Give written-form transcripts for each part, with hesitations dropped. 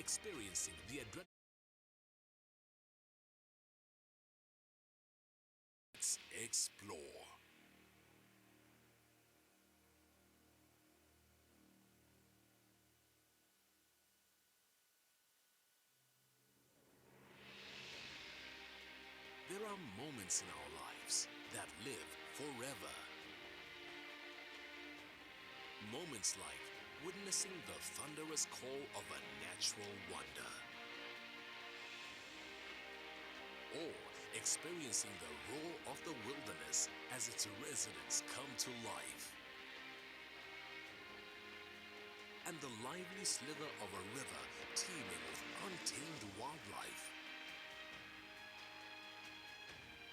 experiencing the adrenaline. Let's explore. There are moments in our lives that live forever. Moments like witnessing the thunderous call of a natural wonder, or experiencing the roar of the wilderness as its residents come to life, and the lively slither of a river teeming with untamed wildlife.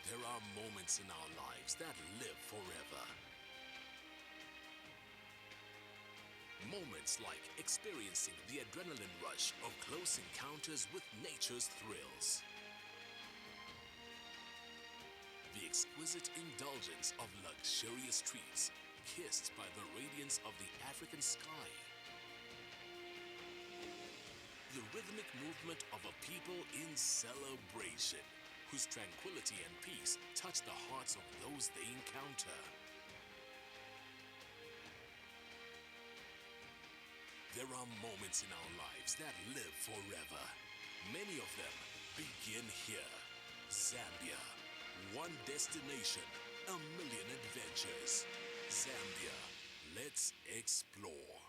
There are moments in our lives that live forever. Moments like experiencing the adrenaline rush of close encounters with nature's thrills. The exquisite indulgence of luxurious treats kissed by the radiance of the African sky. The rhythmic movement of a people in celebration, whose tranquility and peace touch the hearts of those they encounter. There are moments in our lives that live forever. Many of them begin here. Zambia, one destination, a million adventures. Zambia, let's explore.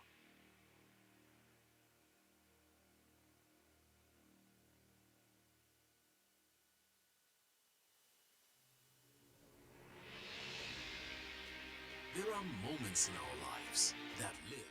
There are moments in our lives that live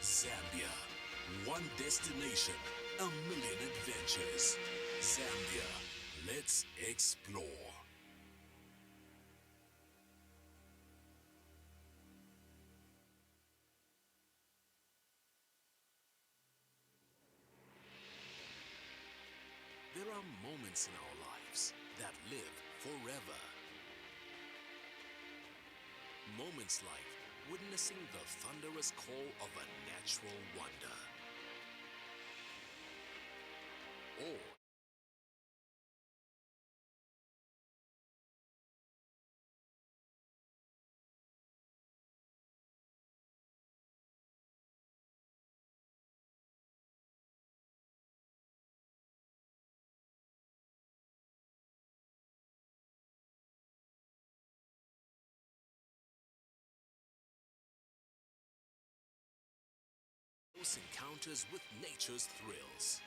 Zambia. One destination, a million adventures. Zambia. Let's explore. There are moments in our lives that live forever. Moments like witnessing the thunderous call of a natural wonder. Or close encounters with nature's thrills.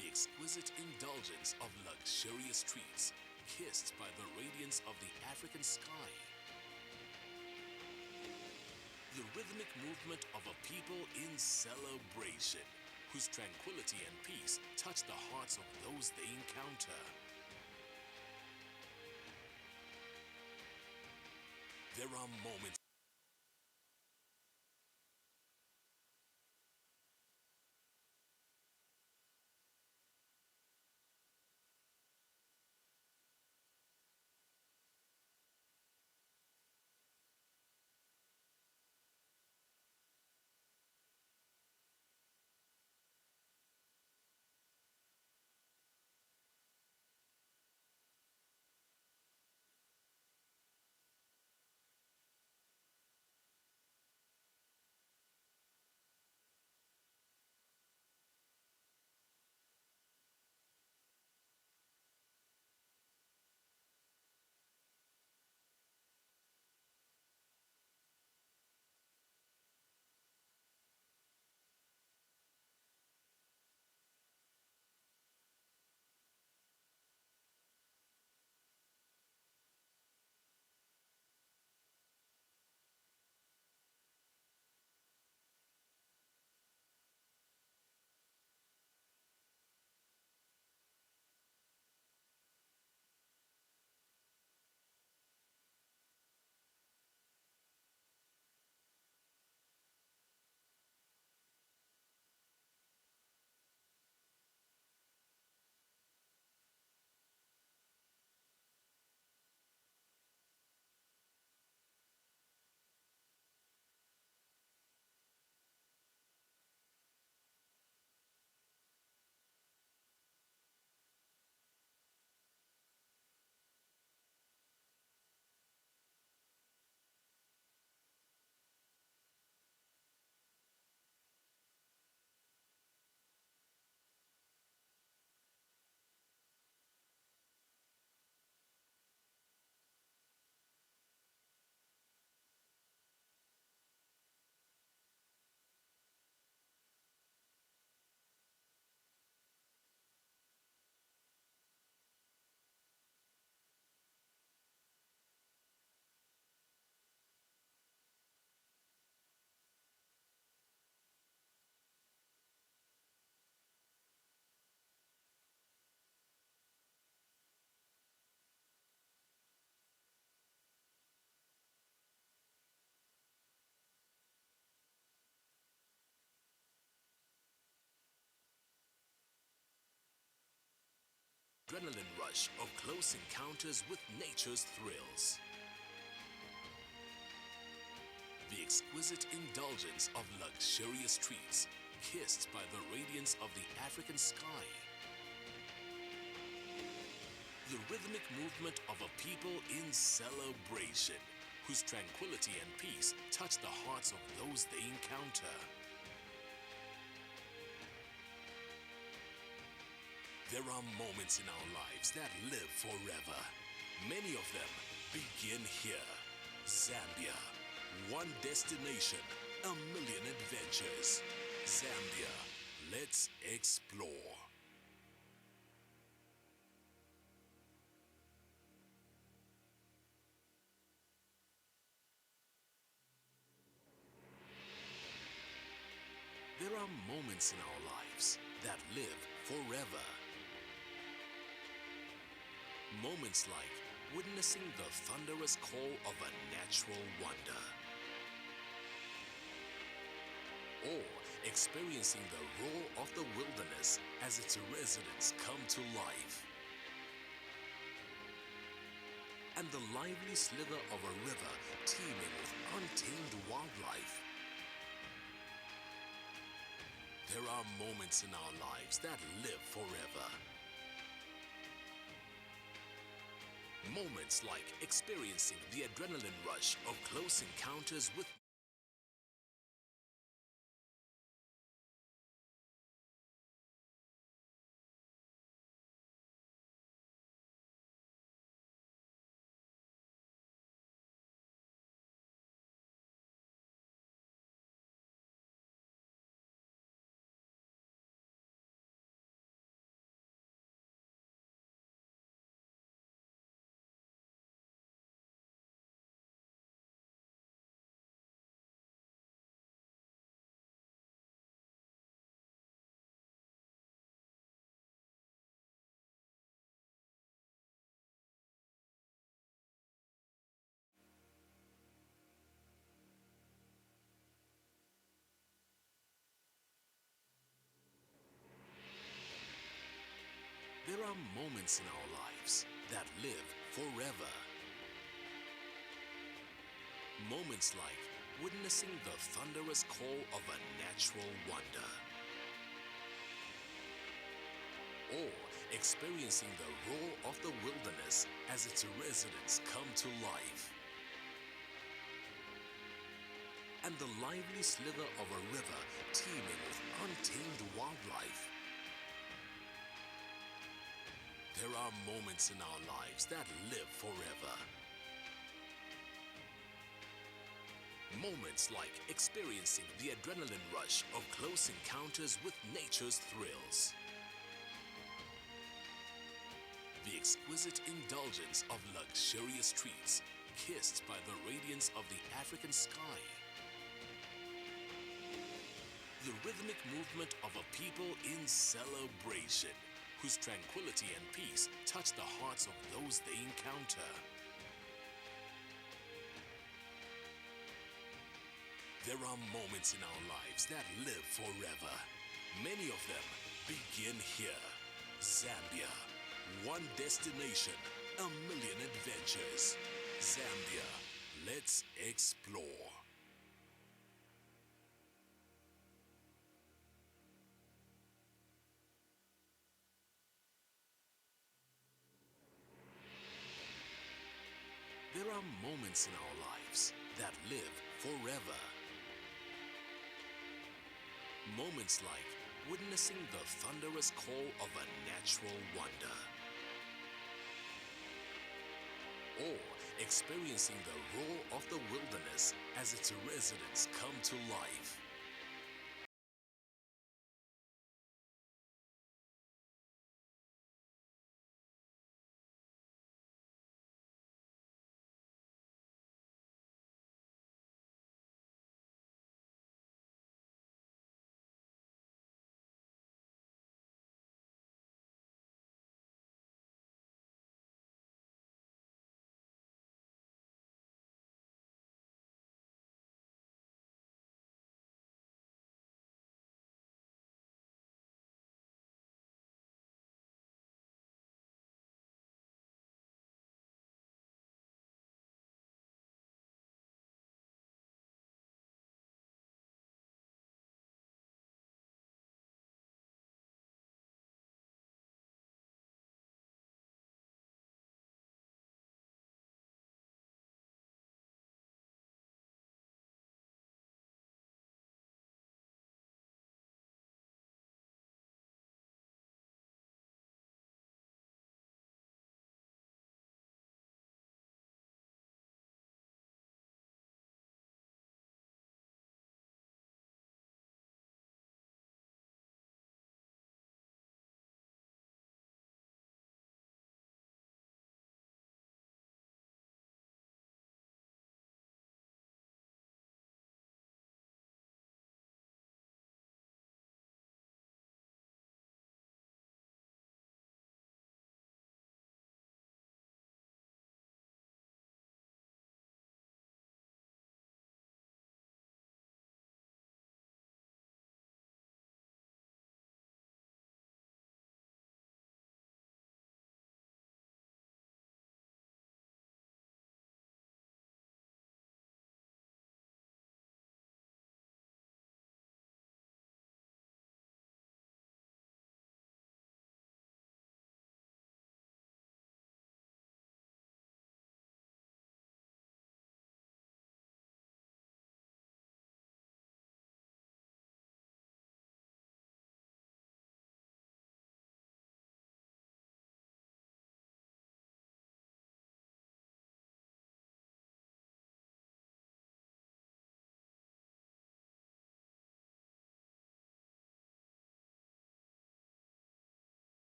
The exquisite indulgence of luxurious treats, kissed by the radiance of the African sky. The rhythmic movement of a people in celebration, whose tranquility and peace touch the hearts of those they encounter. There are moments adrenaline rush of close encounters with nature's thrills. The exquisite indulgence of luxurious treats, kissed by the radiance of the African sky. The rhythmic movement of a people in celebration, whose tranquility and peace touch the hearts of those they encounter. There are moments in our lives that live forever. Many of them begin here. Zambia. One destination, a million adventures. Zambia. Let's explore. There are moments in our lives that live forever. Moments like witnessing the thunderous call of a natural wonder, or experiencing the roar of the wilderness as its residents come to life, and the lively slither of a river teeming with untamed wildlife. There are moments in our lives that live forever. Moments like experiencing the adrenaline rush of close encounters with There are moments in our lives that live forever. Moments like witnessing the thunderous call of a natural wonder, or experiencing the roar of the wilderness as its residents come to life, and the lively slither of a river teeming with untamed wildlife. There are moments in our lives that live forever. Moments like experiencing the adrenaline rush of close encounters with nature's thrills. The exquisite indulgence of luxurious treats kissed by the radiance of the African sky. The rhythmic movement of a people in celebration, whose tranquility and peace touch the hearts of those they encounter. There are moments in our lives that live forever. Many of them begin here. Zambia, one destination, a million adventures. Zambia, let's explore. There are moments in our lives that live forever. Moments like witnessing the thunderous call of a natural wonder, or experiencing the roar of the wilderness as its residents come to life.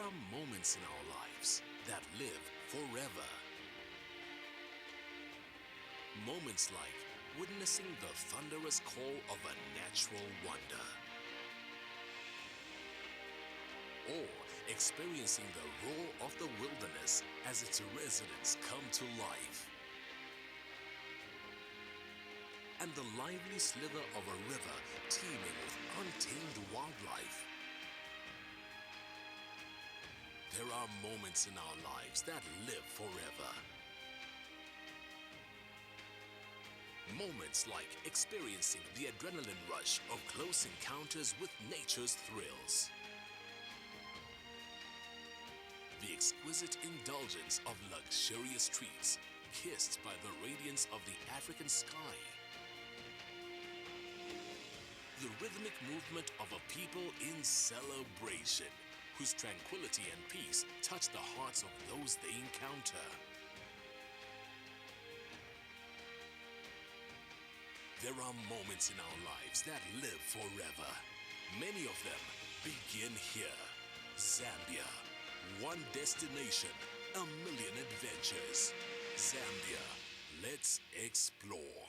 are moments in our lives that live forever. Moments like witnessing the thunderous call of a natural wonder, or experiencing the roar of the wilderness as its residents come to life, and the lively slither of a river teeming with untamed wildlife. There are moments in our lives that live forever. Moments like experiencing the adrenaline rush of close encounters with nature's thrills. The exquisite indulgence of luxurious treats kissed by the radiance of the African sky. The rhythmic movement of a people in celebration, whose tranquility and peace touch the hearts of those they encounter. There are moments in our lives that live forever. Many of them begin here. Zambia, one destination, a million adventures. Zambia, let's explore.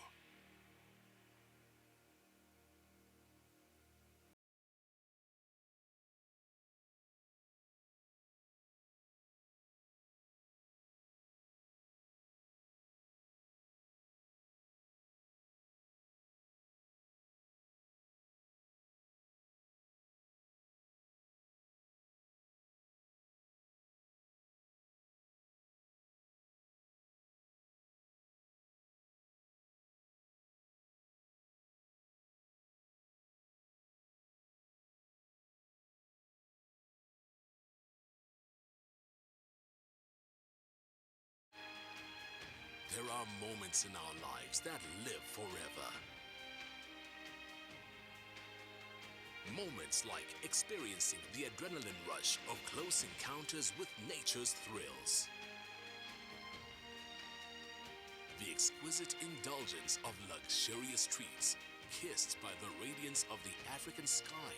There are moments in our lives that live forever. Moments like experiencing the adrenaline rush of close encounters with nature's thrills. The exquisite indulgence of luxurious treats kissed by the radiance of the African sky.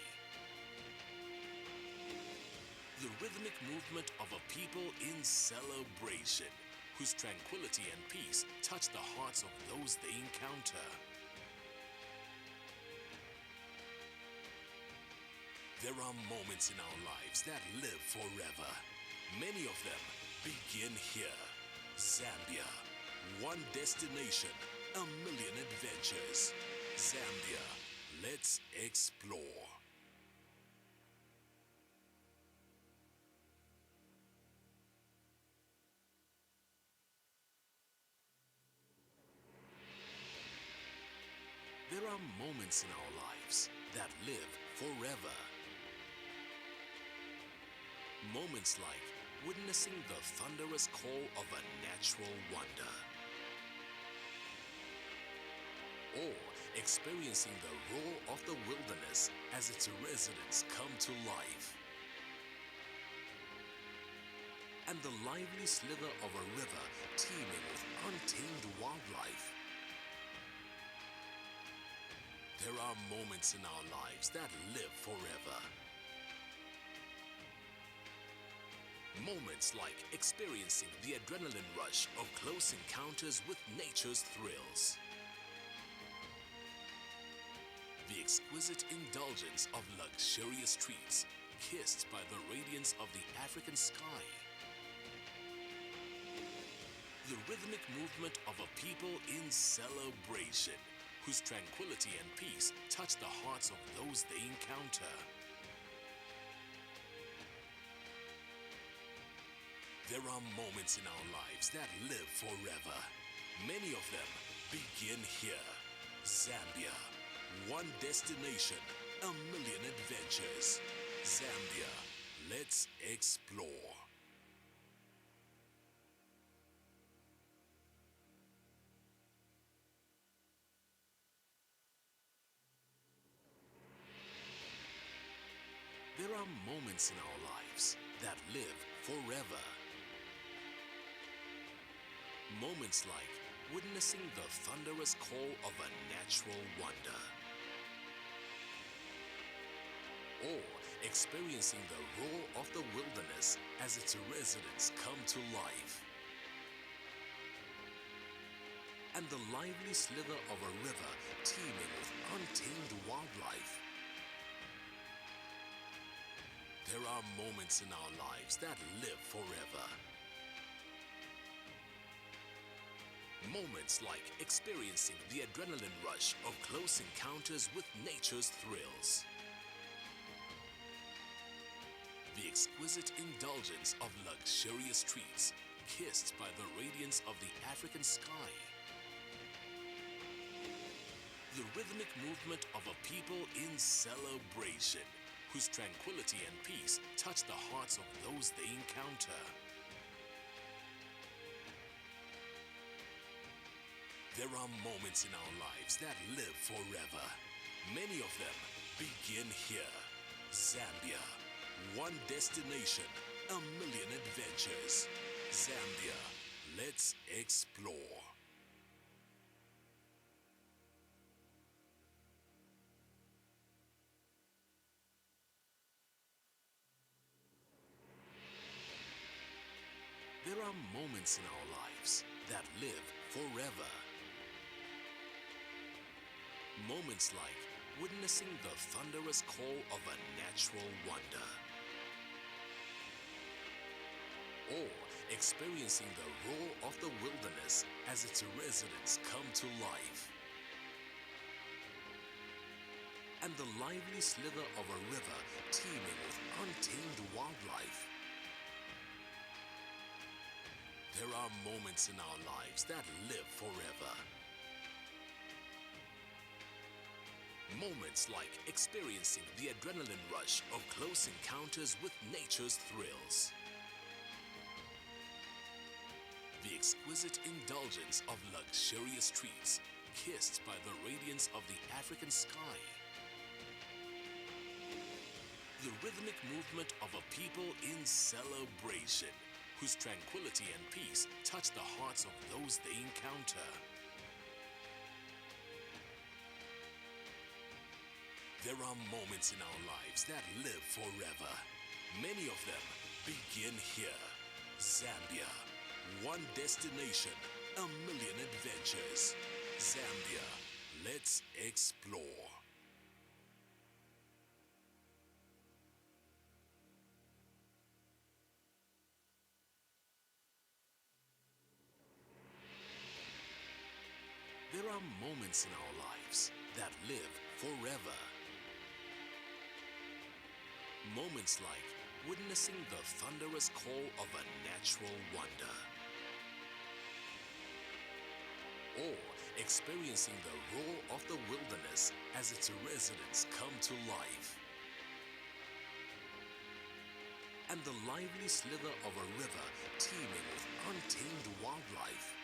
The rhythmic movement of a people in celebration, whose tranquility and peace touch the hearts of those they encounter. There are moments in our lives that live forever. Many of them begin here. Zambia, one destination, a million adventures. Zambia, let's explore. There are moments in our lives that live forever. Moments like witnessing the thunderous call of a natural wonder, or experiencing the roar of the wilderness as its residents come to life, and the lively slither of a river teeming with untamed wildlife. There are moments in our lives that live forever. Moments like experiencing the adrenaline rush of close encounters with nature's thrills. The exquisite indulgence of luxurious treats kissed by the radiance of the African sky. The rhythmic movement of a people in celebration, whose tranquility and peace touch the hearts of those they encounter. There are moments in our lives that live forever. Many of them begin here. Zambia, one destination, a million adventures. Zambia, let's explore. There are moments in our lives that live forever. Moments like witnessing the thunderous call of a natural wonder, or experiencing the roar of the wilderness as its residents come to life. And the lively slither of a river teeming with untamed wildlife. There are moments in our lives that live forever. Moments like experiencing the adrenaline rush of close encounters with nature's thrills. The exquisite indulgence of luxurious treats kissed by the radiance of the African sky. The rhythmic movement of a people in celebration, whose tranquility and peace touch the hearts of those they encounter. There are moments in our lives that live forever. Many of them begin here. Zambia, one destination, a million adventures. Zambia, let's explore. There are moments in our lives that live forever. Moments like witnessing the thunderous call of a natural wonder, or experiencing the roar of the wilderness as its residents come to life, and the lively slither of a river teeming with untamed wildlife. There are moments in our lives that live forever. Moments like experiencing the adrenaline rush of close encounters with nature's thrills. The exquisite indulgence of luxurious treats kissed by the radiance of the African sky. The rhythmic movement of a people in celebration, whose tranquility and peace touch the hearts of those they encounter. There are moments in our lives that live forever. Many of them begin here. Zambia, one destination, a million adventures. Zambia, let's explore. There are moments in our lives that live forever. Moments like witnessing the thunderous call of a natural wonder, or experiencing the roar of the wilderness as its residents come to life, and the lively slither of a river teeming with untamed wildlife.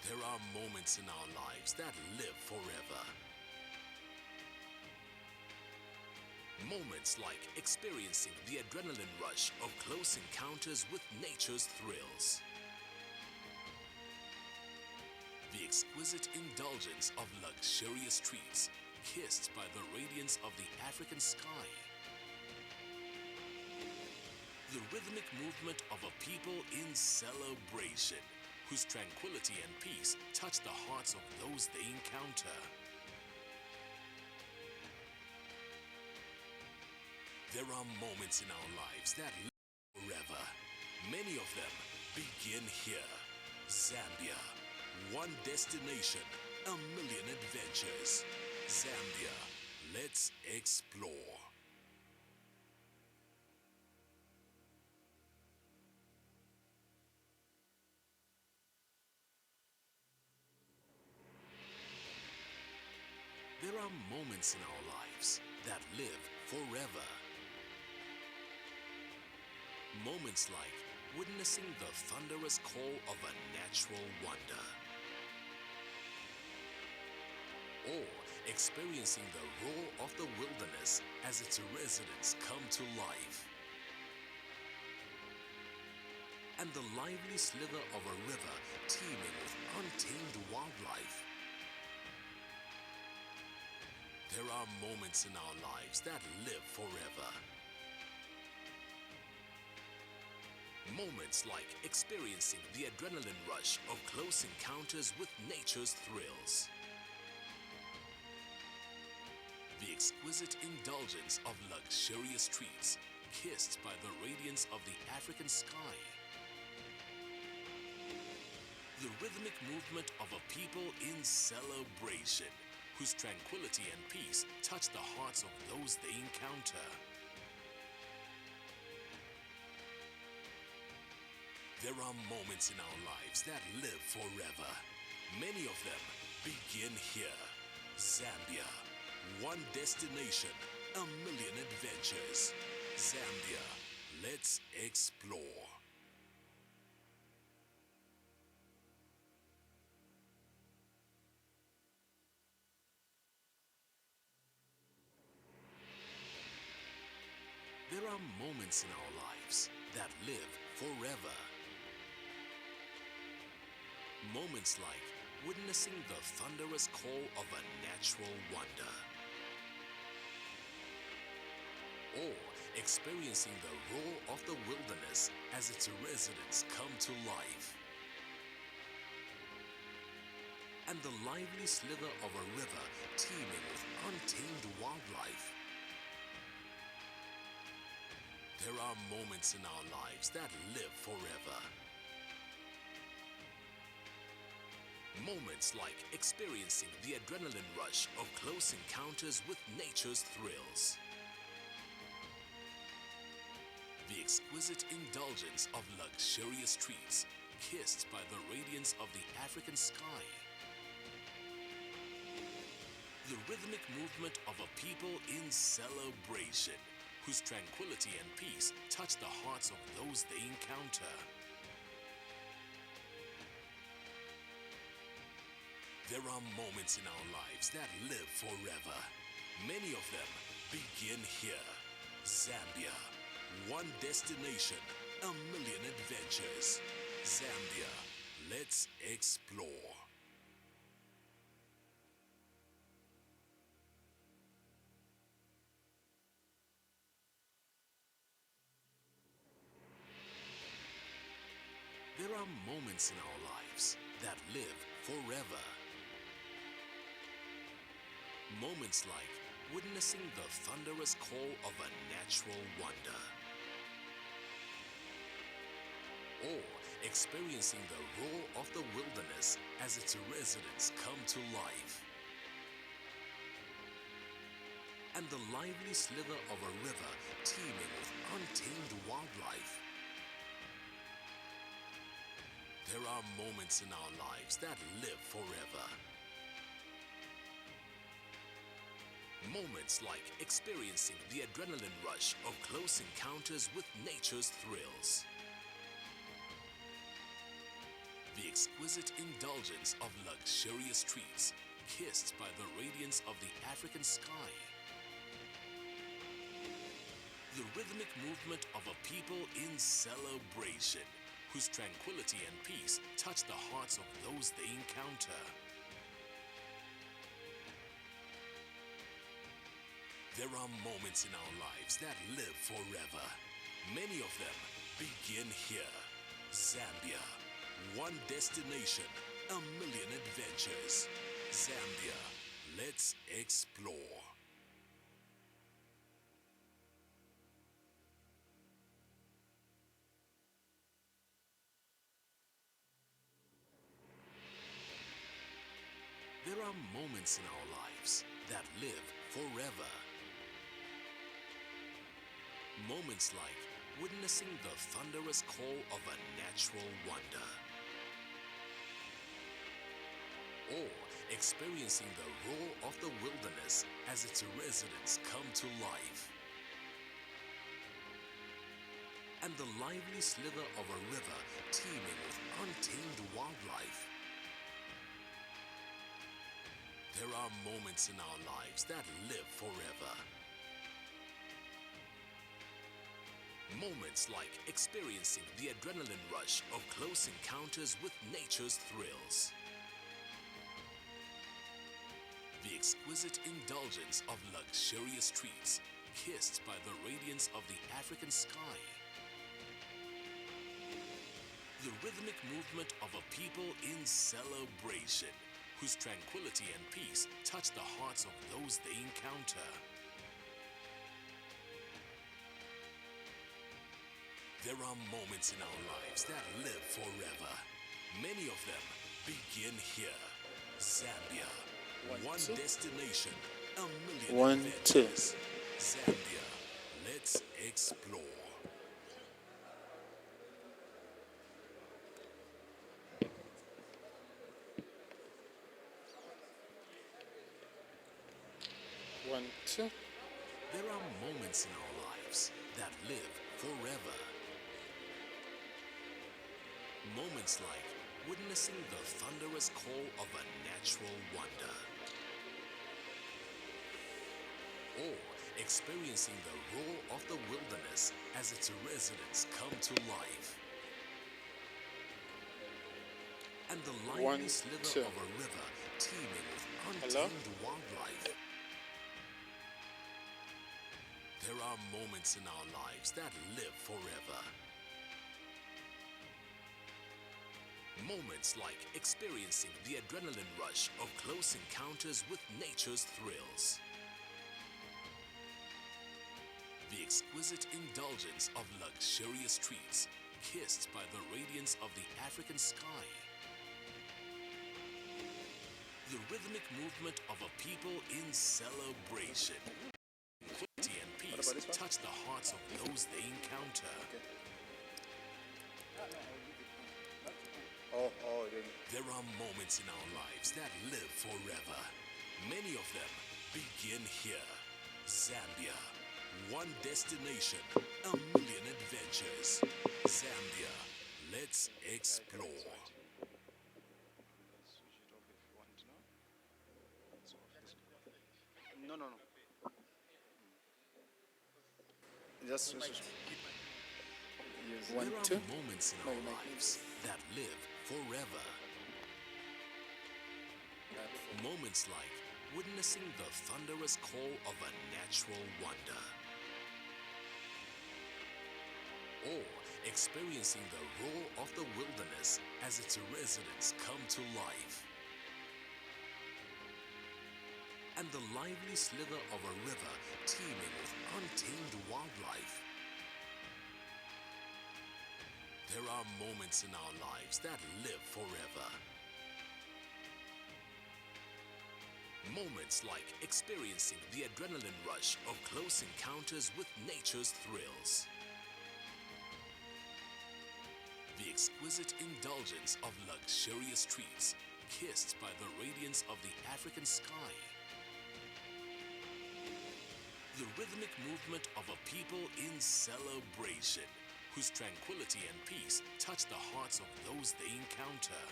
There are moments in our lives that live forever. Moments like experiencing the adrenaline rush of close encounters with nature's thrills. The exquisite indulgence of luxurious treats kissed by the radiance of the African sky. The rhythmic movement of a people in celebration, whose tranquility and peace touch the hearts of those they encounter. There are moments in our lives that live forever. Many of them begin here. Zambia, one destination, a million adventures. Zambia, let's explore. There are moments in our lives that live forever. Moments like witnessing the thunderous call of a natural wonder, or experiencing the roar of the wilderness as its residents come to life, and the lively slither of a river teeming with untamed wildlife. There are moments in our lives that live forever. Moments like experiencing the adrenaline rush of close encounters with nature's thrills. The exquisite indulgence of luxurious treats kissed by the radiance of the African sky. The rhythmic movement of a people in celebration, whose tranquility and peace touch the hearts of those they encounter. There are moments in our lives that live forever. Many of them begin here. Zambia, one destination, a million adventures. Zambia, let's explore. There are moments in our lives that live forever. Moments like witnessing the thunderous call of a natural wonder, or experiencing the roar of the wilderness as its residents come to life, and the lively slither of a river teeming with untamed wildlife. There are moments in our lives that live forever. Moments like experiencing the adrenaline rush of close encounters with nature's thrills. The exquisite indulgence of luxurious treats kissed by the radiance of the African sky. The rhythmic movement of a people in celebration, whose tranquility and peace touch the hearts of those they encounter. There are moments in our lives that live forever. Many of them begin here. Zambia, one destination, a million adventures. Zambia, let's explore. There are moments in our lives that live forever. Moments like witnessing the thunderous call of a natural wonder, or experiencing the roar of the wilderness as its residents come to life, and the lively slither of a river teeming with untamed wildlife. There are moments in our lives that live forever. Moments like experiencing the adrenaline rush of close encounters with nature's thrills. The exquisite indulgence of luxurious treats kissed by the radiance of the African sky. The rhythmic movement of a people in celebration, whose tranquility and peace touch the hearts of those they encounter. There are moments in our lives that live forever. Many of them begin here. Zambia, one destination, a million adventures. Zambia, let's explore. There are moments in our lives that live forever. Moments like witnessing the thunderous call of a natural wonder, or experiencing the roar of the wilderness as its residents come to life, and the lively slither of a river teeming with untamed wildlife. There are moments in our lives that live forever. Moments like experiencing the adrenaline rush of close encounters with nature's thrills. The exquisite indulgence of luxurious treats, kissed by the radiance of the African sky. The rhythmic movement of a people in celebration, whose tranquility and peace touch the hearts of those they encounter. There are moments in our lives that live forever. Many of them begin here. Zambia, one destination, a million adventures. Zambia, let's explore. One, two. There are moments in our lives that live forever. Moments like witnessing the thunderous call of a natural wonder, or experiencing the roar of the wilderness as its residents come to life, and the lively slither of a river teeming with untamed wildlife. There are moments in our lives that live forever. Moments like experiencing the adrenaline rush of close encounters with nature's thrills. The exquisite indulgence of luxurious treats, kissed by the radiance of the African sky. The rhythmic movement of a people in celebration. Tranquility and peace touch the hearts of those they encounter. There are moments in our lives that live forever. Many of them begin here. Zambia, one destination, a million adventures. Zambia, let's explore. No. Just There are moments in our lives that live forever. Moments like witnessing the thunderous call of a natural wonder, or experiencing the roar of the wilderness as its residents come to life, and the lively slither of a river teeming with untamed wildlife. There are moments in our lives that live forever. Moments like experiencing the adrenaline rush of close encounters with nature's thrills. The exquisite indulgence of luxurious treats, kissed by the radiance of the African sky. The rhythmic movement of a people in celebration, whose tranquility and peace touch the hearts of those they encounter.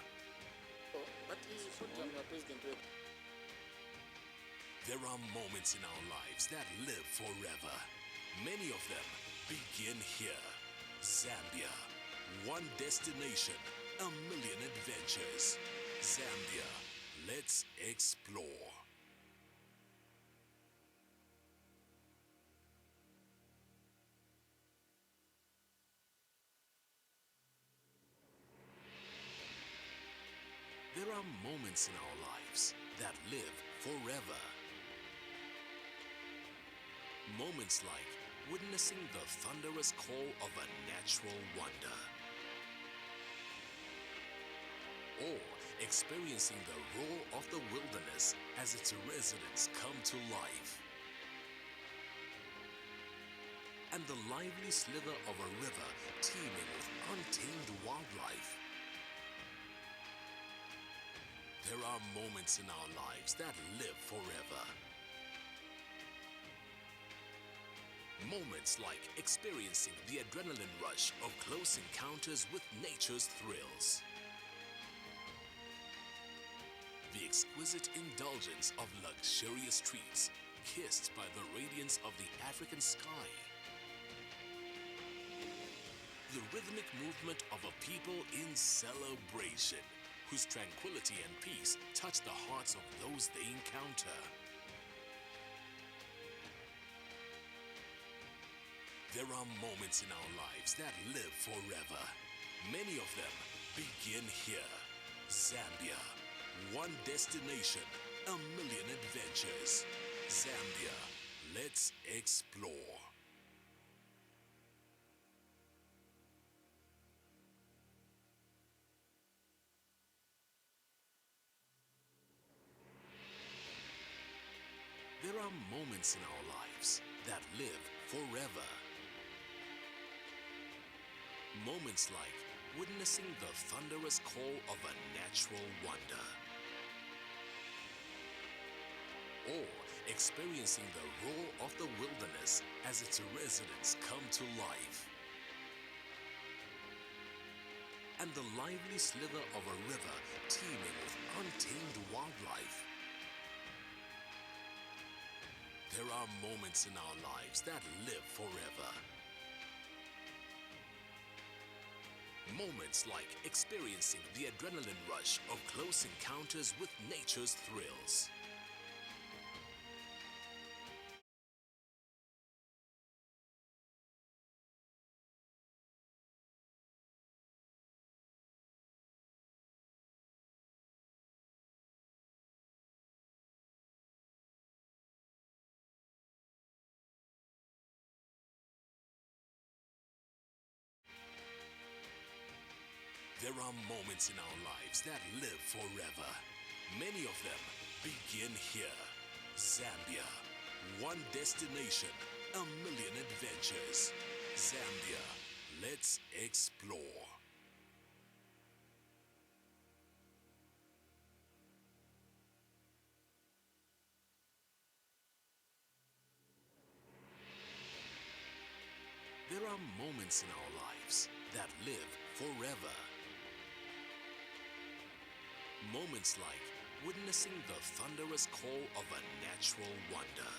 There are moments in our lives that live forever. Many of them begin here. Zambia, one destination, a million adventures. Zambia, let's explore. There are moments in our lives that live forever. Moments like witnessing the thunderous call of a natural wonder, or experiencing the roar of the wilderness as its residents come to life, and the lively slither of a river teeming with untamed wildlife. There are moments in our lives that live forever. Moments like experiencing the adrenaline rush of close encounters with nature's thrills. The exquisite indulgence of luxurious treats, kissed by the radiance of the African sky. The rhythmic movement of a people in celebration, whose tranquility and peace touch the hearts of those they encounter. There are moments in our lives that live forever. Many of them begin here. Zambia, one destination, a million adventures. Zambia, let's explore. There are moments in our lives that live forever. Moments like witnessing the thunderous call of a natural wonder, or experiencing the roar of the wilderness as its residents come to life, and the lively slither of a river teeming with untamed wildlife. There are moments in our lives that live forever. Moments like experiencing the adrenaline rush of close encounters with nature's thrills. There are moments in our lives that live forever. Many of them begin here. Zambia, one destination, a million adventures. Zambia, let's explore. There are moments in our lives that live forever. Moments like witnessing the thunderous call of a natural wonder,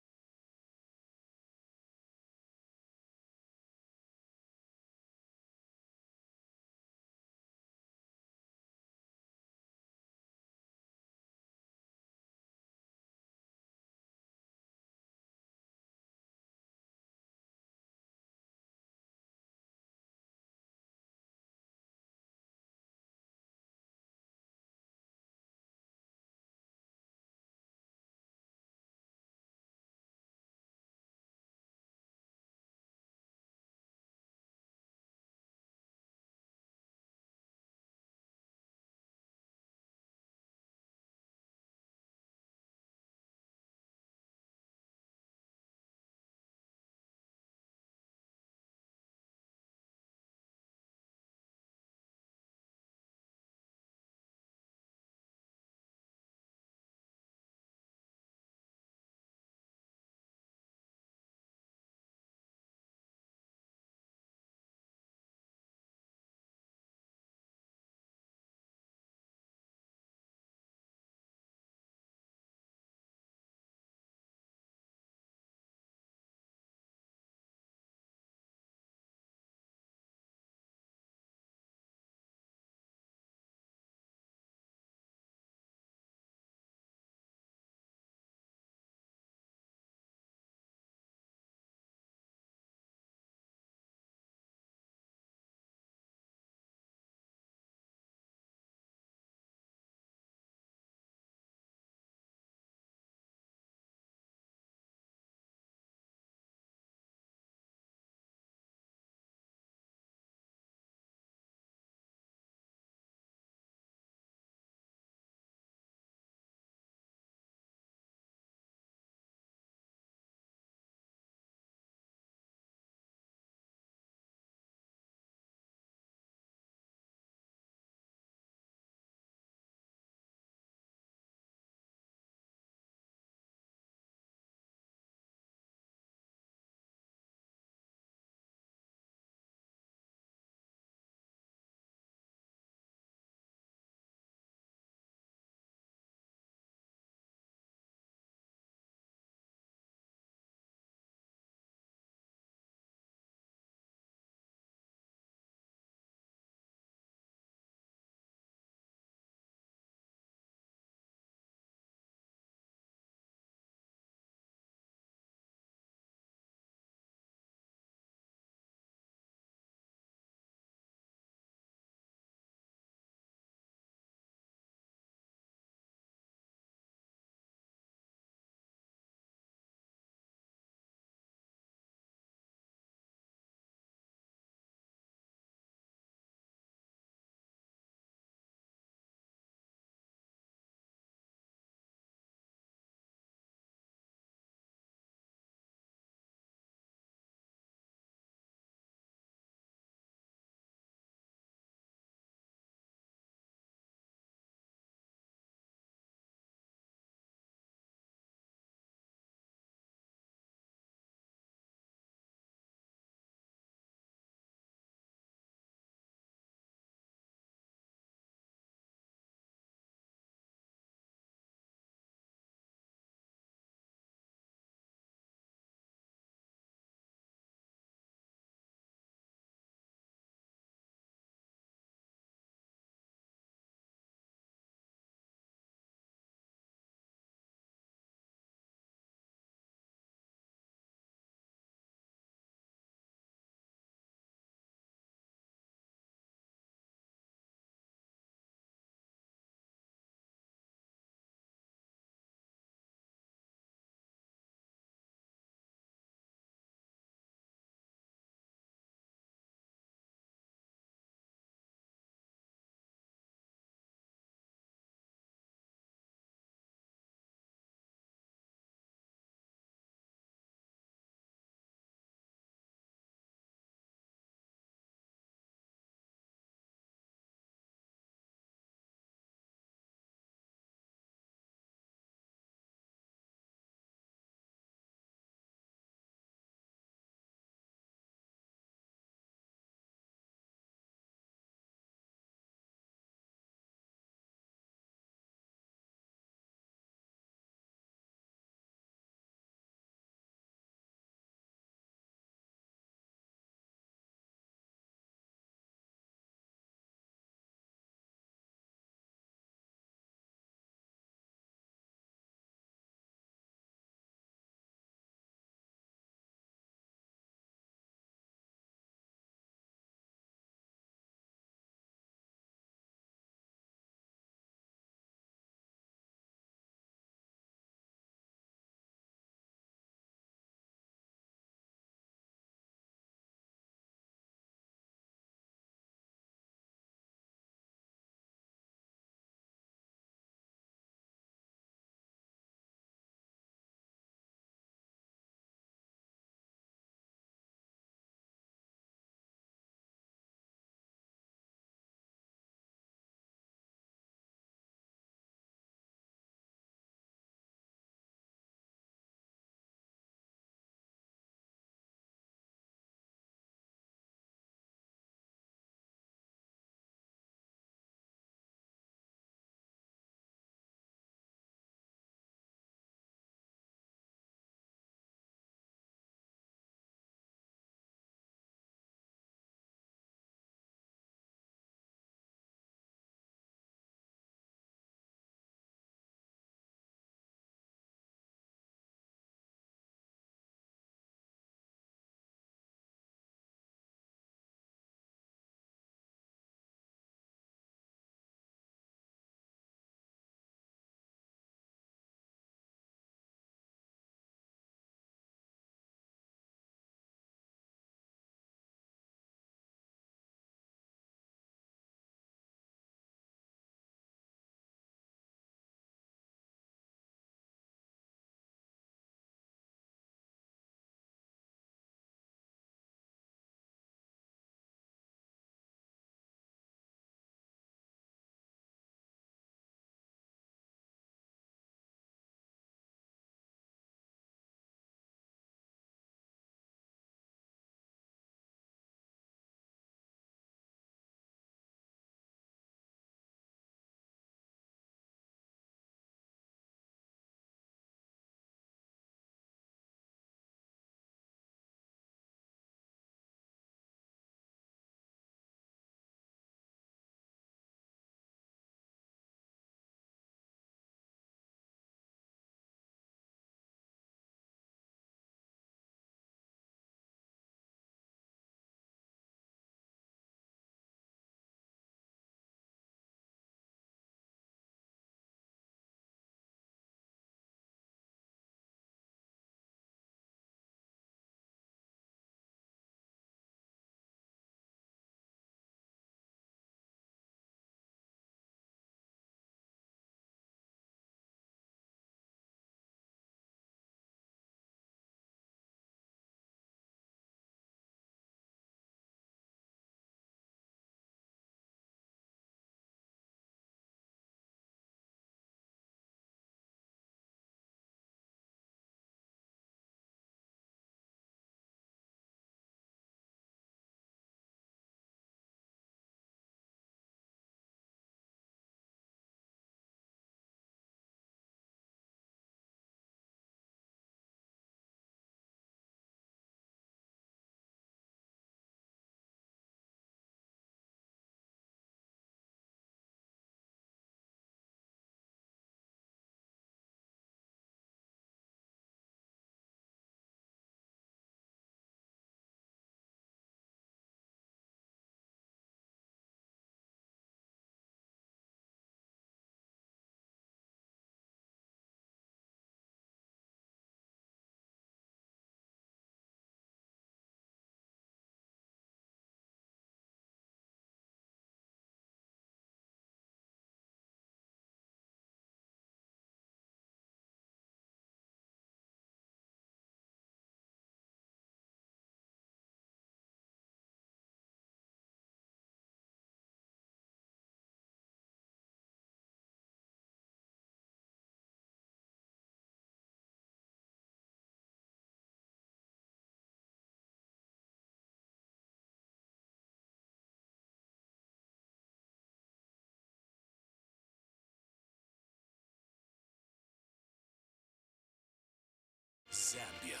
Zambia,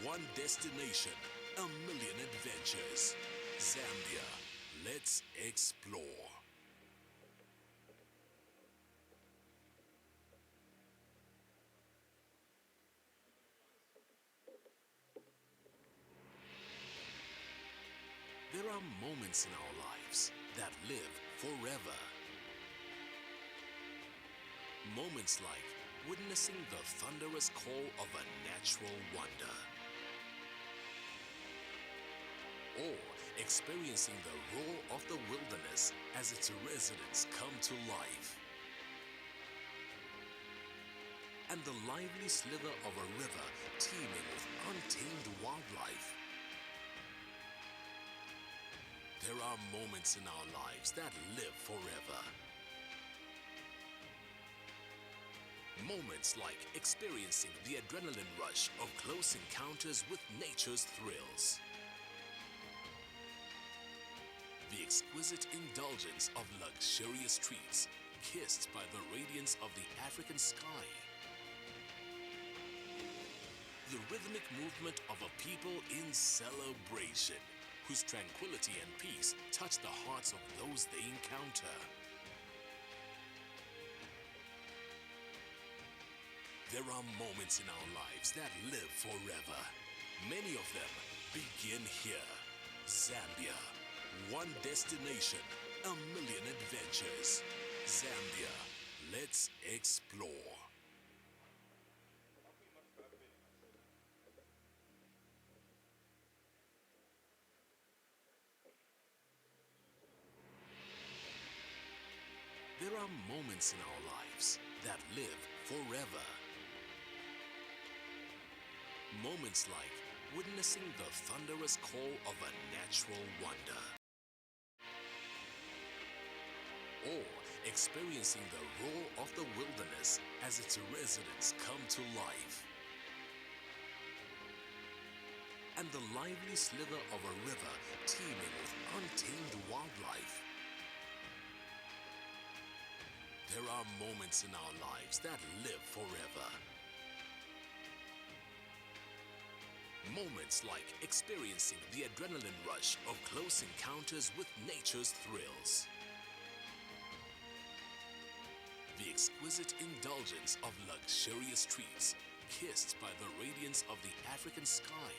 one destination, a million adventures. Zambia, let's explore. There are moments in our lives that live forever. Moments like witnessing the thunderous call of a natural wonder, or experiencing the roar of the wilderness as its residents come to life, and the lively slither of a river teeming with untamed wildlife. There are moments in our lives that live forever. Moments like experiencing the adrenaline rush of close encounters with nature's thrills. The exquisite indulgence of luxurious treats, kissed by the radiance of the African sky. The rhythmic movement of a people in celebration, whose tranquility and peace touch the hearts of those they encounter. There are moments in our lives that live forever. Many of them begin here. Zambia, one destination, a million adventures. Zambia, let's explore. There are moments in our lives that live forever. Moments like witnessing the thunderous call of a natural wonder, or experiencing the roar of the wilderness as its residents come to life, and the lively slither of a river teeming with untamed wildlife. There are moments in our lives that live forever. Moments like experiencing the adrenaline rush of close encounters with nature's thrills. The exquisite indulgence of luxurious treats, kissed by the radiance of the African sky.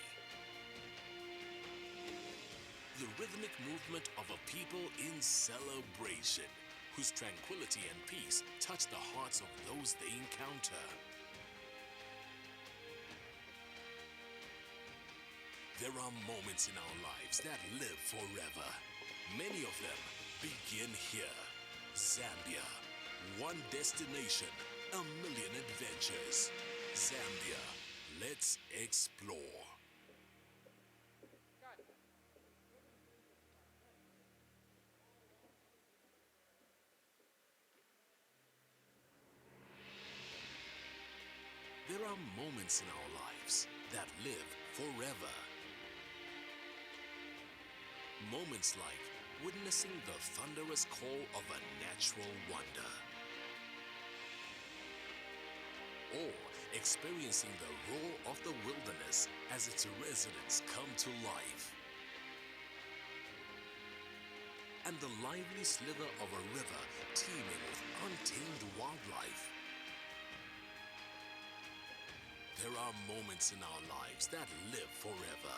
The rhythmic movement of a people in celebration, whose tranquility and peace touch the hearts of those they encounter. There are moments in our lives that live forever. Many of them begin here. Zambia, one destination, a million adventures. Zambia, let's explore. There are moments in our lives that live forever. Moments like witnessing the thunderous call of a natural wonder, or experiencing the roar of the wilderness as its residents come to life, and the lively slither of a river teeming with untamed wildlife. There are moments in our lives that live forever.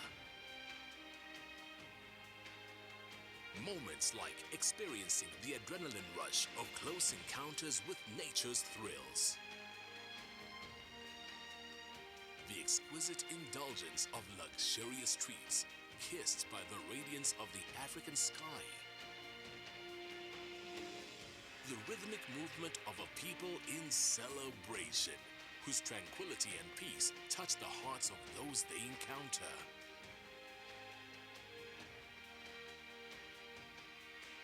Moments like experiencing the adrenaline rush of close encounters with nature's thrills. The exquisite indulgence of luxurious treats, kissed by the radiance of the African sky. The rhythmic movement of a people in celebration, whose tranquility and peace touch the hearts of those they encounter.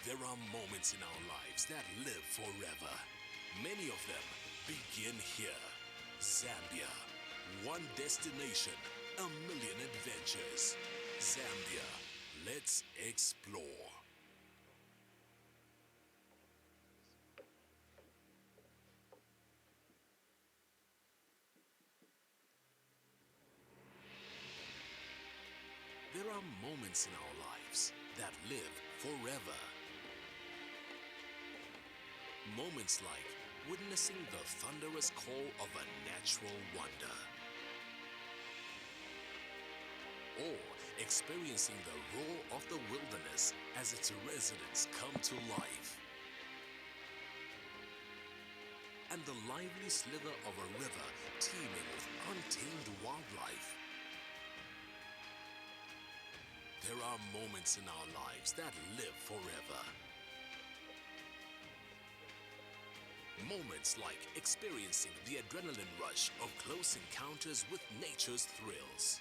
There are moments in our lives that live forever. Many of them begin here. Zambia, one destination, a million adventures. Zambia, let's explore. are moments in our lives that live forever. Moments like witnessing the thunderous call of a natural wonder, or experiencing the roar of the wilderness as its residents come to life, and the lively slither of a river teeming with untamed wildlife. There are moments in our lives that live forever. Moments like experiencing the adrenaline rush of close encounters with nature's thrills.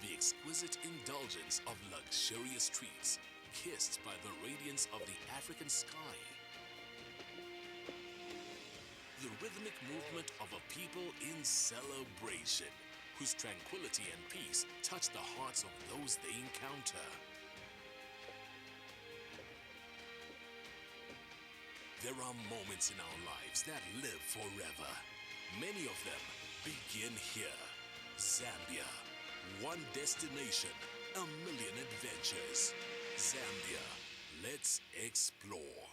The exquisite indulgence of luxurious treats kissed by the radiance of the African sky. The rhythmic movement of a people in celebration, whose tranquility and peace touch the hearts of those they encounter. There are moments in our lives that live forever. Many of them begin here. Zambia, one destination, a million adventures. Zambia, let's explore.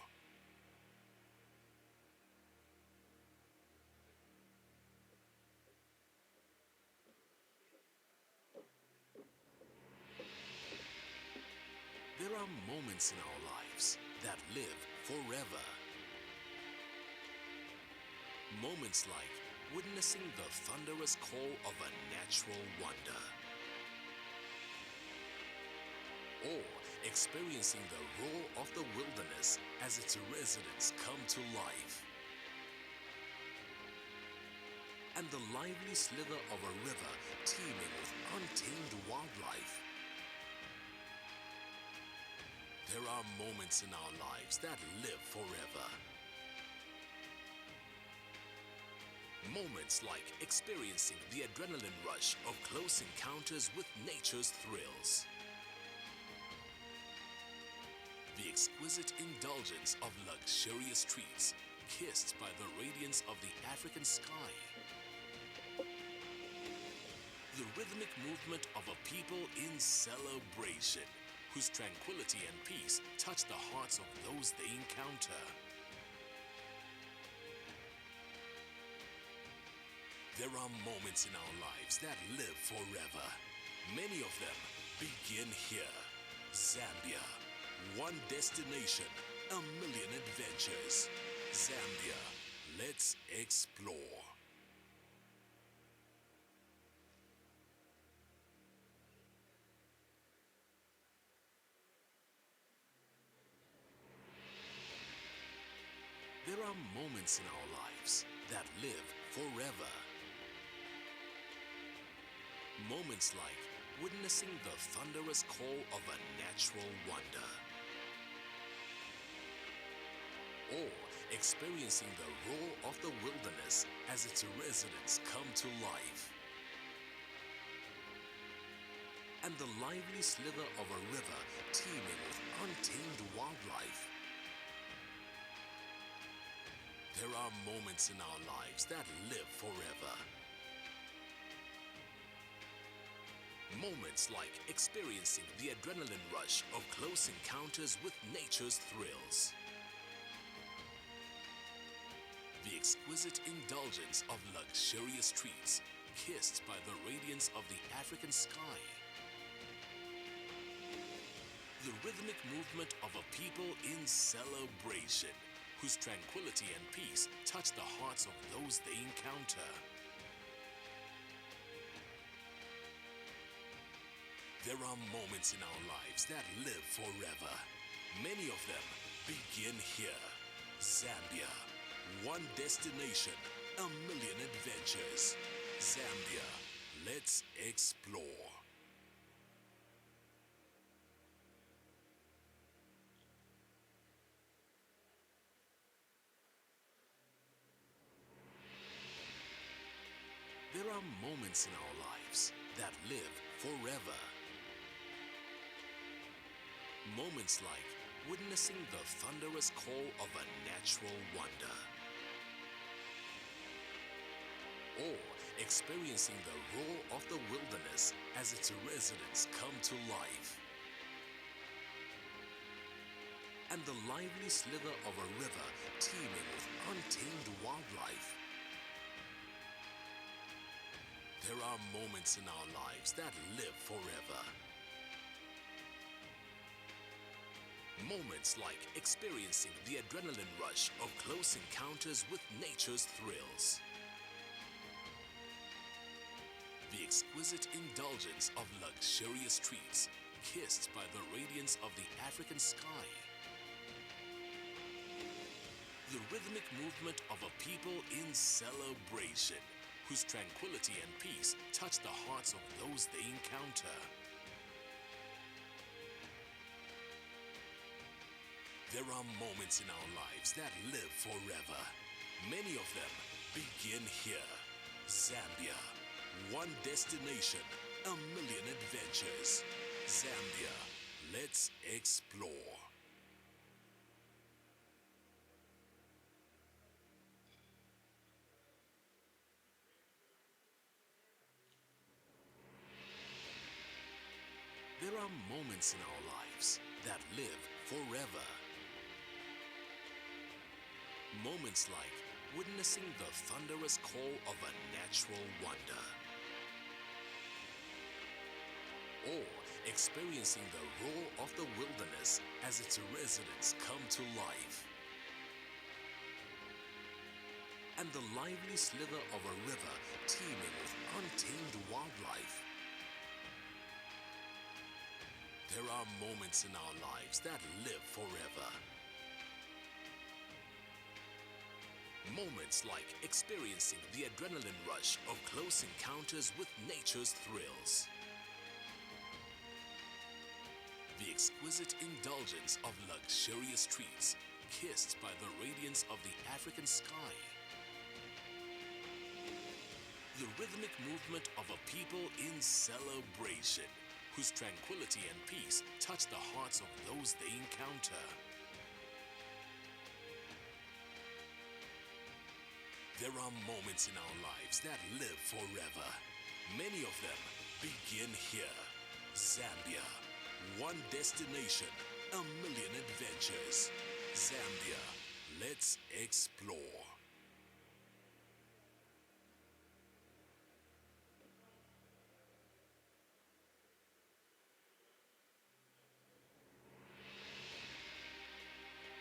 There are moments in our lives that live forever. Moments like witnessing the thunderous call of a natural wonder, or experiencing the roar of the wilderness as its residents come to life, and the lively slither of a river teeming with untamed wildlife. There are moments in our lives that live forever. Moments like experiencing the adrenaline rush of close encounters with nature's thrills. The exquisite indulgence of luxurious treats kissed by the radiance of the African sky. The rhythmic movement of a people in celebration, whose tranquility and peace touch the hearts of those they encounter. There are moments in our lives that live forever. Many of them begin here. Zambia, one destination, a million adventures. Zambia, let's explore. There are moments in our lives that live forever. Moments like witnessing the thunderous call of a natural wonder, or experiencing the roar of the wilderness as its residents come to life, and the lively slither of a river teeming with untamed wildlife. There are moments in our lives that live forever. Moments like experiencing the adrenaline rush of close encounters with nature's thrills. The exquisite indulgence of luxurious treats kissed by the radiance of the African sky. The rhythmic movement of a people in celebration, whose tranquility and peace touch the hearts of those they encounter. There are moments in our lives that live forever. Many of them begin here. Zambia, one destination, a million adventures. Zambia, let's explore. There are moments in our lives that live forever. Moments like witnessing the thunderous call of a natural wonder, or experiencing the roar of the wilderness as its residents come to life. And the lively slither of a river teeming with untamed wildlife. There are moments in our lives that live forever. Moments like experiencing the adrenaline rush of close encounters with nature's thrills. The exquisite indulgence of luxurious treats kissed by the radiance of the African sky. The rhythmic movement of a people in celebration, whose tranquility and peace touch the hearts of those they encounter. There are moments in our lives that live forever. Many of them begin here. Zambia, one destination, a million adventures. Zambia, let's explore. There are moments in our lives that live forever. Moments like witnessing the thunderous call of a natural wonder. Or experiencing the roar of the wilderness as its residents come to life. And the lively slither of a river teeming with untamed wildlife. There are moments in our lives that live forever. Moments like experiencing the adrenaline rush of close encounters with nature's thrills. The exquisite indulgence of luxurious treats kissed by the radiance of the African sky. The rhythmic movement of a people in celebration, whose tranquility and peace touch the hearts of those they encounter. There are moments in our lives that live forever. Many of them begin here. Zambia, one destination, a million adventures. Zambia, let's explore.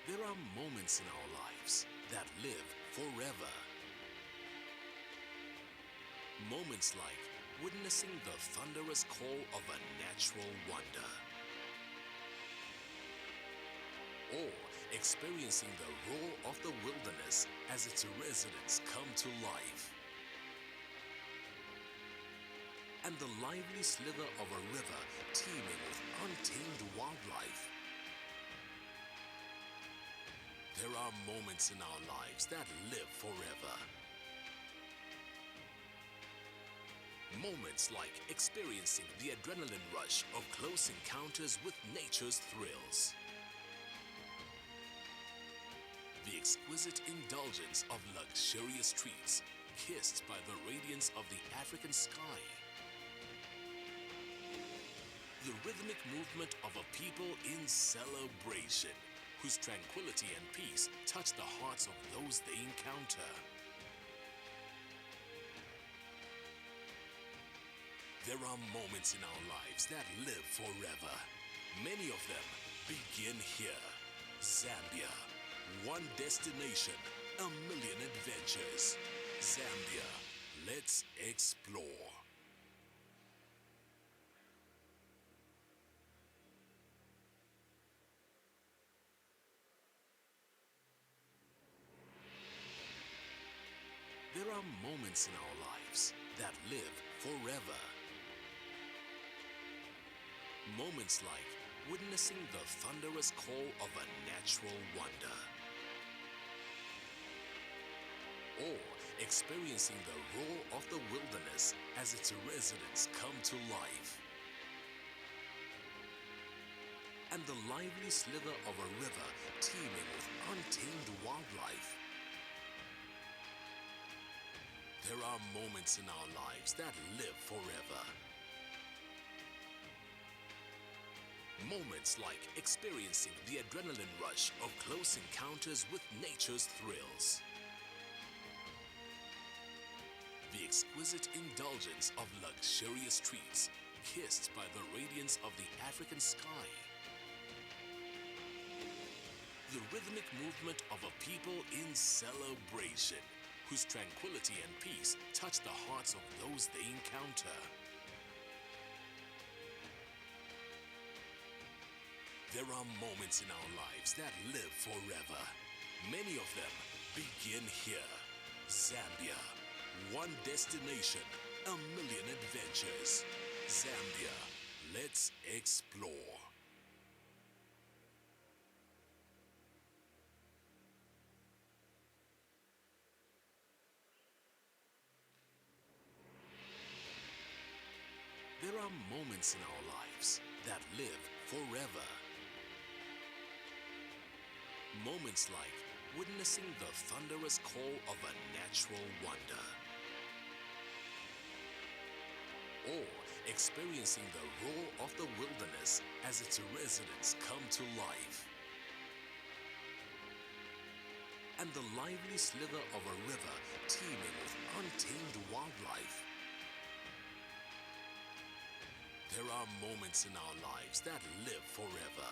There are moments in our lives that live forever. Moments like witnessing the thunderous call of a natural wonder. Or experiencing the roar of the wilderness as its residents come to life. And the lively slither of a river teeming with untamed wildlife. There are moments in our lives that live forever. Moments like experiencing the adrenaline rush of close encounters with nature's thrills. The exquisite indulgence of luxurious treats kissed by the radiance of the African sky. The rhythmic movement of a people in celebration, whose tranquility and peace touch the hearts of those they encounter. There are moments in our lives that live forever. Many of them begin here. Zambia, one destination, a million adventures. Zambia, let's explore. There are moments in our lives that live forever. Moments like witnessing the thunderous call of a natural wonder. Or experiencing the roar of the wilderness as its residents come to life. And the lively slither of a river teeming with untamed wildlife. There are moments in our lives that live forever. Moments like experiencing the adrenaline rush of close encounters with nature's thrills. The exquisite indulgence of luxurious treats kissed by the radiance of the African sky. The rhythmic movement of a people in celebration, whose tranquility and peace touch the hearts of those they encounter. There are moments in our lives that live forever. Many of them begin here. Zambia, one destination, a million adventures. Zambia, let's explore. There are moments in our lives that live forever. Moments like witnessing the thunderous call of a natural wonder, or experiencing the roar of the wilderness as its residents come to life, and the lively slither of a river teeming with untamed wildlife. There are moments in our lives that live forever.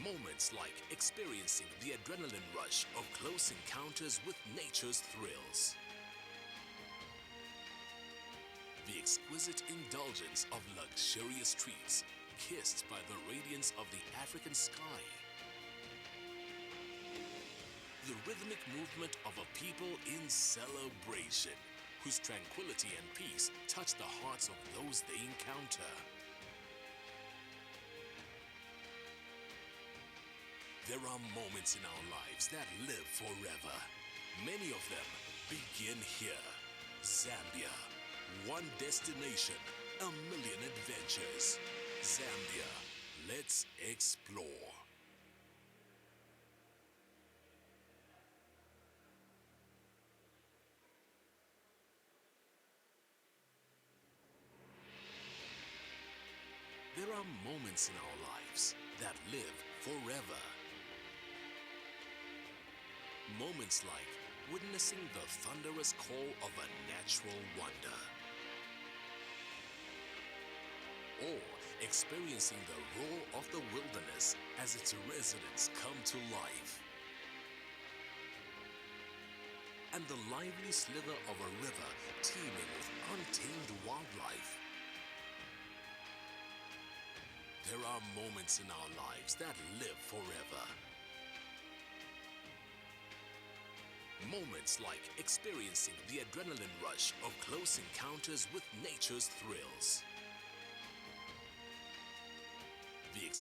Moments like experiencing the adrenaline rush of close encounters with nature's thrills. The exquisite indulgence of luxurious treats kissed by the radiance of the African sky. The rhythmic movement of a people in celebration, whose tranquility and peace touch the hearts of those they encounter. There are moments in our lives that live forever. Many of them begin here. Zambia, one destination, a million adventures. Zambia, let's explore. There are moments in our lives that live forever. Moments like witnessing the thunderous call of a natural wonder, or experiencing the roar of the wilderness as its residents come to life, and the lively slither of a river teeming with untamed wildlife. There are moments in our lives that live forever. Moments like experiencing the adrenaline rush of close encounters with nature's thrills. The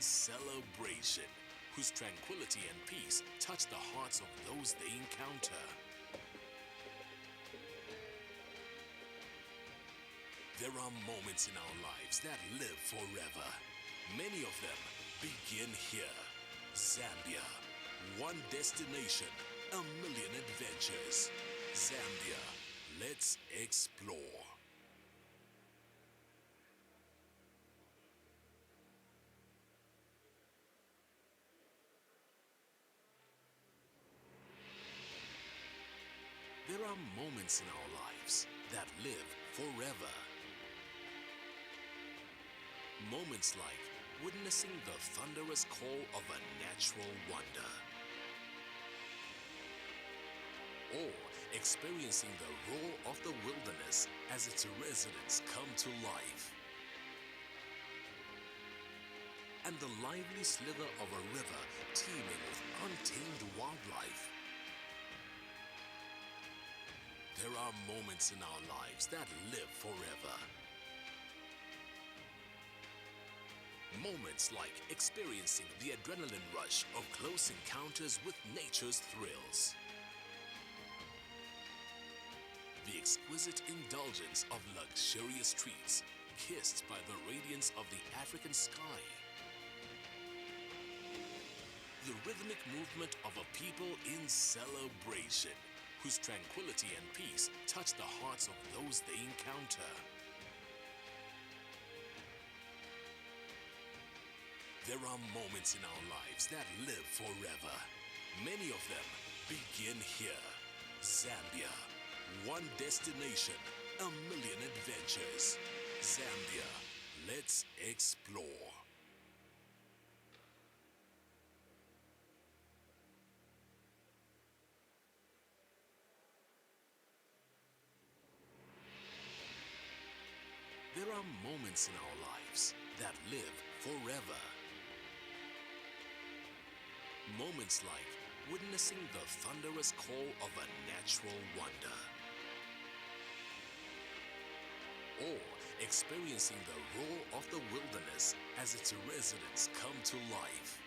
celebration, whose tranquility and peace touch the hearts of those they encounter. There are moments in our lives that live forever. Many of them begin here. Zambia, one destination, a million adventures. Zambia, let's explore. There are moments in our lives that live forever. Moments like witnessing the thunderous call of a natural wonder, or experiencing the roar of the wilderness as its residents come to life, and the lively slither of a river teeming with untamed wildlife. There are moments in our lives that live forever. Moments like experiencing the adrenaline rush of close encounters with nature's thrills. The exquisite indulgence of luxurious treats kissed by the radiance of the African sky. The rhythmic movement of a people in celebration, whose tranquility and peace touch the hearts of those they encounter. There are moments in our lives that live forever. Many of them begin here. Zambia, one destination, a million adventures. Zambia, let's explore. There are moments in our lives that live forever. Moments like witnessing the thunderous call of a natural wonder, or experiencing the roar of the wilderness as its residents come to life,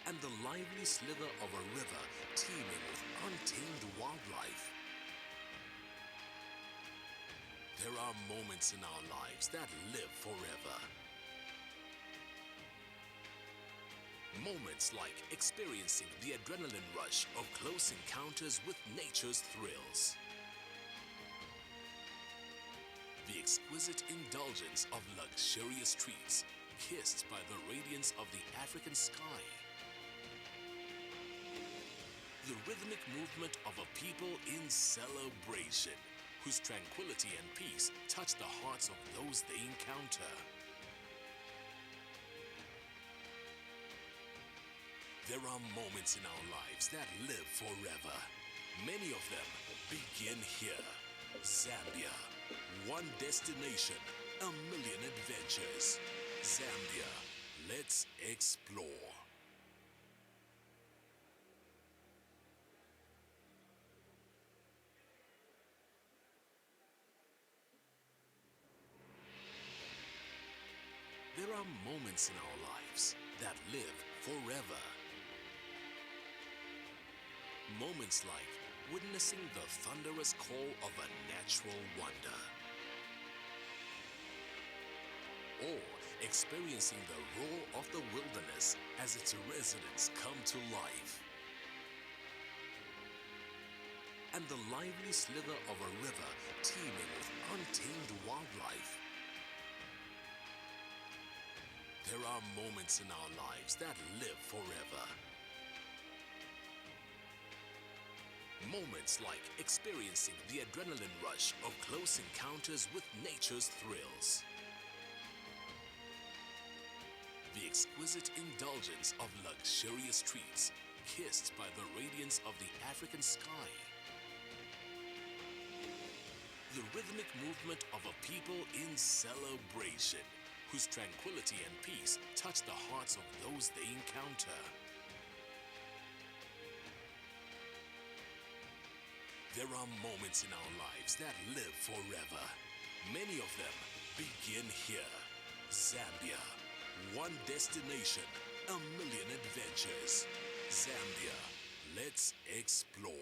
and the lively slither of a river teeming with untamed wildlife. There are moments in our lives that live forever. Moments like experiencing the adrenaline rush of close encounters with nature's thrills. The exquisite indulgence of luxurious treats kissed by the radiance of the African sky. The rhythmic movement of a people in celebration, whose tranquility and peace touch the hearts of those they encounter. There are moments in our lives that live forever. Many of them begin here. Zambia, one destination, a million adventures. Zambia, let's explore. There are moments in our lives that live forever. Moments like witnessing the thunderous call of a natural wonder, or experiencing the roar of the wilderness as its residents come to life, and the lively slither of a river teeming with untamed wildlife. There are moments in our lives that live forever. Moments like experiencing the adrenaline rush of close encounters with nature's thrills. The exquisite indulgence of luxurious treats kissed by the radiance of the African sky. The rhythmic movement of a people in celebration, whose tranquility and peace touch the hearts of those they encounter. There are moments in our lives that live forever. Many of them begin here. Zambia. One destination, a million adventures. Zambia. Let's explore.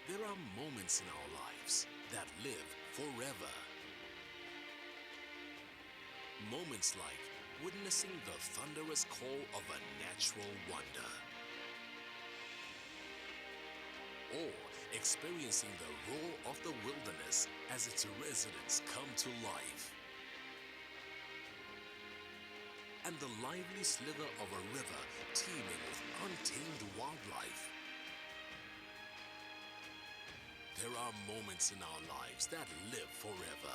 There are moments in our lives that live forever. Moments like witnessing the thunderous call of a natural wonder, or experiencing the roar of the wilderness as its residents come to life, and the lively slither of a river teeming with untamed wildlife. There are moments in our lives that live forever.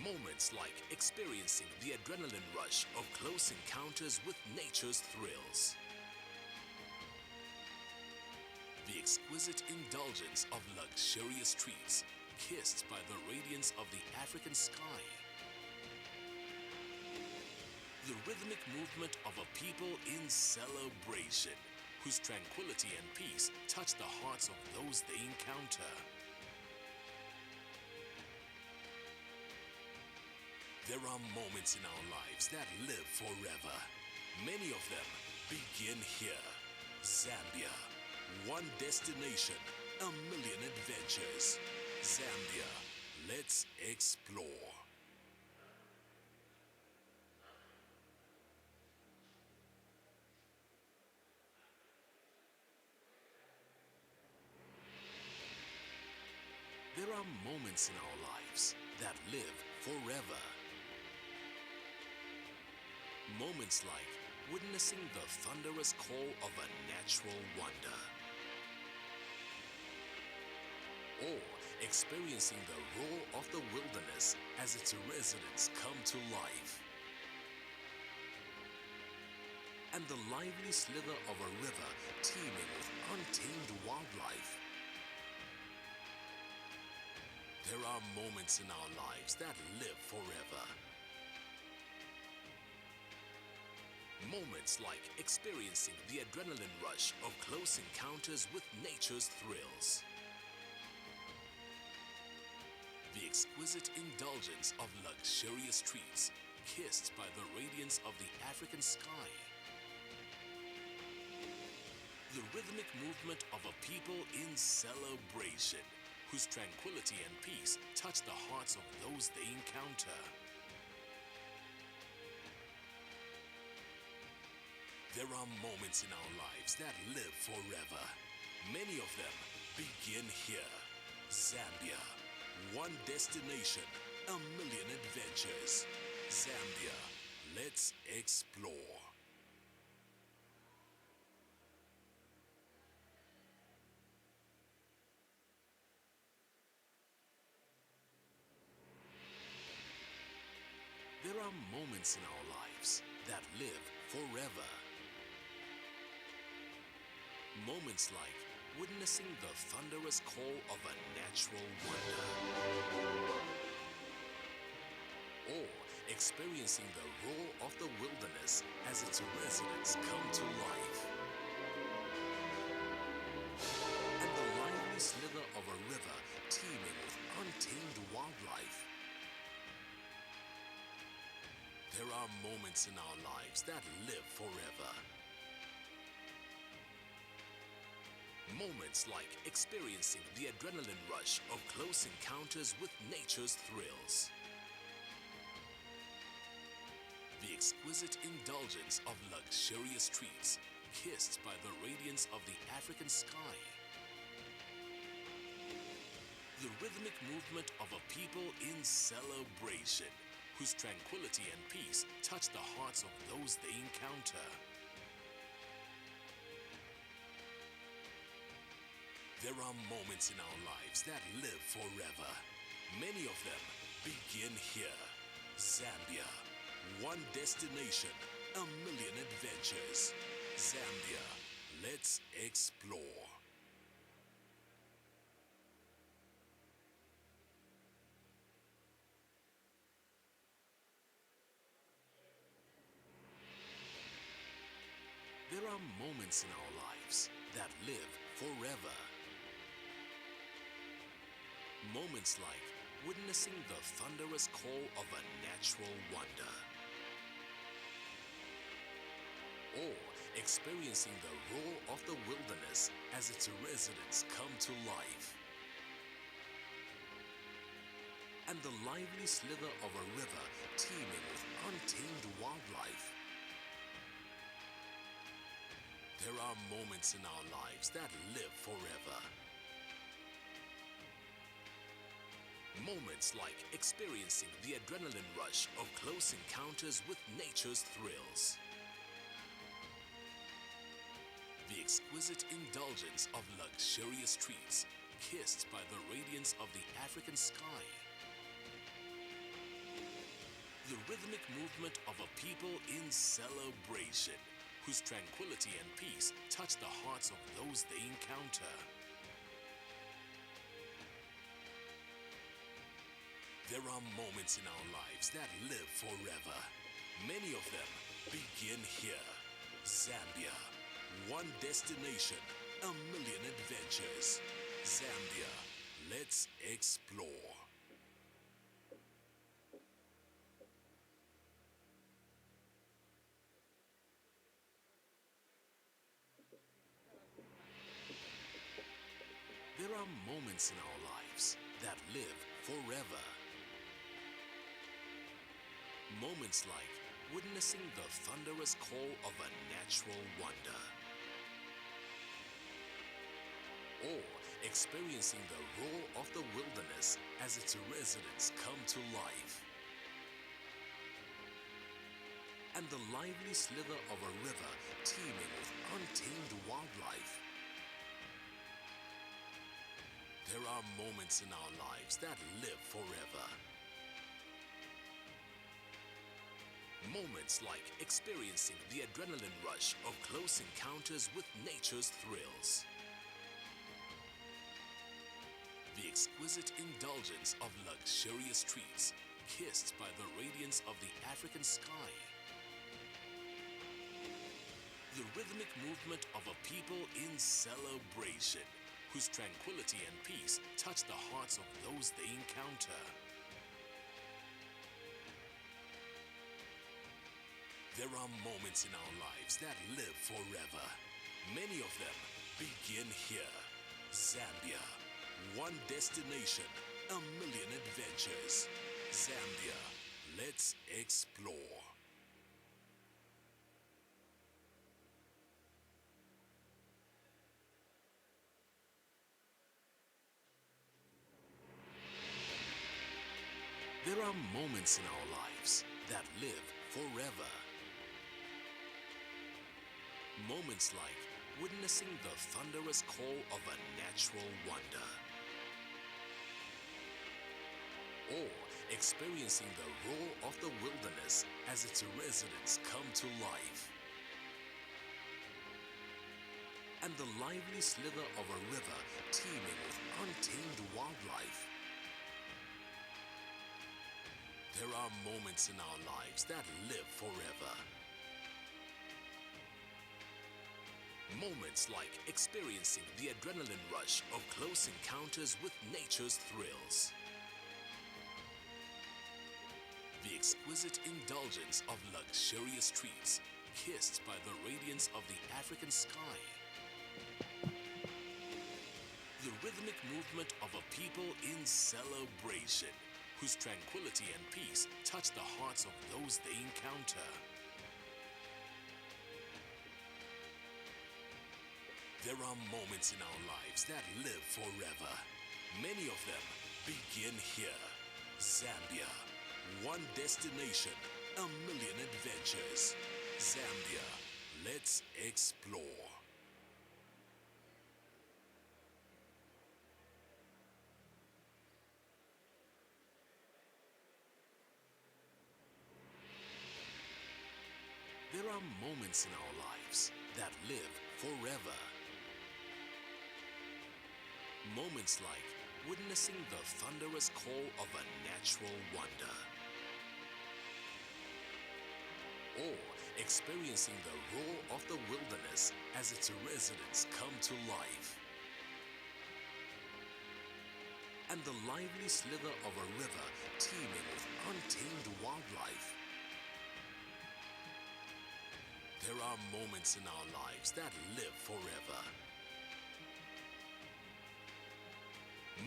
Moments like experiencing the adrenaline rush of close encounters with nature's thrills. The exquisite indulgence of luxurious treats kissed by the radiance of the African sky. The rhythmic movement of a people in celebration, whose tranquility and peace touch the hearts of those they encounter. There are moments in our lives that live forever. Many of them begin here. Zambia. One destination, a million adventures. Zambia. Let's explore. There are moments in our lives that live forever. Moments like witnessing the thunderous call of a natural wonder, or experiencing the roar of the wilderness as its residents come to life, and the lively slither of a river teeming with untamed wildlife. There are moments in our lives that live forever. Moments like experiencing the adrenaline rush of close encounters with nature's thrills. The exquisite indulgence of luxurious treats kissed by the radiance of the African sky. The rhythmic movement of a people in celebration, whose tranquility and peace touch the hearts of those they encounter. There are moments in our lives that live forever. Many of them begin here. Zambia. One destination, a million adventures. Zambia. Let's explore. There are moments in our lives that live forever. Moments like witnessing the thunderous call of a natural wonder, or experiencing the roar of the wilderness as its residents come to life, and the lively slither of a river teeming with untamed wildlife. There are moments in our lives that live forever. Moments like experiencing the adrenaline rush of close encounters with nature's thrills. The exquisite indulgence of luxurious treats kissed by the radiance of the African sky. The rhythmic movement of a people in celebration, whose tranquility and peace touch the hearts of those they encounter. There are moments in our lives that live forever. Many of them begin here. Zambia. One destination, a million adventures. Zambia. Let's explore. moments in our lives that live forever. Moments like witnessing the thunderous call of a natural wonder, or experiencing the roar of the wilderness as its residents come to life, and the lively slither of a river teeming with untamed wildlife. There are moments in our lives that live forever. Moments like experiencing the adrenaline rush of close encounters with nature's thrills. The exquisite indulgence of luxurious treats kissed by the radiance of the African sky. The rhythmic movement of a people in celebration, whose tranquility and peace touch the hearts of those they encounter. There are moments in our lives that live forever. Many of them begin here. Zambia, one destination, a million adventures. Zambia, let's explore. There are moments in our lives that live forever. Moments like witnessing the thunderous call of a natural wonder, or experiencing the roar of the wilderness as its residents come to life, and the lively slither of a river teeming with untamed wildlife. There are moments in our lives that live forever. Moments like experiencing the adrenaline rush of close encounters with nature's thrills. The exquisite indulgence of luxurious treats kissed by the radiance of the African sky. The rhythmic movement of a people in celebration, whose tranquility and peace touch the hearts of those they encounter. There are moments in our lives that live forever. Many of them begin here. Zambia, one destination, a million adventures. Zambia, let's explore. There are moments in our lives that live forever. Moments like witnessing the thunderous call of a natural wonder, or experiencing the roar of the wilderness as its residents come to life, and the lively slither of a river teeming with untamed wildlife. There are moments in our lives that live forever. Moments like experiencing the adrenaline rush of close encounters with nature's thrills. The exquisite indulgence of luxurious treats kissed by the radiance of the African sky. The rhythmic movement of a people in celebration, whose tranquility and peace touch the hearts of those they encounter. There are moments in our lives that live forever. Many of them begin here. Zambia, one destination, a million adventures. Zambia, let's explore. There are moments in our lives that live forever. Moments like witnessing the thunderous call of a natural wonder, or experiencing the roar of the wilderness as its residents come to life. And the lively slither of a river teeming with untamed wildlife. There are moments in our lives that live forever.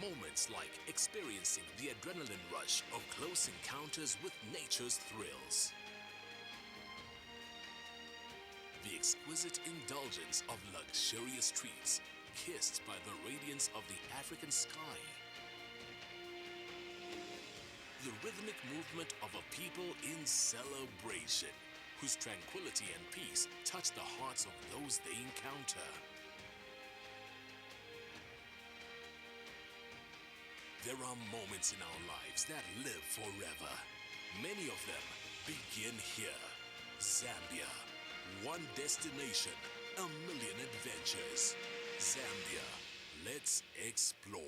Moments like experiencing the adrenaline rush of close encounters with nature's thrills. The exquisite indulgence of luxurious treats kissed by the radiance of the African sky. The rhythmic movement of a people in celebration, whose tranquility and peace touch the hearts of those they encounter. There are moments in our lives that live forever. Many of them begin here. Zambia, one destination, a million adventures. Zambia, let's explore.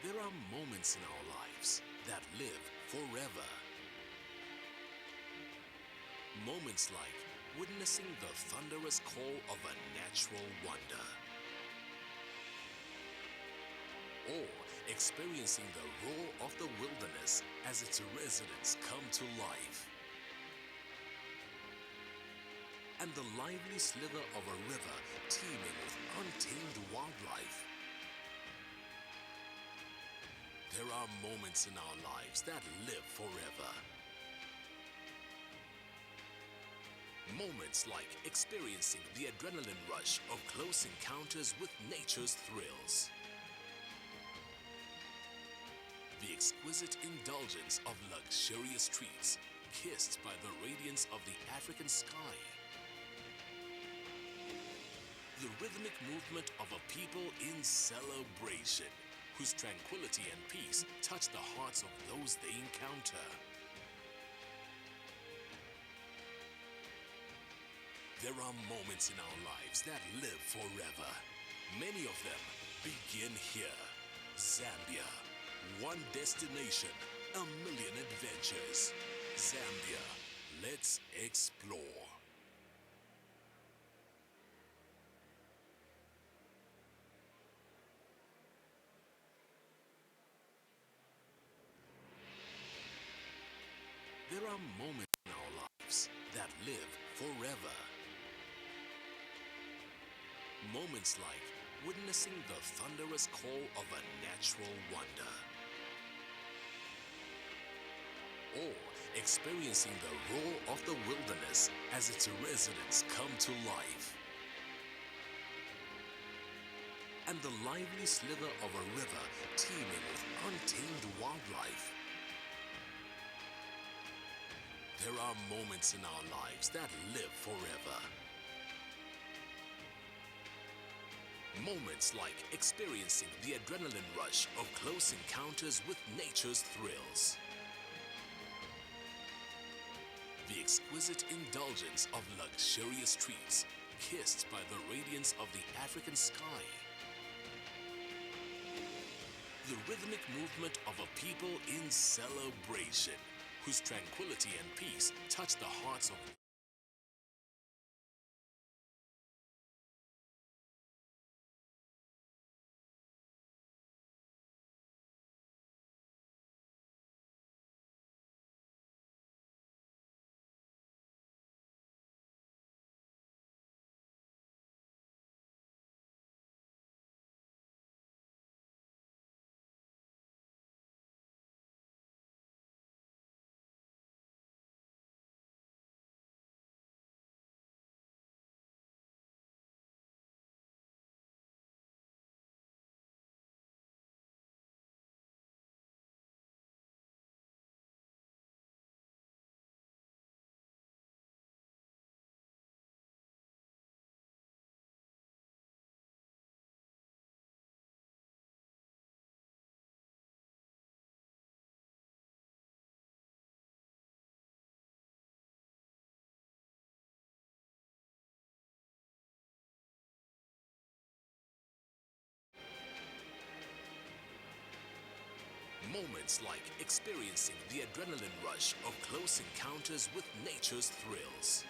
There are moments in our lives that live forever. Moments like witnessing the thunderous call of a natural wonder, or experiencing the roar of the wilderness as its residents come to life, and the lively slither of a river teeming with untamed wildlife. There are moments in our lives that live forever. Moments like experiencing the adrenaline rush of close encounters with nature's thrills. The exquisite indulgence of luxurious treats kissed by the radiance of the African sky. The rhythmic movement of a people in celebration, whose tranquility and peace touch the hearts of those they encounter. There are moments in our lives that live forever. Many of them begin here. Zambia, one destination, a million adventures. Zambia, let's explore. There are moments in our lives that live forever. Moments like witnessing the thunderous call of a natural wonder, or experiencing the roar of the wilderness as its residents come to life, and the lively slither of a river teeming with untamed wildlife. There are moments in our lives that live forever. Moments like experiencing the adrenaline rush of close encounters with nature's thrills. The exquisite indulgence of luxurious treats kissed by the radiance of the African sky. The rhythmic movement of a people in celebration, whose tranquility and peace touch the hearts of Moments like experiencing the adrenaline rush of close encounters with nature's thrills.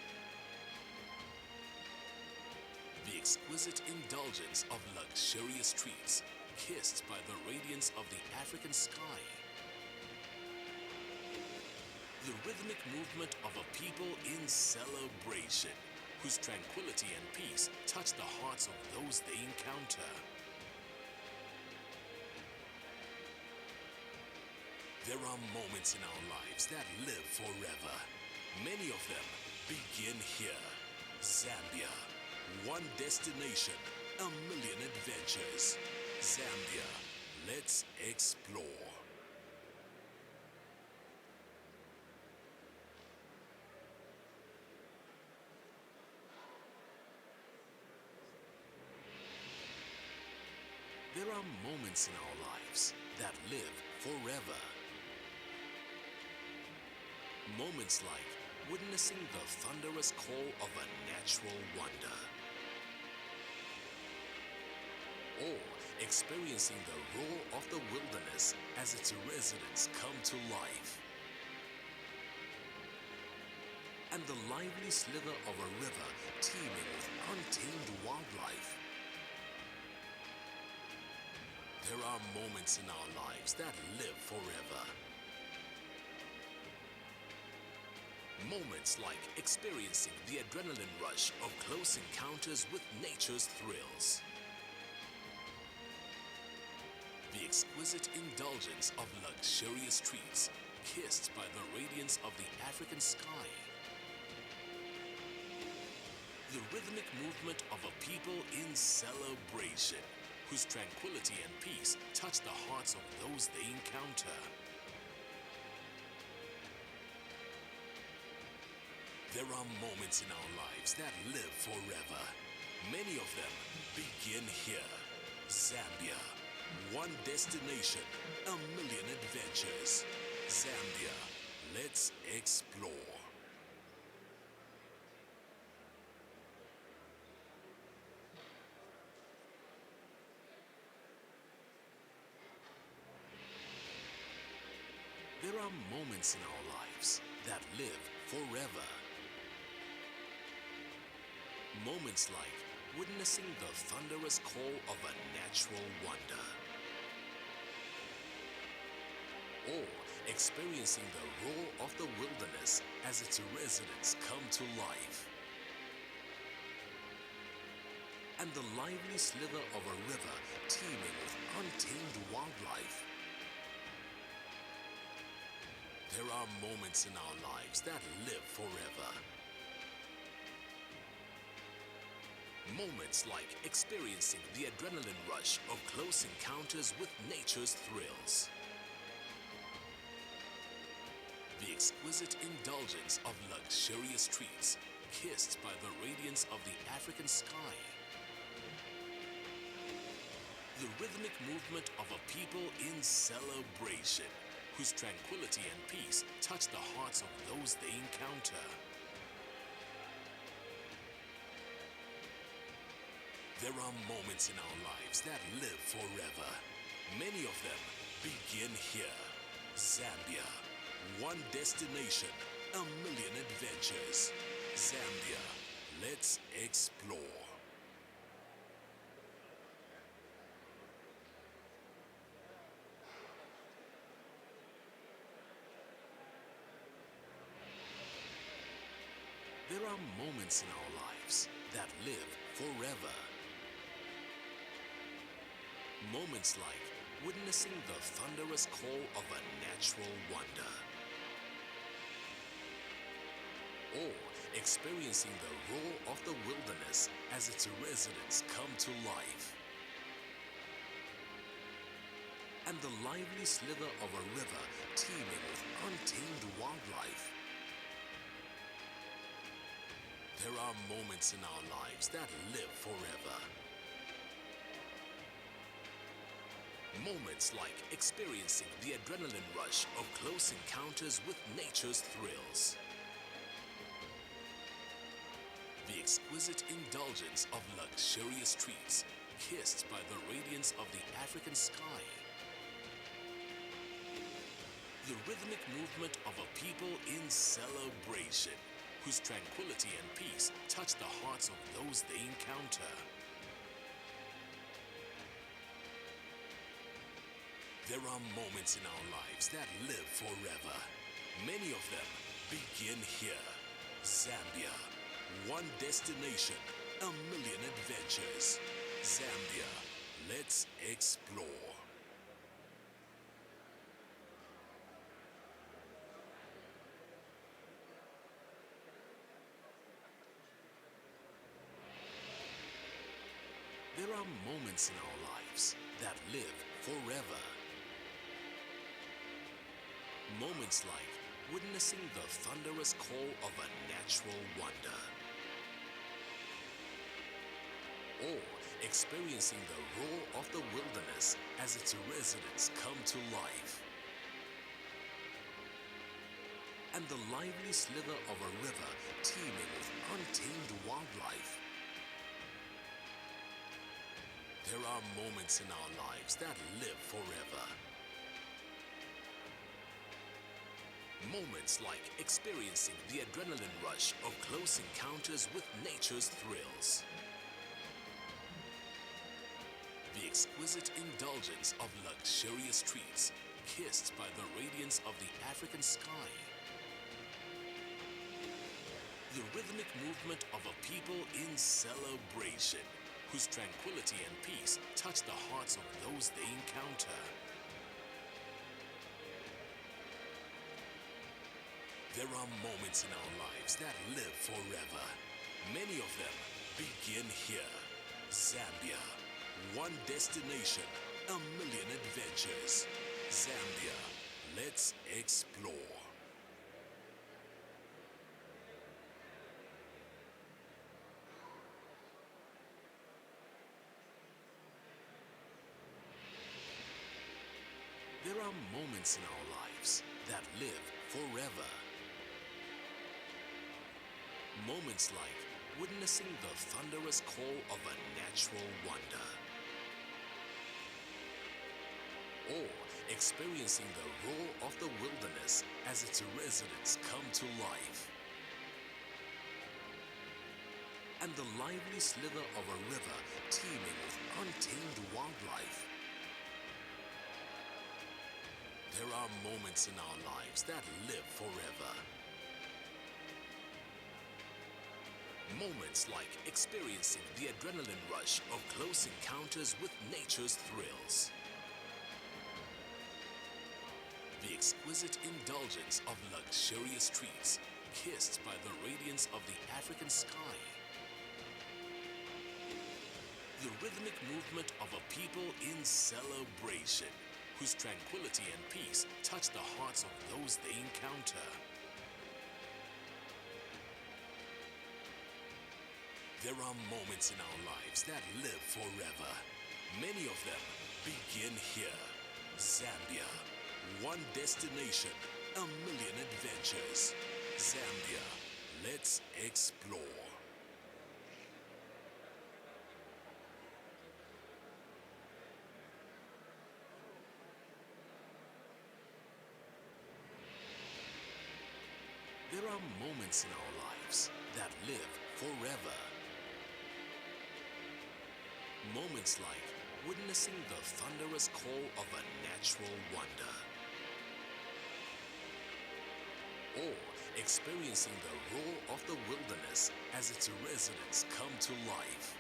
The exquisite indulgence of luxurious treats, kissed by the radiance of the African sky. The rhythmic movement of a people in celebration, whose tranquility and peace touch the hearts of those they encounter. There are moments in our lives that live forever. Many of them begin here. Zambia, one destination, a million adventures. Zambia, let's explore. There are moments in our lives that live forever. Moments like witnessing the thunderous call of a natural wonder, or experiencing the roar of the wilderness as its residents come to life, and the lively slither of a river teeming with untamed wildlife. There are moments in our lives that live forever. Moments like experiencing the adrenaline rush of close encounters with nature's thrills. The exquisite indulgence of luxurious treats, kissed by the radiance of the African sky. The rhythmic movement of a people in celebration, whose tranquility and peace touch the hearts of those they encounter. There are moments in our lives that live forever. Many of them begin here. Zambia, one destination, a million adventures. Zambia, let's explore. There are moments in our lives that live forever. Moments like witnessing the thunderous call of a natural wonder, or experiencing the roar of the wilderness as its residents come to life, and the lively slither of a river teeming with untamed wildlife. There are moments in our lives that live forever. Moments like experiencing the adrenaline rush of close encounters with nature's thrills. The exquisite indulgence of luxurious treats, kissed by the radiance of the African sky. The rhythmic movement of a people in celebration, whose tranquility and peace touch the hearts of those they encounter. There are moments in our lives that live forever. Many of them begin here. Zambia, one destination, a million adventures. Zambia, let's explore. There are moments in our lives that live forever. Moments like witnessing the thunderous call of a natural wonder, or experiencing the roar of the wilderness as its residents come to life, and the lively slither of a river teeming with untamed wildlife. There are moments in our lives that live forever. Moments like experiencing the adrenaline rush of close encounters with nature's thrills. The exquisite indulgence of luxurious treats, kissed by the radiance of the African sky. The rhythmic movement of a people in celebration, whose tranquility and peace touch the hearts of those they encounter. There are moments in our lives that live forever. Many of them begin here. Zambia, one destination, a million adventures. Zambia, let's explore. There are moments in our lives that live forever. Moments like witnessing the thunderous call of a natural wonder, or experiencing the roar of the wilderness as its residents come to life, and the lively slither of a river teeming with untamed wildlife. There are moments in our lives that live forever. Moments like experiencing the adrenaline rush of close encounters with nature's thrills. The exquisite indulgence of luxurious treats, kissed by the radiance of the African sky. The rhythmic movement of a people in celebration, whose tranquility and peace touch the hearts of those they encounter. There are moments in our lives that live forever. Many of them begin here. Zambia, one destination, a million adventures. Zambia, let's explore. There are moments in our lives that live forever. Moments like witnessing the thunderous call of a natural wonder, or experiencing the roar of the wilderness as its residents come to life, and the lively slither of a river teeming with untamed wildlife. There are moments in our lives that live forever. Moments like experiencing the adrenaline rush of close encounters with nature's thrills. The exquisite indulgence of luxurious treats, kissed by the radiance of the African sky. The rhythmic movement of a people in celebration, whose tranquility and peace touch the hearts of those they encounter. There are moments in our lives that live forever. Many of them begin here. Zambia, one destination, a million adventures. Zambia, let's explore. There are moments in our lives that live forever. Moments like witnessing the thunderous call of a natural wonder, or experiencing the roar of the wilderness as its residents come to life,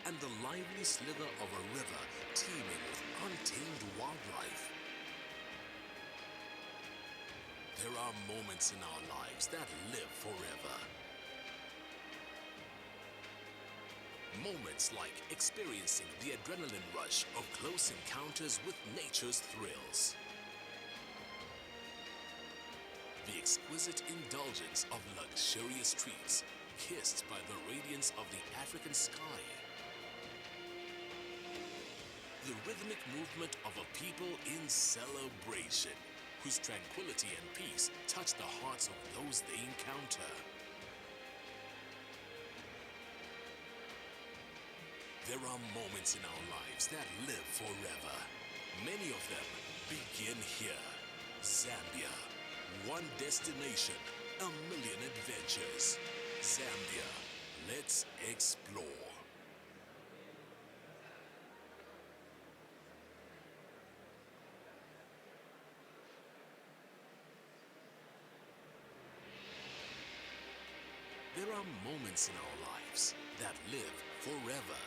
and the lively slither of a river teeming with untamed wildlife. There are moments in our lives that live forever. Moments like experiencing the adrenaline rush of close encounters with nature's thrills. The exquisite indulgence of luxurious treats, kissed by the radiance of the African sky. The rhythmic movement of a people in celebration, whose tranquility and peace touch the hearts of those they encounter. There are moments in our lives that live forever. Many of them begin here. Zambia, one destination, a million adventures. Zambia, let's explore. There are moments in our lives that live forever.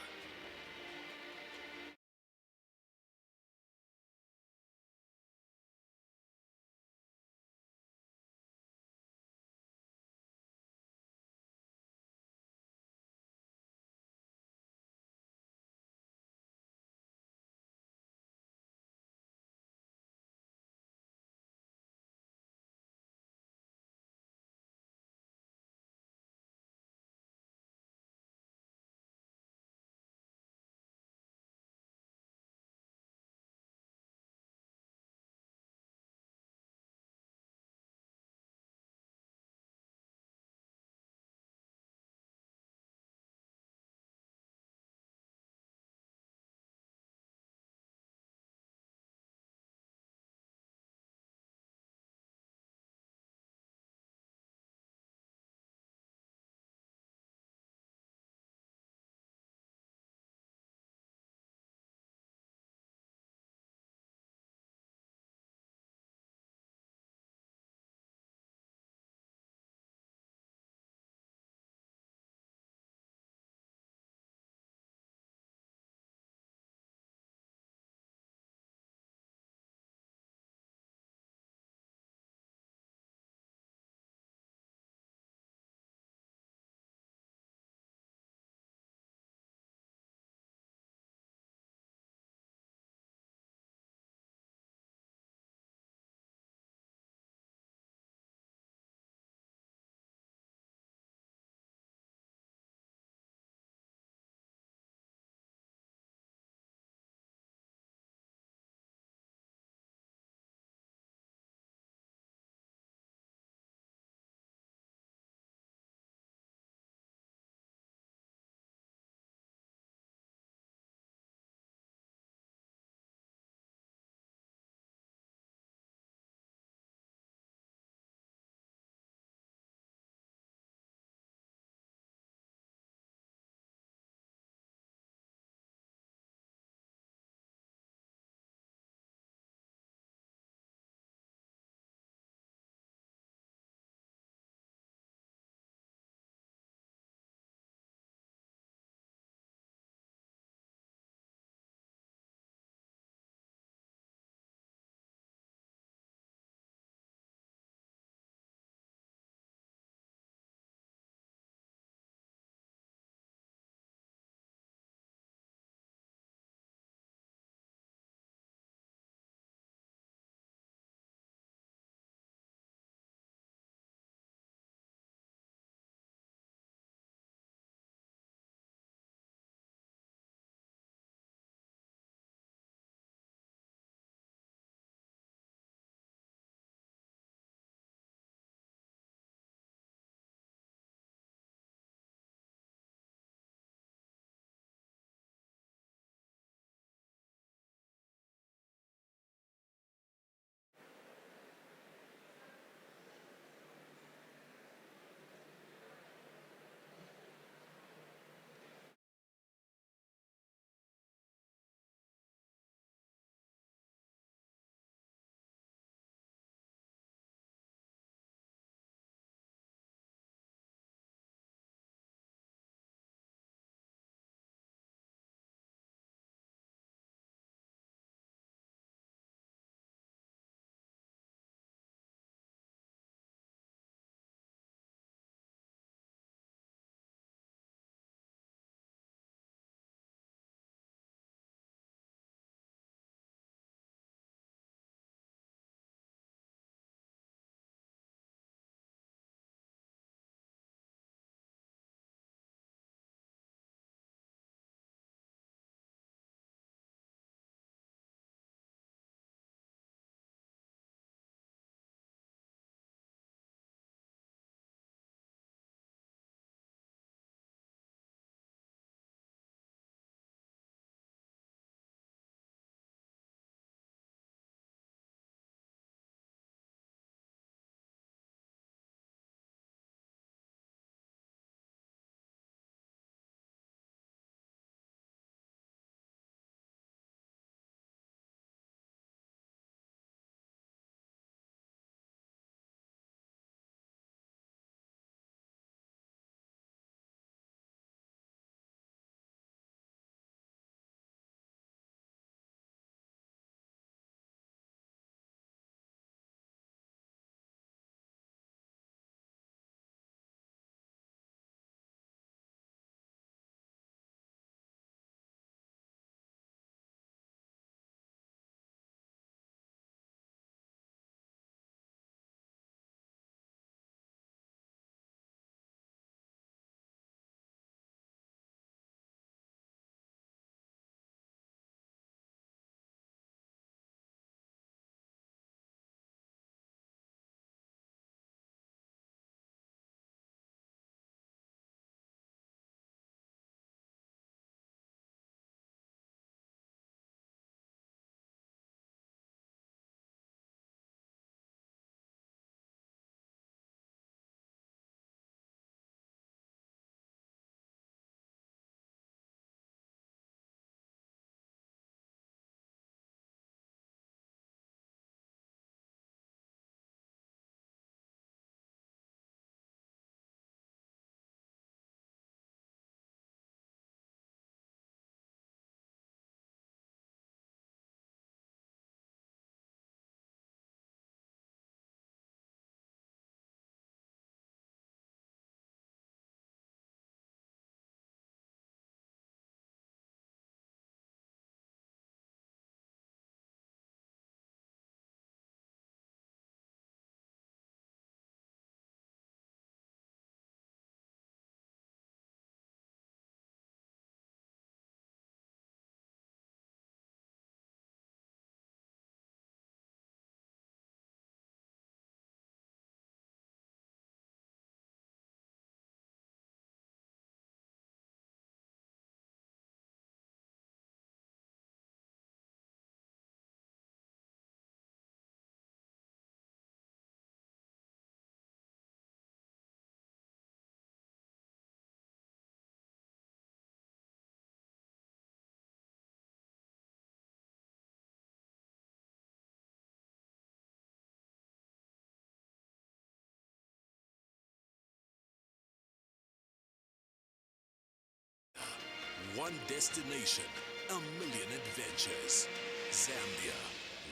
one destination, a million adventures. Zambia,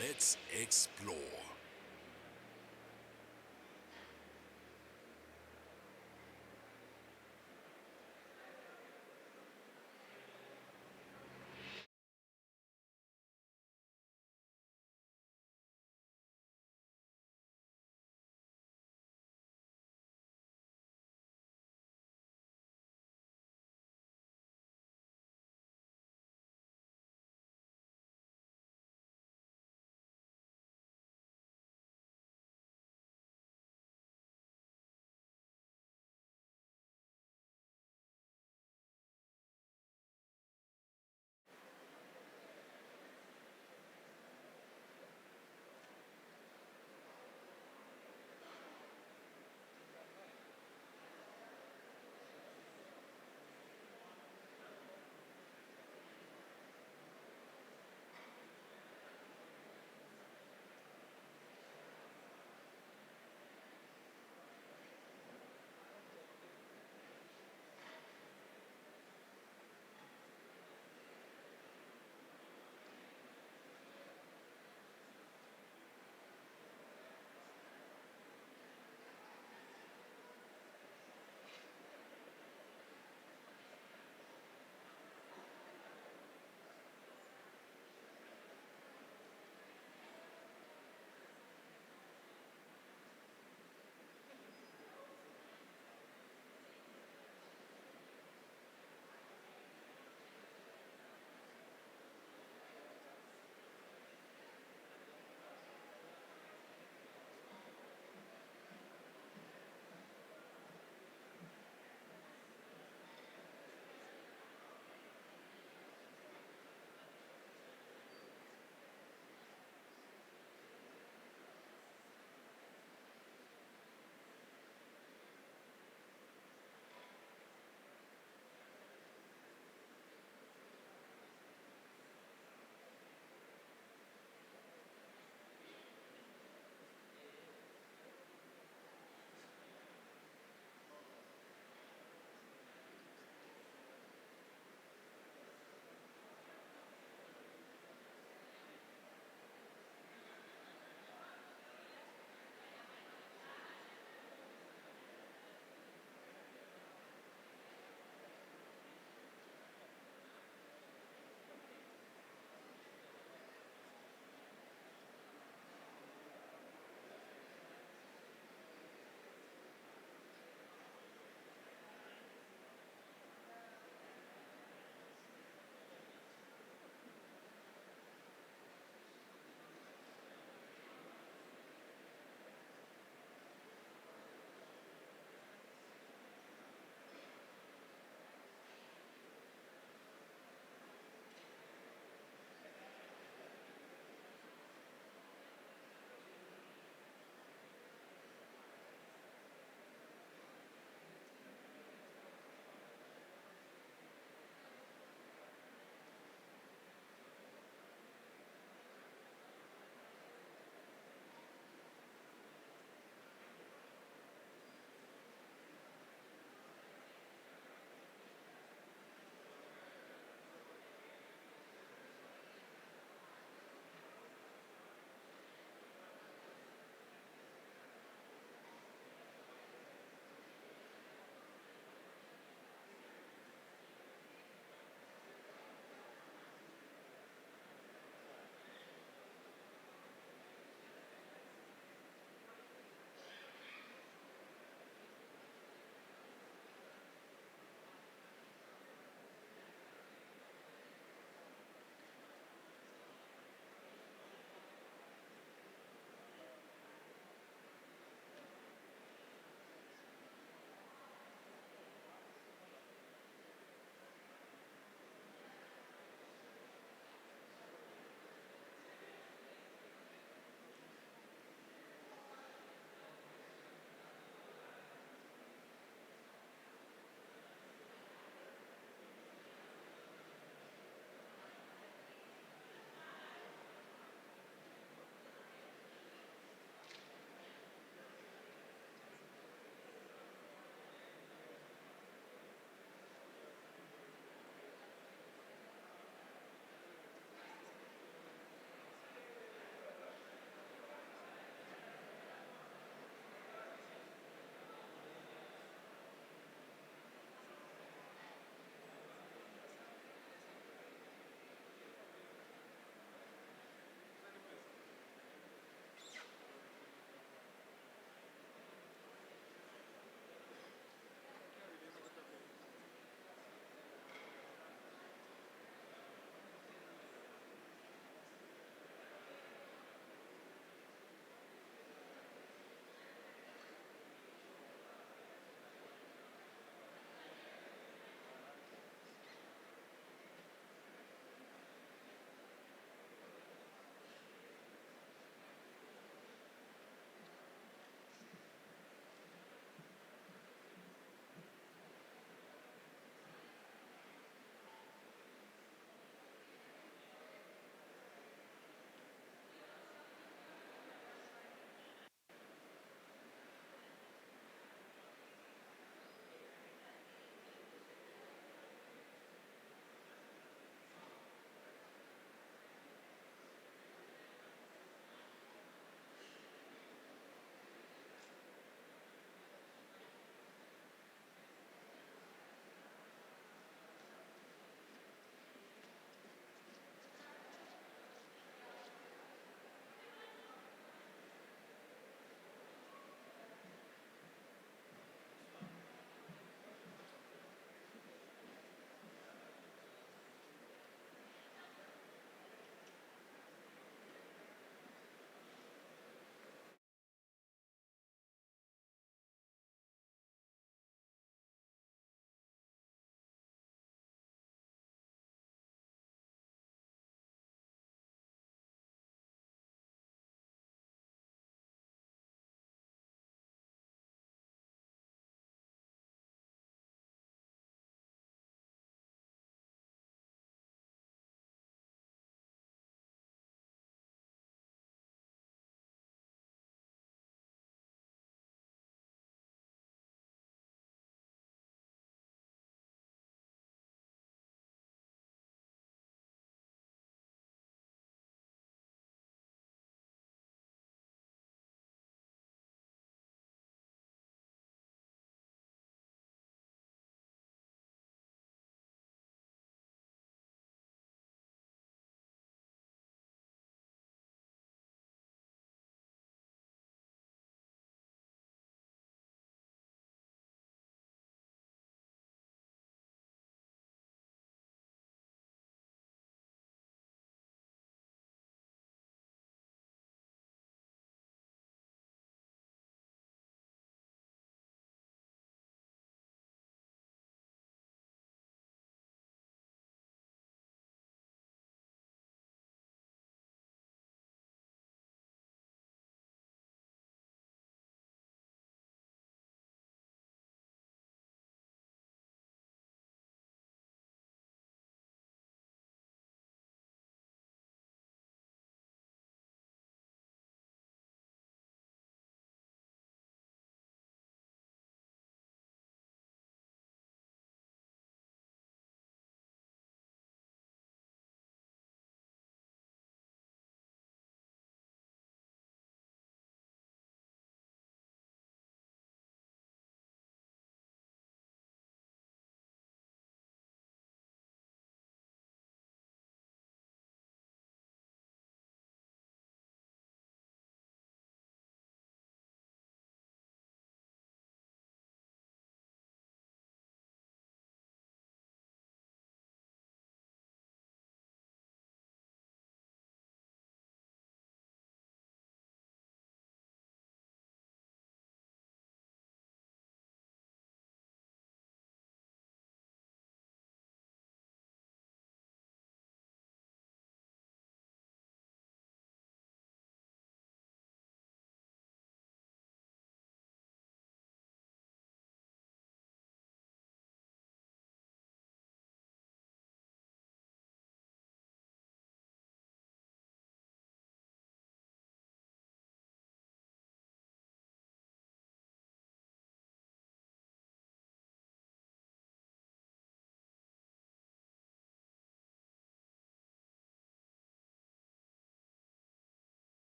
let's explore.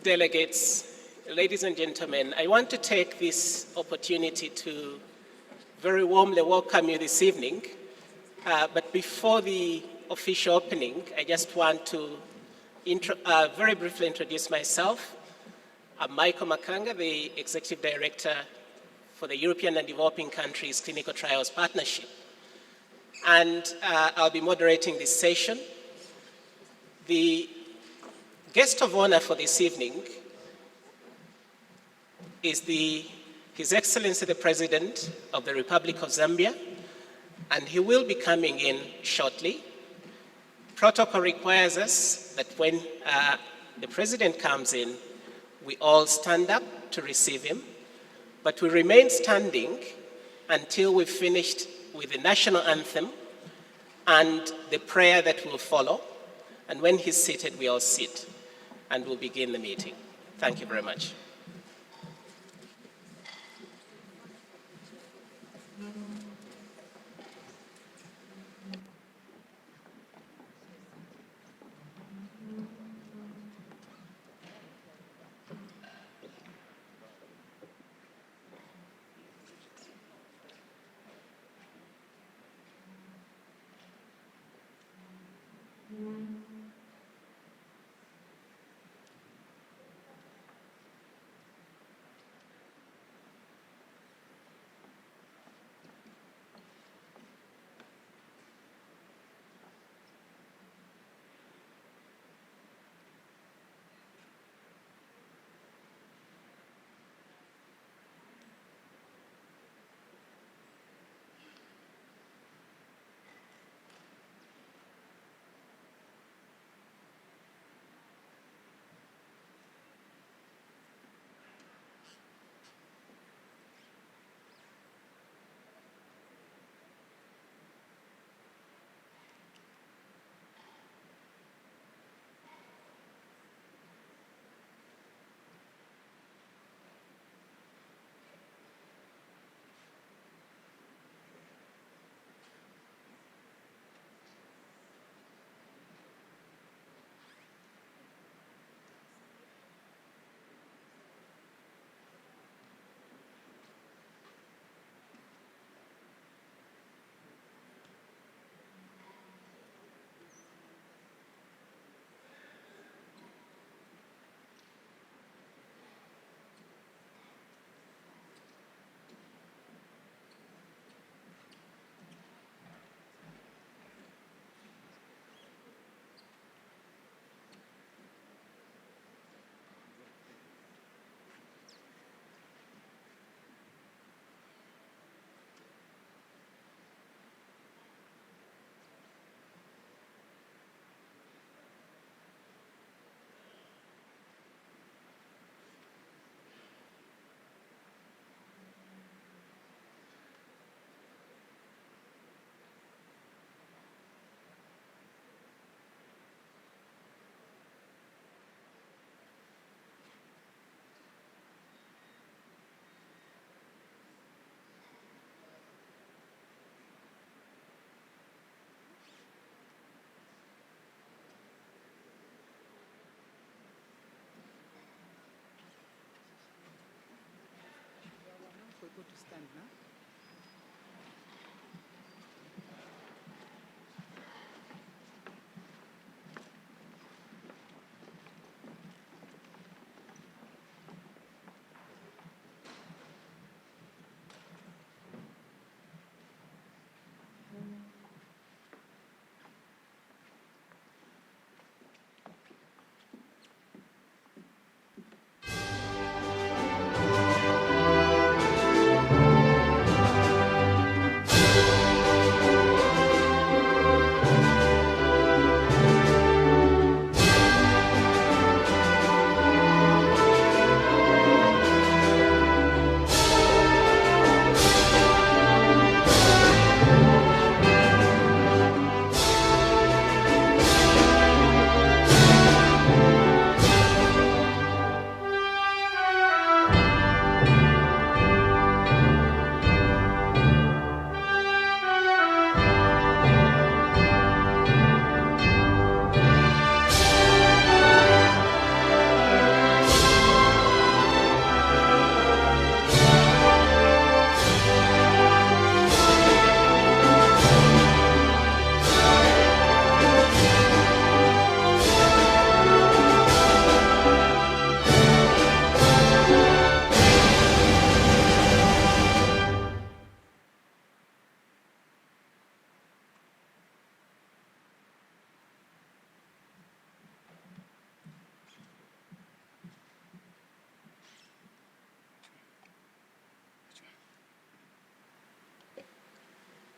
Delegates, ladies and gentlemen, I want to take this opportunity to very warmly welcome you this evening. But before the official opening, I just want to very briefly introduce myself. I'm Michael Makanga, the Executive Director for the European and Developing Countries Clinical Trials Partnership. And I'll be moderating this session. The guest of honor for this evening is His Excellency the President of the Republic of Zambia, and he will be coming in shortly. Protocol requires us that when the President comes in, we all stand up to receive him, but we remain standing until we've finished with the national anthem and the prayer that will follow. And when he's seated, we all sit, and we'll begin the meeting. Thank you very much.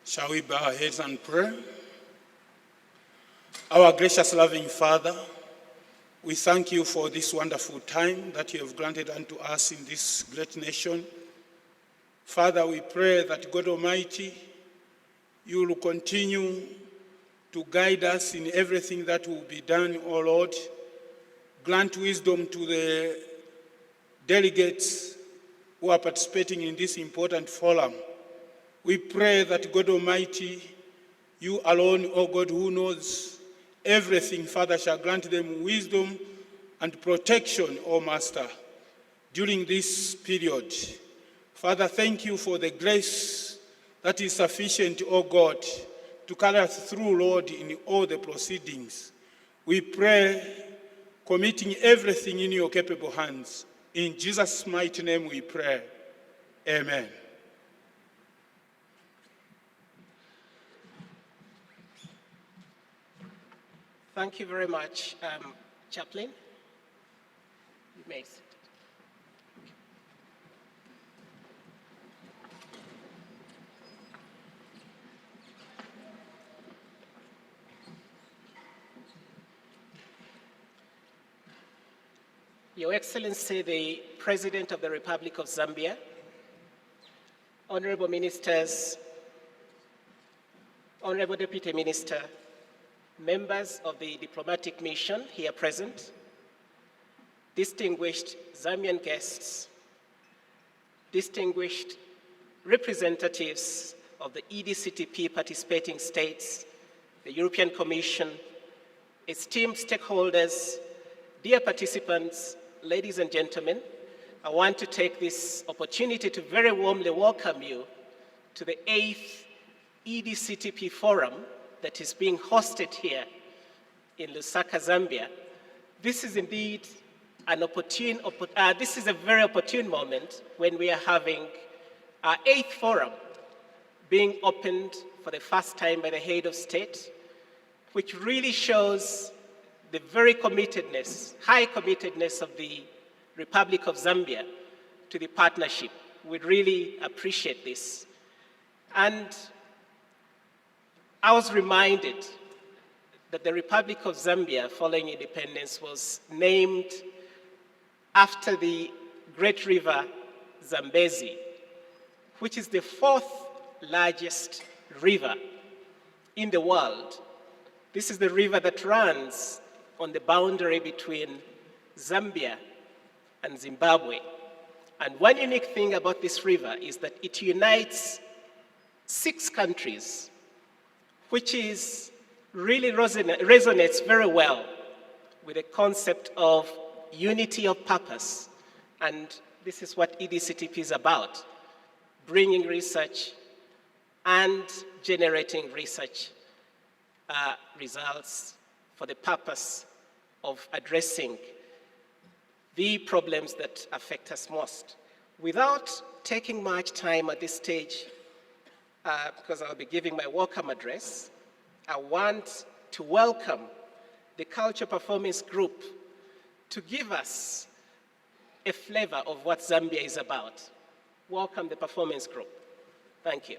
Shall we bow our heads and pray? Our gracious loving Father, we thank you for this wonderful time that you have granted unto us in this great nation. Father, we pray that God Almighty, you will continue to guide us in everything that will be done, O Lord. Grant wisdom to the delegates who are participating in this important forum. We pray that God Almighty, you alone, O God, who knows everything, Father, shall grant them wisdom and protection, O Master, during this period. Father, thank you for the grace that is sufficient, O God, to carry us through, Lord, in all the proceedings. We pray, committing everything in your capable hands. In Jesus' mighty name we pray. Amen. Thank you very much, Chaplain. You may sit. Your Excellency, the President of the Republic of Zambia, Honorable Ministers, Honorable Deputy Minister, members of the diplomatic mission here present, distinguished Zambian guests, distinguished representatives of the EDCTP participating states, the European Commission, esteemed stakeholders, dear participants, ladies and gentlemen, I want to take this opportunity to very warmly welcome you to the 8th EDCTP Forum that is being hosted here in Lusaka, Zambia. This is indeed this is a very opportune moment when we are having our 8th forum being opened for the first time by the head of state, which really shows the very committedness, high committedness of the Republic of Zambia to the partnership. We really appreciate this. And I was reminded that the Republic of Zambia, following independence, was named after the great river Zambezi, which is the 4th largest river in the world. This is the river that runs on the boundary between Zambia and Zimbabwe. And one unique thing about this river is that it unites 6 countries, which is really resonates very well with the concept of unity of purpose. And this is what EDCTP is about, bringing research and generating research results for the purpose of addressing the problems that affect us most. Without taking much time at this stage, because I'll be giving my welcome address, I want to welcome the Culture Performance Group to give us a flavor of what Zambia is about. Welcome the Performance Group. Thank you.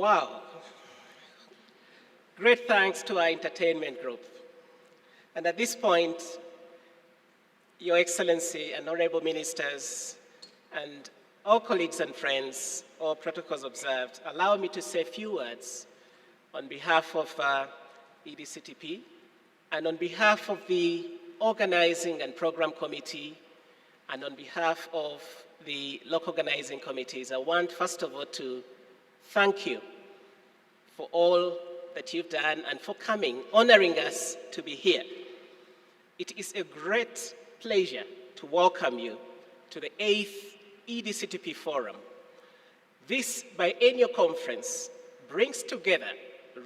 Wow. Great thanks to our entertainment group. And at this point, Your Excellency and honorable ministers and all colleagues and friends, all protocols observed, allow me to say a few words on behalf of EDCTP and on behalf of the organizing and program committee And on behalf of the local organizing committees, I want, first of all, to thank you for all that you've done and for coming, honoring us to be here. It is a great pleasure to welcome you to the 8th EDCTP Forum. This biennial conference brings together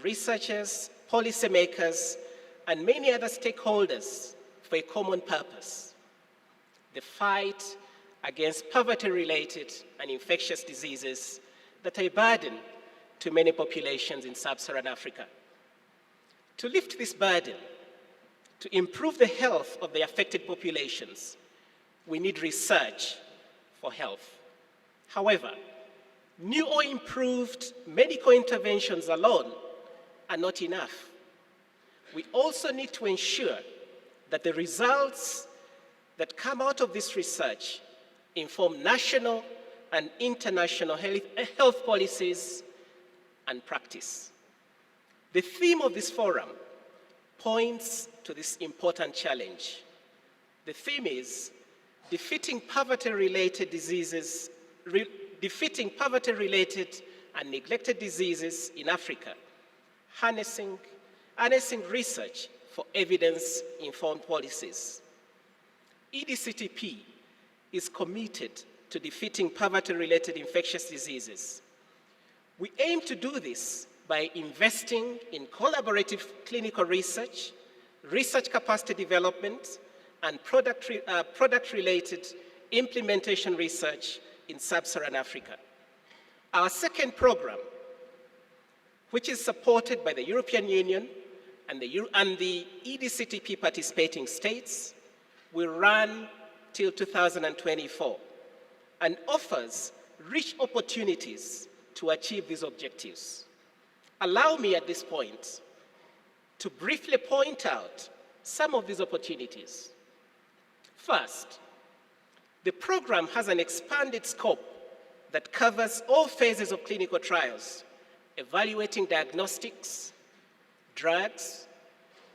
researchers, policymakers, and many other stakeholders for a common purpose: the fight against poverty-related and infectious diseases that are a burden to many populations in sub-Saharan Africa. To lift this burden, to improve the health of the affected populations, we need research for health. However, new or improved medical interventions alone are not enough. We also need to ensure that the results that come out of this research inform national and international health policies and practice. The theme of this forum points to this important challenge. The theme is defeating poverty-related diseases, defeating poverty-related and neglected diseases in Africa, harnessing research for evidence-informed policies. EDCTP is committed to defeating poverty-related infectious diseases. We aim to do this by investing in collaborative clinical research, research capacity development, and product-related implementation research in sub-Saharan Africa. Our second program, which is supported by the European Union and the EDCTP participating states, will run till 2024 and offers rich opportunities to achieve these objectives. Allow me at this point to briefly point out some of these opportunities. First, the program has an expanded scope that covers all phases of clinical trials, evaluating diagnostics, drugs,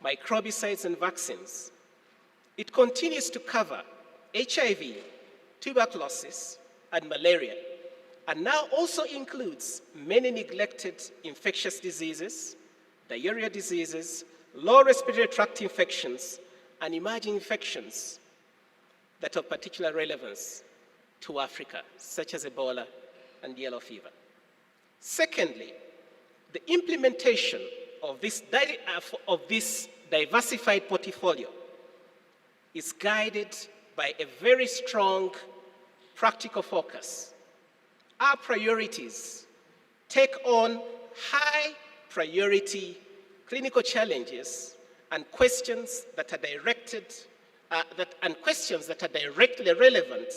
microbicides, and vaccines. It continues to cover HIV, tuberculosis, and malaria, and now also includes many neglected infectious diseases, diarrheal diseases, lower respiratory tract infections, and emerging infections that are of particular relevance to Africa, such as Ebola and yellow fever. Secondly, the implementation of this diversified portfolio is guided by a very strong practical focus. Our priorities take on high priority clinical challenges and questions that are directly relevant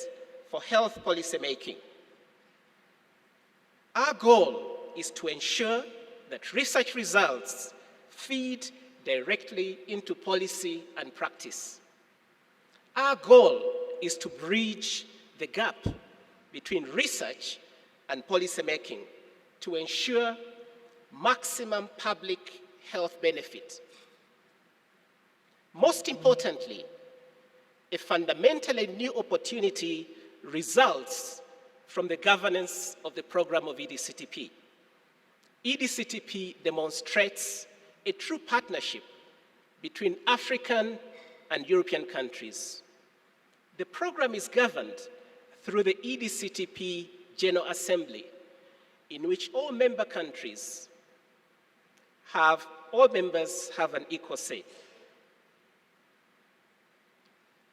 for health policy making. Our goal is to ensure that research results feed directly into policy and practice. Our goal is to bridge the gap between research and policy making to ensure maximum public health benefit. Most importantly, a fundamentally new opportunity results from the governance of the program of EDCTP. EDCTP demonstrates a true partnership between African and European countries. The program is governed through the EDCTP General Assembly, in which all members have an equal say.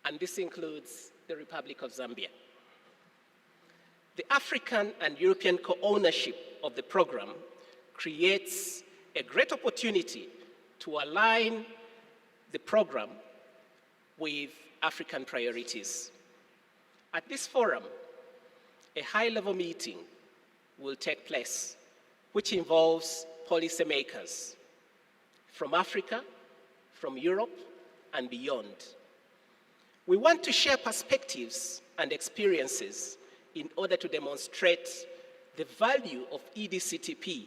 And this includes the Republic of Zambia. The African and European co-ownership of the program creates a great opportunity to align the program with African priorities. At this forum, a high-level meeting will take place, which involves policymakers from Africa, from Europe, and beyond. We want to share perspectives and experiences in order to demonstrate the value of EDCTP,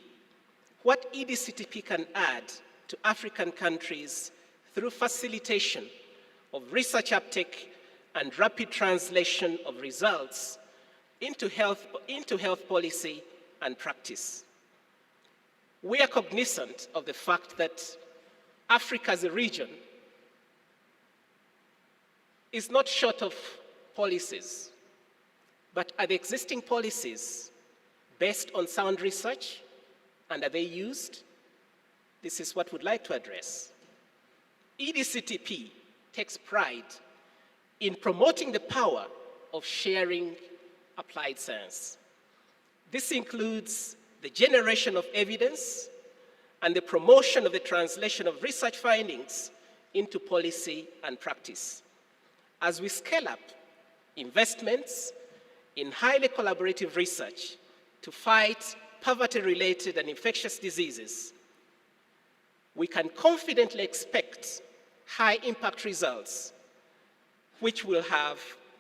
what EDCTP can add to African countries through facilitation of research uptake and rapid translation of results into health policy and practice. We are cognizant of the fact that Africa as a region is not short of policies, but are the existing policies based on sound research, and are they used? This is what we'd like to address. EDCTP takes pride in promoting the power of sharing applied science. This includes the generation of evidence and the promotion of the translation of research findings into policy and practice. As we scale up investments in highly collaborative research to fight poverty-related and infectious diseases, we can confidently expect high-impact results, which will have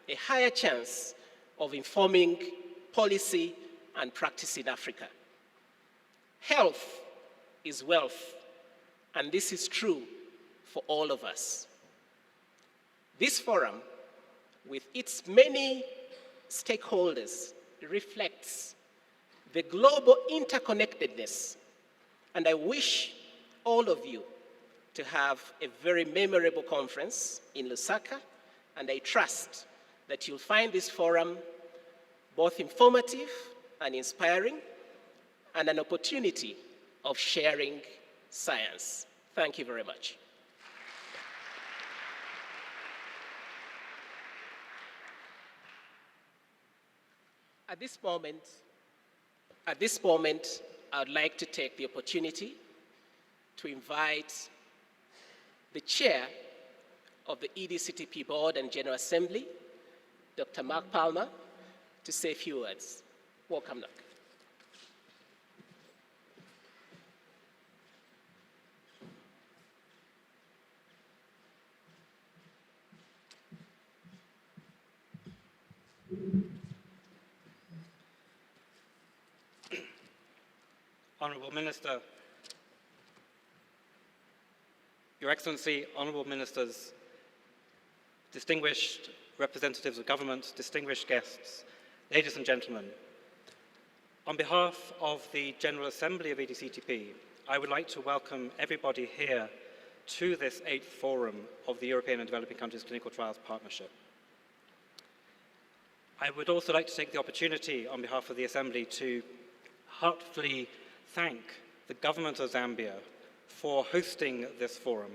a higher chance of informing policy and practice in Africa. Health is wealth, and this is true for all of us. This forum, with its many stakeholders, reflects the global interconnectedness, and I wish all of you to have a very memorable conference in Lusaka, and I trust that you'll find this forum both informative and inspiring, and an opportunity of sharing science. Thank you very much. At this moment, I would like to take the opportunity to invite the chair of the EDCTP Board and General Assembly, Dr. Mark Palmer, to say a few words. Welcome, Doc. Honourable Minister, Your Excellency, Honourable Ministers, distinguished representatives of government, distinguished guests, ladies and gentlemen, on behalf of the General Assembly of EDCTP, I would like to welcome everybody here to this 8th Forum of the European and Developing Countries Clinical Trials Partnership. I would also like to take the opportunity on behalf of the Assembly to heartfully thank the Government of Zambia for hosting this forum,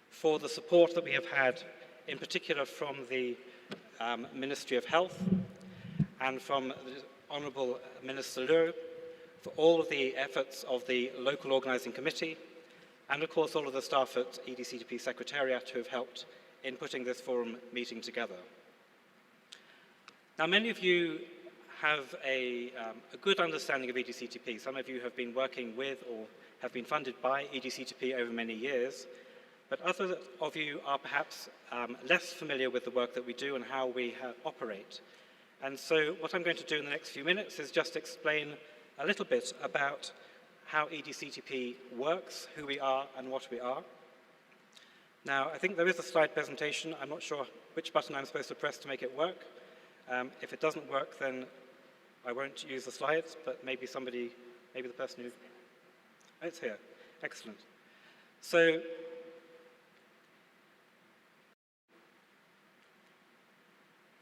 for the support that we have had, in particular from the Ministry of Health and from the Honourable Minister Lure, for all of the efforts of the local organising committee, and of course all of the staff at EDCTP Secretariat who have helped in putting this forum meeting together. Now, many of you have a good understanding of EDCTP. Some of you have been working with or have been funded by EDCTP over many years, but others of you are perhaps less familiar with the work that we do and how we operate. And so what I'm going to do in the next few minutes is just explain a little bit about how EDCTP works, who we are and what we are. Now, I think there is a slide presentation. I'm not sure which button I'm supposed to press to make it work. If it doesn't work, then I won't use the slides, but maybe the person who... Oh, it's here. Excellent. So,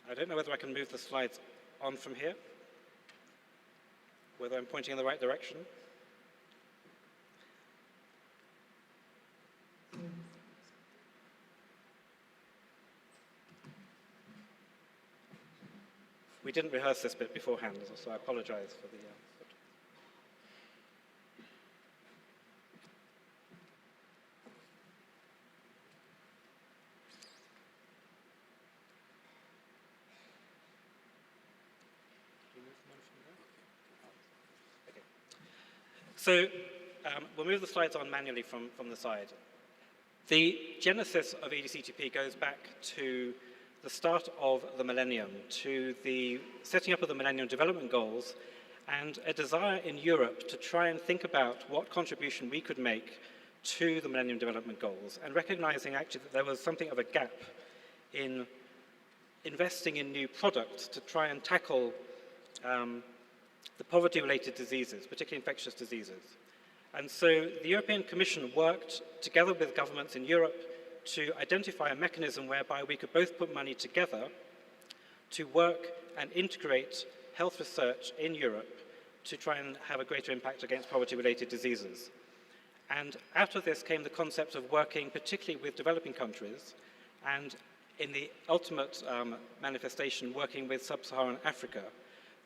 I don't know whether I can move the slides on from here, whether I'm pointing in the right direction. We didn't rehearse this bit beforehand, so I apologize for the... So we'll move the slides on manually from the side. The genesis of EDCTP goes back to the start of the millennium, to the setting up of the Millennium Development Goals, and a desire in Europe to try and think about what contribution we could make to the Millennium Development Goals, and recognizing actually that there was something of a gap in investing in new products to try and tackle the poverty-related diseases, particularly infectious diseases. And so the European Commission worked together with governments in Europe to identify a mechanism whereby we could both put money together to work and integrate health research in Europe to try and have a greater impact against poverty-related diseases. And out of this came the concept of working particularly with developing countries, and in the ultimate manifestation, working with sub-Saharan Africa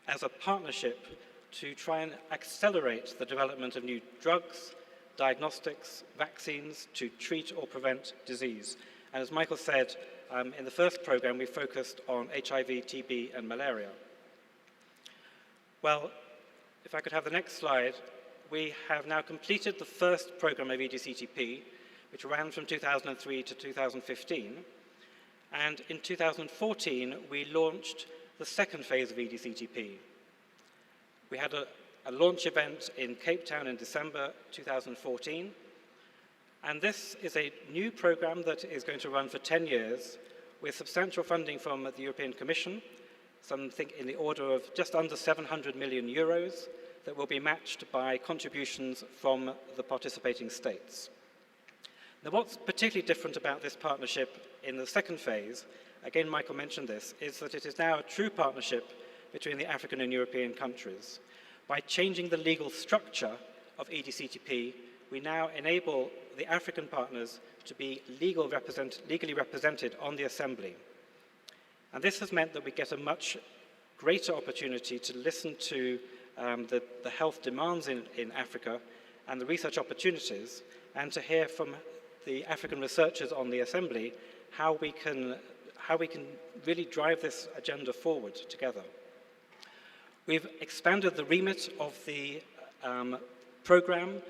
as a partnership to try and accelerate the development of new drugs, diagnostics, vaccines to treat or prevent disease. And as Michael said, in the first program, we focused on HIV, TB, and malaria. Well, if I could have the next slide, we have now completed the first program of EDCTP, which ran from 2003 to 2015. And in 2014, we launched the second phase of EDCTP. We had a launch event in Cape Town in December 2014. And this is a new program that is going to run for 10 years with substantial funding from the European Commission, something in the order of just under 700 million euros that will be matched by contributions from the participating states. Now, what's particularly different about this partnership in the second phase, again, Michael mentioned this, is that it is now a true partnership between the African and European countries. By changing the legal structure of EDCTP, we now enable the African partners to be legally represented on the Assembly. And this has meant that we get a much greater opportunity to listen to the health demands in Africa and the research opportunities, and to hear from the African researchers on the Assembly how we can really drive this agenda forward together. We've expanded the remit of the program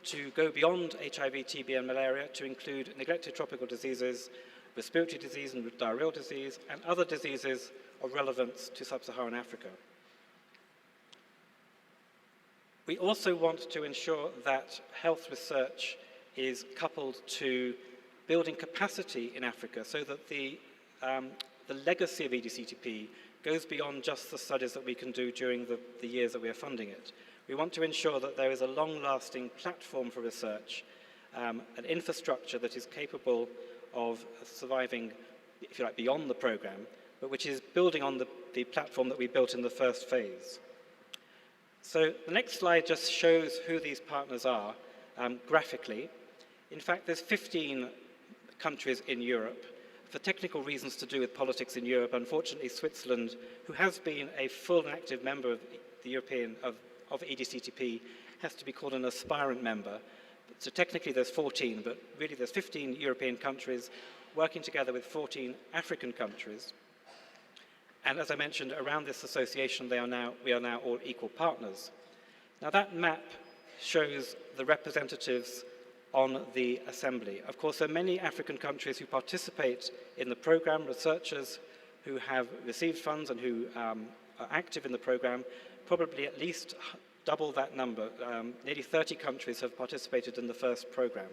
to go beyond HIV, TB, and malaria to include neglected tropical diseases, respiratory disease and diarrheal disease, and other diseases of relevance to sub-Saharan Africa. We also want to ensure that health research is coupled to building capacity in Africa so that the legacy of EDCTP goes beyond just the studies that we can do during the years that we are funding it. We want to ensure that there is a long-lasting platform for research, an infrastructure that is capable of surviving, if you like, beyond the program, but which is building on the platform that we built in the first phase. So the next slide just shows who these partners are graphically. In fact, there's 15 countries in Europe. For technical reasons to do with politics in Europe, unfortunately, Switzerland, who has been a full and active member of the of EDCTP, has to be called an aspirant member. So technically there's 14, but really there's 15 European countries working together with 14 African countries. And as I mentioned, around this association, we are now all equal partners. Now that map shows the representatives on the Assembly. Of course, there are many African countries who participate in the program, researchers who have received funds and who are active in the program, probably at least double that number. Nearly 30 countries have participated in the first program.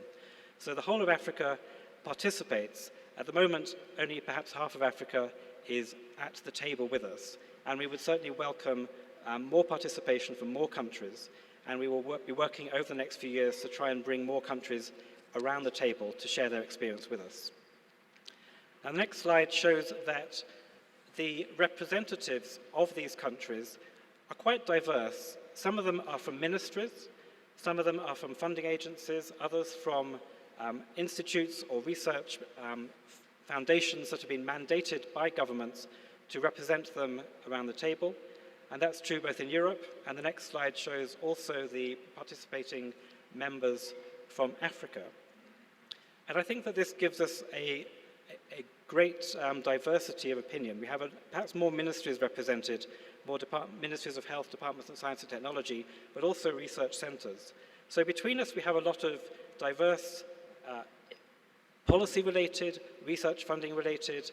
So the whole of Africa participates. At the moment, only perhaps half of Africa is at the table with us, and we would certainly welcome more participation from more countries, and we will be working over the next few years to try and bring more countries around the table to share their experience with us. Now, the next slide shows that the representatives of these countries are quite diverse. Some of them are from ministries, some of them are from funding agencies, others from institutes or research foundations that have been mandated by governments to represent them around the table. And that's true both in Europe, and the next slide shows also the participating members from Africa. And I think that this gives us a great diversity of opinion. We have perhaps more ministries represented, more ministries of health, departments of science and technology, but also research centers. So between us, we have a lot of diverse policy-related, research funding-related,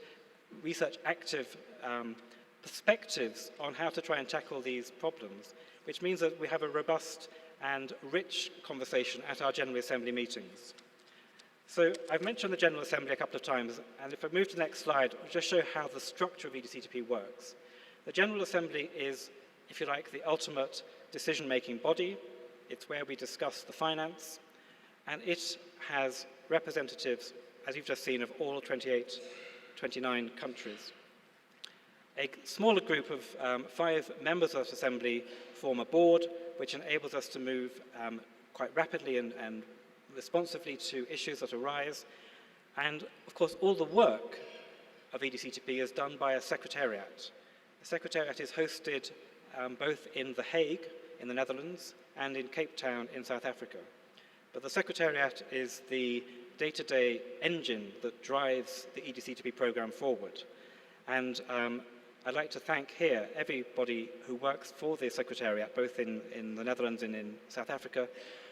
research active perspectives on how to try and tackle these problems, which means that we have a robust and rich conversation at our General Assembly meetings. So I've mentioned the General Assembly a couple of times, and if I move to the next slide, I'll just show how the structure of EDCTP works. The General Assembly is, if you like, the ultimate decision-making body. It's where we discuss the finance, and it has representatives, as you've just seen, of all 29 countries. A smaller group of 5 members of the Assembly form a board, which enables us to move quite rapidly and responsively to issues that arise. And, of course, all the work of EDCTP is done by a secretariat. The secretariat is hosted both in The Hague, in the Netherlands, and in Cape Town, in South Africa. But the secretariat is the day-to-day engine that drives the EDCTP program forward. And I'd like to thank here everybody who works for the Secretariat, both in the Netherlands and in South Africa,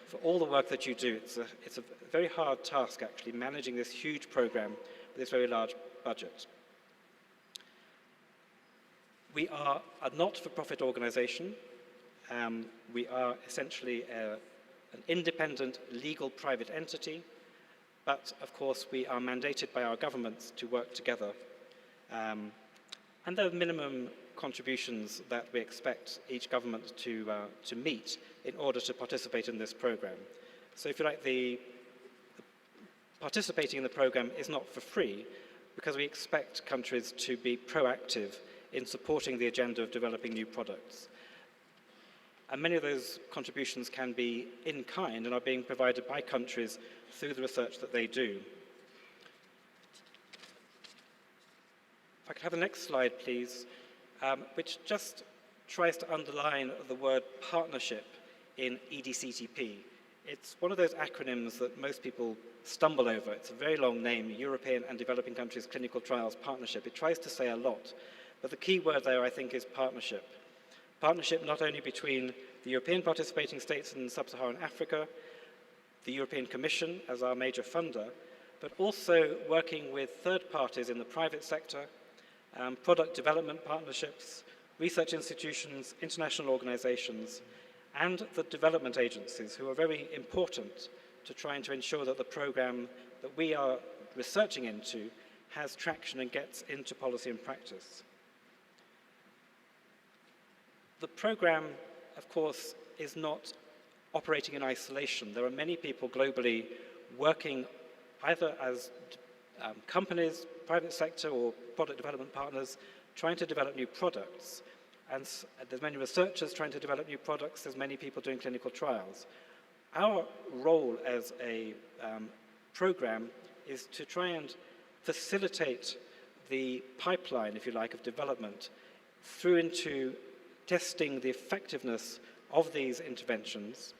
for all the work that you do. It's a very hard task, actually, managing this huge program with this very large budget. We are a not-for-profit organization. We are essentially an independent legal private entity, but of course we are mandated by our governments to work together. And there are minimum contributions that we expect each government to meet in order to participate in this program. So if you like, the participating in the program is not for free, because we expect countries to be proactive in supporting the agenda of developing new products. And many of those contributions can be in kind and are being provided by countries through the research that they do. If I could have the next slide, please, which just tries to underline the word partnership in EDCTP. It's one of those acronyms that most people stumble over. It's a very long name, European and Developing Countries Clinical Trials Partnership. It tries to say a lot, but the key word there, I think, is partnership. Partnership not only between the European participating states in sub-Saharan Africa, the European Commission as our major funder, but also working with third parties in the private sector, product development partnerships, research institutions, international organizations, and the development agencies, who are very important to trying to ensure that the program that we are researching into has traction and gets into policy and practice. The program, of course, is not operating in isolation. There are many people globally working either as companies, private sector, or product development partners trying to develop new products. And there's many researchers trying to develop new products. There's many people doing clinical trials. Our role as a program is to try and facilitate the pipeline, if you like, of development through into testing the effectiveness of these interventions,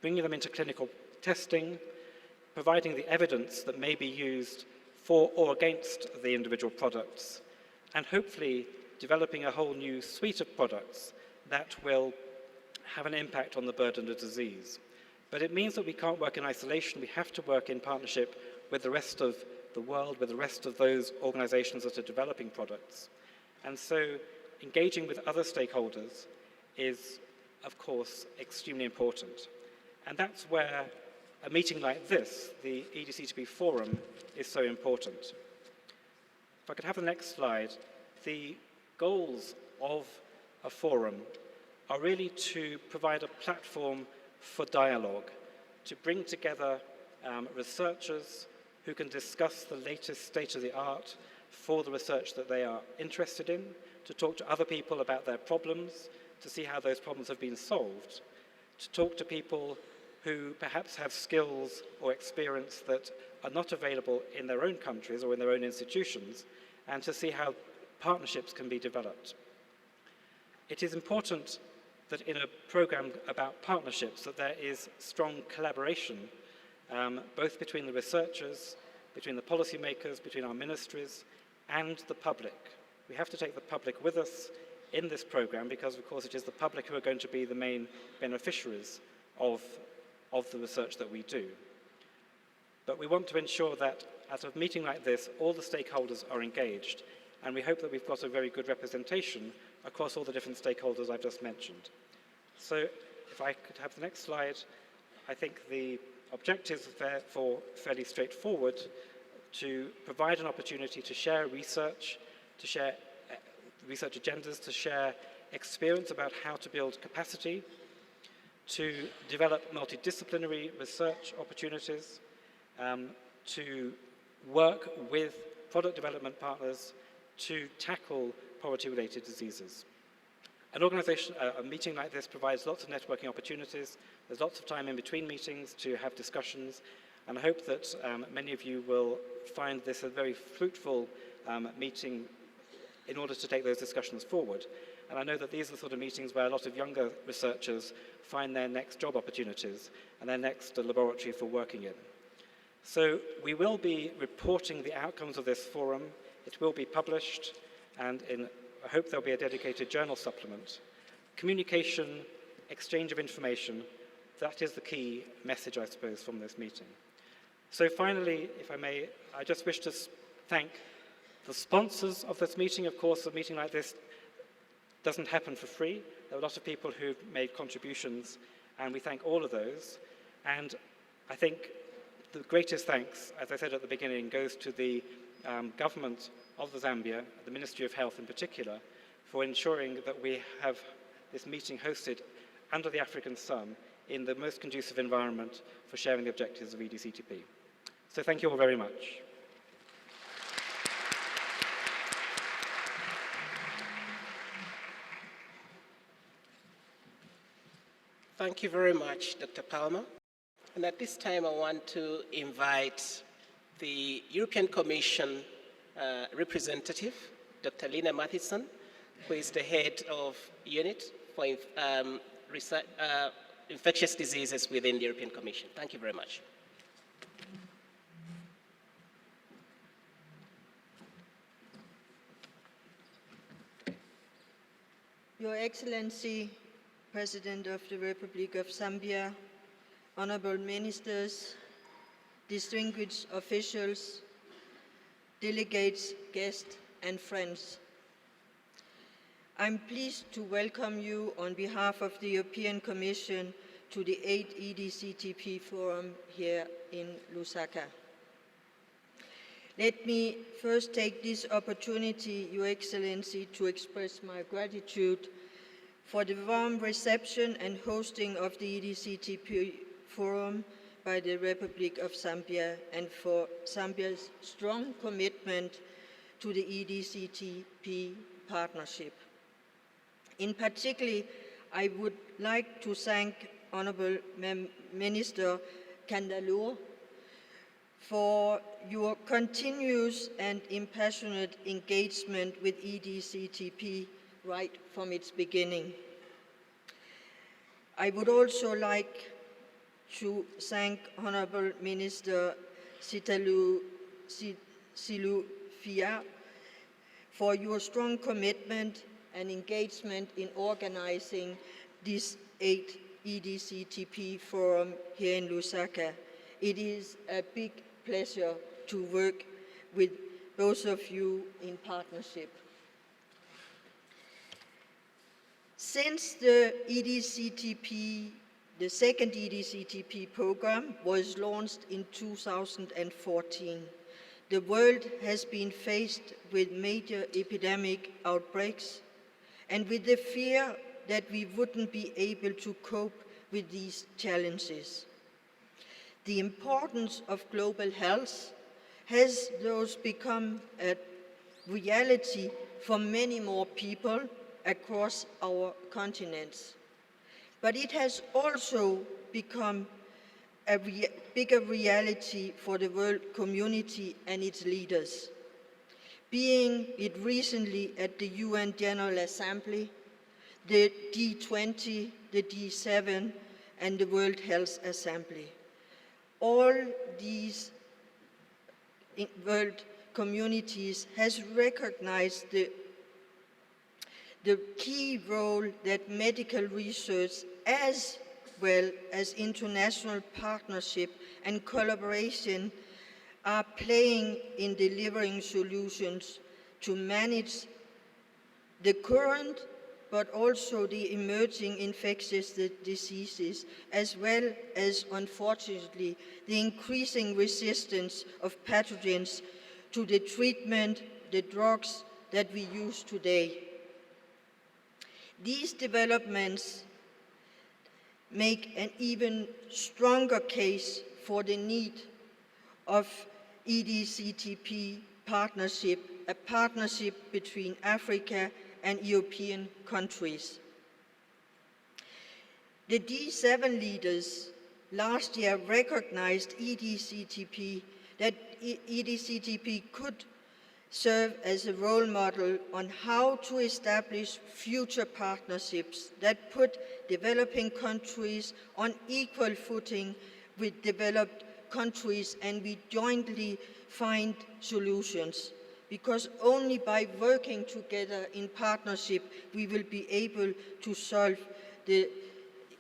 bringing them into clinical testing, providing the evidence that may be used for or against the individual products, and hopefully developing a whole new suite of products that will have an impact on the burden of disease. But it means that we can't work in isolation. We have to work in partnership with the rest of the world, with the rest of those organizations that are developing products. And so engaging with other stakeholders is, of course, extremely important. And that's where a meeting like this, the EDCTP Forum, is so important. If I could have the next slide. The goals of a forum are really to provide a platform for dialogue, to bring together researchers who can discuss the latest state of the art for the research that they are interested in, to talk to other people about their problems, to see how those problems have been solved, to talk to people who perhaps have skills or experience that are not available in their own countries or in their own institutions, and to see how partnerships can be developed. It is important that in a program about partnerships that there is strong collaboration, both between the researchers, between the policymakers, between our ministries, and the public. We have to take the public with us in this program because, of course, it is the public who are going to be the main beneficiaries of the research that we do. But we want to ensure that at a meeting like this, all the stakeholders are engaged, and we hope that we've got a very good representation across all the different stakeholders I've just mentioned. So if I could have the next slide, I think the objectives are therefore fairly straightforward: to provide an opportunity to share research, to share research agendas, to share experience about how to build capacity, to develop multidisciplinary research opportunities, to work with product development partners to tackle poverty-related diseases. A meeting like this provides lots of networking opportunities. There's lots of time in between meetings to have discussions, and I hope that many of you will find this a very fruitful meeting in order to take those discussions forward. And I know that these are the sort of meetings where a lot of younger researchers find their next job opportunities and their next laboratory for working in. So we will be reporting the outcomes of this forum. It will be published, and I hope there'll be a dedicated journal supplement. Communication, exchange of information, that is the key message, I suppose, from this meeting. So finally, if I may, I just wish to thank the sponsors of this meeting. Of course, a meeting like this doesn't happen for free. There are a lot of people who've made contributions, and we thank all of those. And I think the greatest thanks, as I said at the beginning, goes to the government of Zambia, the Ministry of Health in particular, for ensuring that we have this meeting hosted under the African sun in the most conducive environment for sharing the objectives of EDCTP. So thank you all very much. Thank you very much, Dr. Palmer. And at this time, I want to invite the European Commission representative, Dr. Lina Mathison, who is the head of unit for infectious diseases within the European Commission. Thank you very much. Your Excellency, President of the Republic of Zambia, honorable ministers, distinguished officials, delegates, guests, and friends. I'm pleased to welcome you on behalf of the European Commission to the 8th EDCTP Forum here in Lusaka. Let me first take this opportunity, Your Excellency, to express my gratitude for the warm reception and hosting of the EDCTP Forum by the Republic of Zambia, and for Zambia's strong commitment to the EDCTP partnership. In particular, I would like to thank Honorable Minister Kandalur for your continuous and impassionate engagement with EDCTP right from its beginning. I would also like to thank Honorable Minister Silu Fia for your strong commitment and engagement in organizing this 8th EDCTP Forum here in Lusaka. It is a big pleasure to work with both of you in partnership. Since the EDCTP, the second EDCTP program was launched in 2014, the world has been faced with major epidemic outbreaks and with the fear that we wouldn't be able to cope with these challenges. The importance of global health has thus become a reality for many more people across our continents. But it has also become a bigger reality for the world community and its leaders, being it recently at the UN General Assembly, the G20, the G7, and the World Health Assembly. All these world communities has recognized the key role that medical research as well as international partnership and collaboration are playing in delivering solutions to manage the current but also the emerging infectious diseases, as well as, unfortunately, the increasing resistance of pathogens to the treatment, the drugs that we use today. These developments make an even stronger case for the need of EDCTP partnership, a partnership between Africa and European countries. The G7 leaders last year recognized EDCTP, that EDCTP could serve as a role model on how to establish future partnerships that put developing countries on equal footing with developed countries, and we jointly find solutions. Because only by working together in partnership we will be able to solve the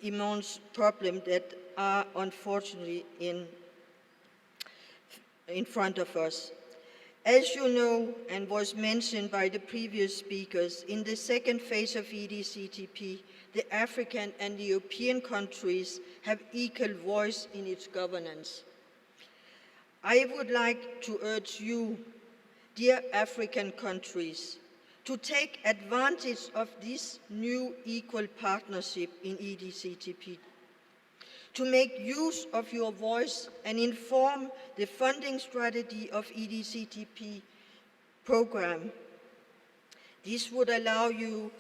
immense problems that are unfortunately in front of us. As you know, and was mentioned by the previous speakers, in the second phase of EDCTP, the African and the European countries have equal voice in its governance. I would like to urge you, dear African countries, to take advantage of this new equal partnership in EDCTP, to make use of your voice and inform the funding strategy of EDCTP program. This would allow you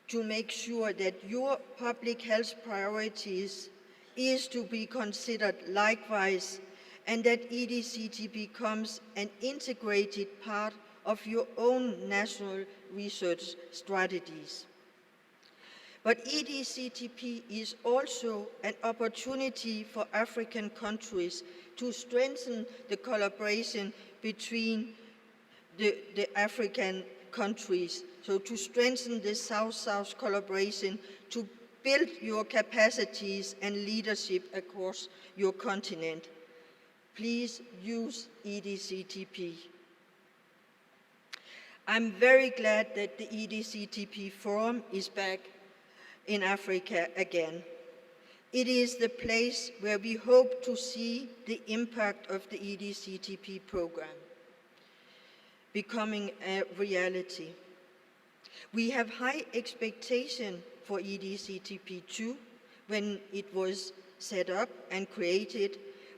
to make sure that your public health priorities is to be considered likewise, and that EDCTP becomes an integrated part of your own national research strategies. But EDCTP is also an opportunity for African countries to strengthen the collaboration between the African countries, so to strengthen the South-South collaboration, to build your capacities and leadership across your continent. Please use EDCTP. I'm very glad that the EDCTP Forum is back in Africa again. It is the place where we hope to see the impact of the EDCTP program becoming a reality. We have high expectation for EDCTP2. When it was set up and created,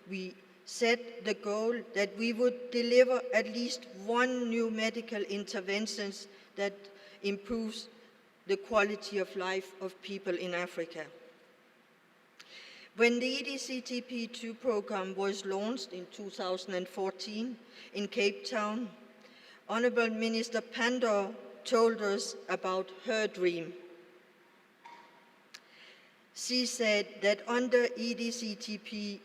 we set the goal that we would deliver at least one new medical interventions that improves the quality of life of people in Africa. When the EDCTP2 program was launched in 2014 in Cape Town, Honorable Minister Pandor told us about her dream. She said that under EDCTP2,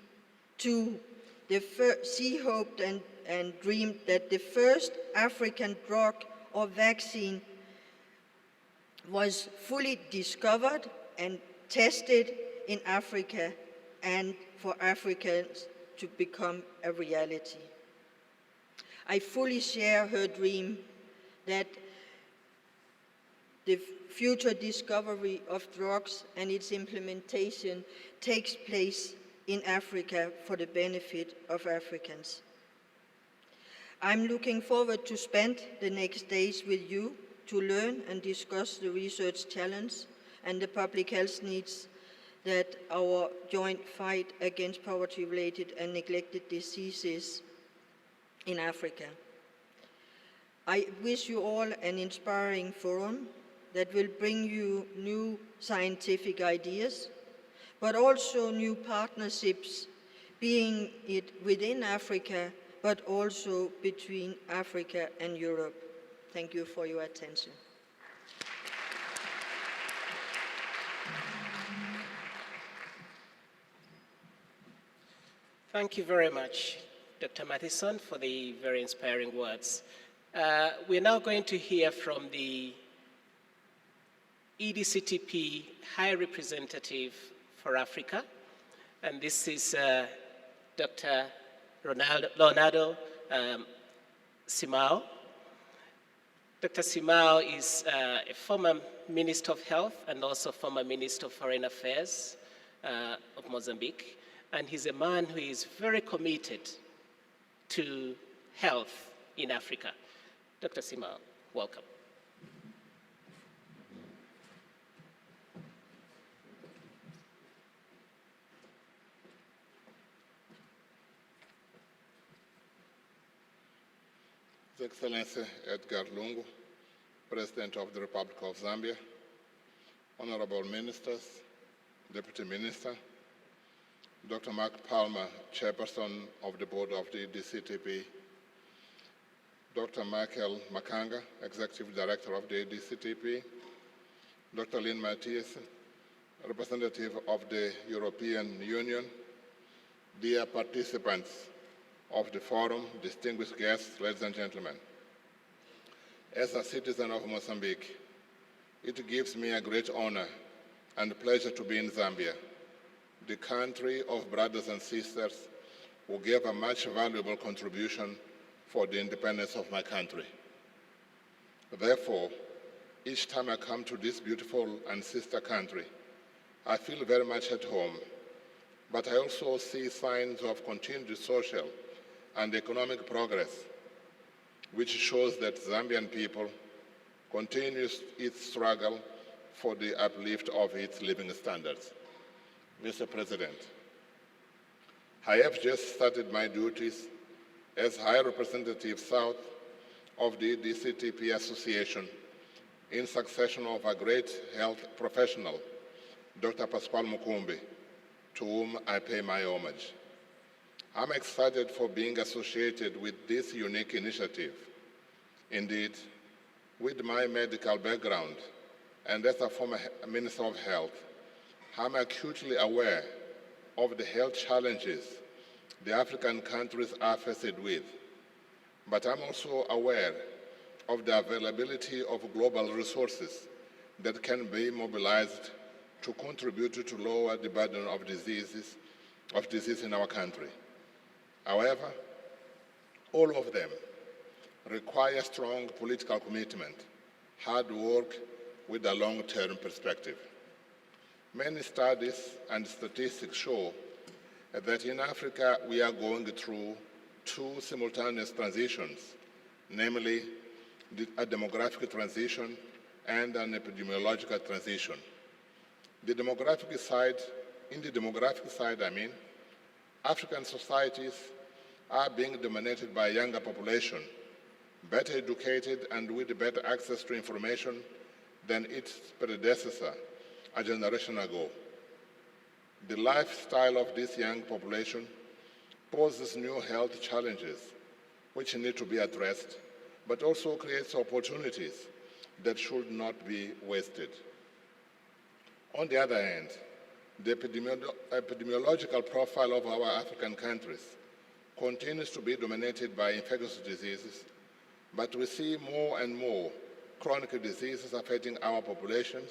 she hoped and dreamed that the first African drug or vaccine was fully discovered and tested in Africa, and for Africans to become a reality. I fully share her dream that the future discovery of drugs and its implementation takes place in Africa for the benefit of Africans. I'm looking forward to spend the next days with you to learn and discuss the research challenge and the public health needs that our joint fight against poverty-related and neglected diseases in Africa. I wish you all an inspiring forum that will bring you new scientific ideas, but also new partnerships, being it within Africa, but also between Africa and Europe. Thank you for your attention. Thank you very much, Dr. Mathison, for the very inspiring words. We're now going to hear from the EDCTP High Representative for Africa, and this is Dr. Leonardo Simao. Dr. Simao is a former Minister of Health and also former Minister of Foreign Affairs of Mozambique. And he's a man who is very committed to health in Africa. Dr. Simao, welcome. His Excellency Edgar Lungu, President of the Republic of Zambia, Honorable Ministers, Deputy Minister, Dr. Mark Palmer, Chairperson of the Board of the EDCTP, Dr. Michael Makanga, Executive Director of the EDCTP, Dr. Lynn Mathiesen, Representative of the European Union, dear participants of the forum, distinguished guests, ladies and gentlemen. As a citizen of Mozambique, it gives me a great honor and pleasure to be in Zambia, the country of brothers and sisters who gave a much valuable contribution for the independence of my country. Therefore, each time I come to this beautiful and sister country, I feel very much at home, but I also see signs of continued social and economic progress, which shows that Zambian people continues its struggle for the uplift of its living standards. Mr. President, I have just started my duties as High Representative South of the EDCTP Association in succession of a great health professional, Dr. Pasquale Mukumbi, to whom I pay my homage. I'm excited for being associated with this unique initiative. Indeed, with my medical background and as a former Minister of Health, I'm acutely aware of the health challenges the African countries are faced with, but I'm also aware of the availability of global resources that can be mobilized to contribute to lower the burden of disease in our country. However, all of them require strong political commitment, hard work with a long-term perspective. Many studies and statistics show that in Africa we are going through two simultaneous transitions, namely a demographic transition and an epidemiological transition. In the demographic side, African societies are being dominated by a younger population, better educated and with better access to information than its predecessor a generation ago. The lifestyle of this young population poses new health challenges which need to be addressed, but also creates opportunities that should not be wasted. On the other hand, the epidemiological profile of our African countries continues to be dominated by infectious diseases, but we see more and more chronic diseases affecting our populations,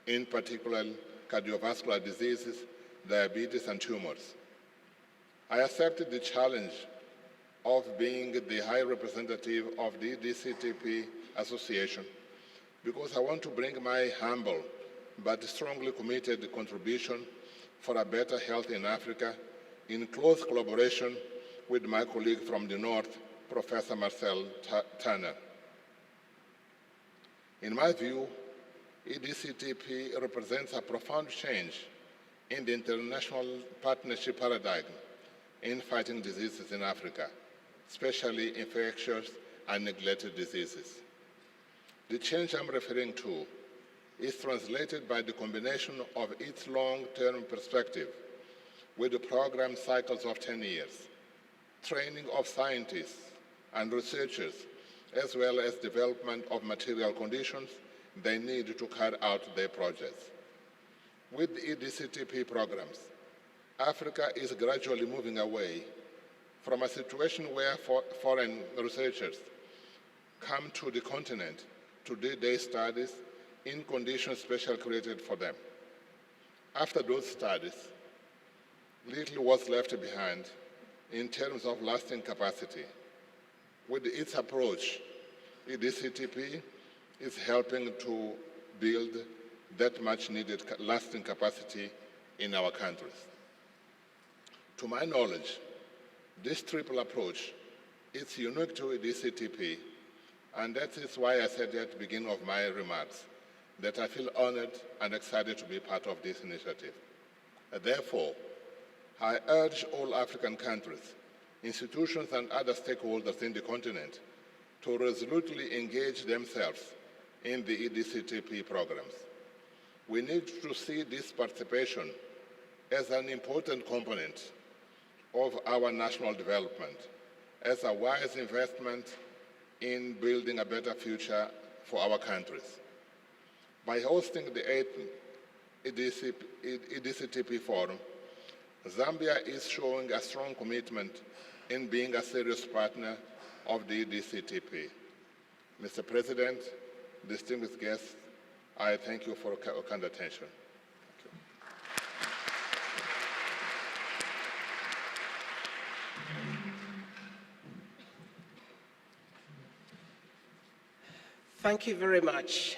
in particular cardiovascular diseases, diabetes, and tumors. I accepted the challenge of being the High Representative of the EDCTP Association because I want to bring my humble but strongly committed contribution for a better health in Africa in close collaboration with my colleague from the North, Professor Marcel Turner. In my view, EDCTP represents a profound change in the international partnership paradigm in fighting diseases in Africa, especially infectious and neglected diseases. The change I'm referring to is translated by the combination of its long-term perspective with the program cycles of 10 years, training of scientists and researchers, as well as development of material conditions they need to carry out their projects. With the EDCTP programs, Africa is gradually moving away from a situation where foreign researchers come to the continent to do their studies in conditions specially created for them. After those studies, little was left behind in terms of lasting capacity. With its approach, EDCTP is helping to build that much needed lasting capacity in our countries. To my knowledge, this triple approach is unique to EDCTP, and that is why I said at the beginning of my remarks that I feel honored and excited to be part of this initiative. Therefore, I urge all African countries, institutions and other stakeholders in the continent to resolutely engage themselves in the EDCTP programs. We need to see this participation as an important component of our national development, as a wise investment in building a better future for our countries. By hosting the 8th EDCTP Forum, Zambia is showing a strong commitment in being a serious partner of the EDCTP. Mr. President, distinguished guests, I thank you for your kind attention. Thank you very much,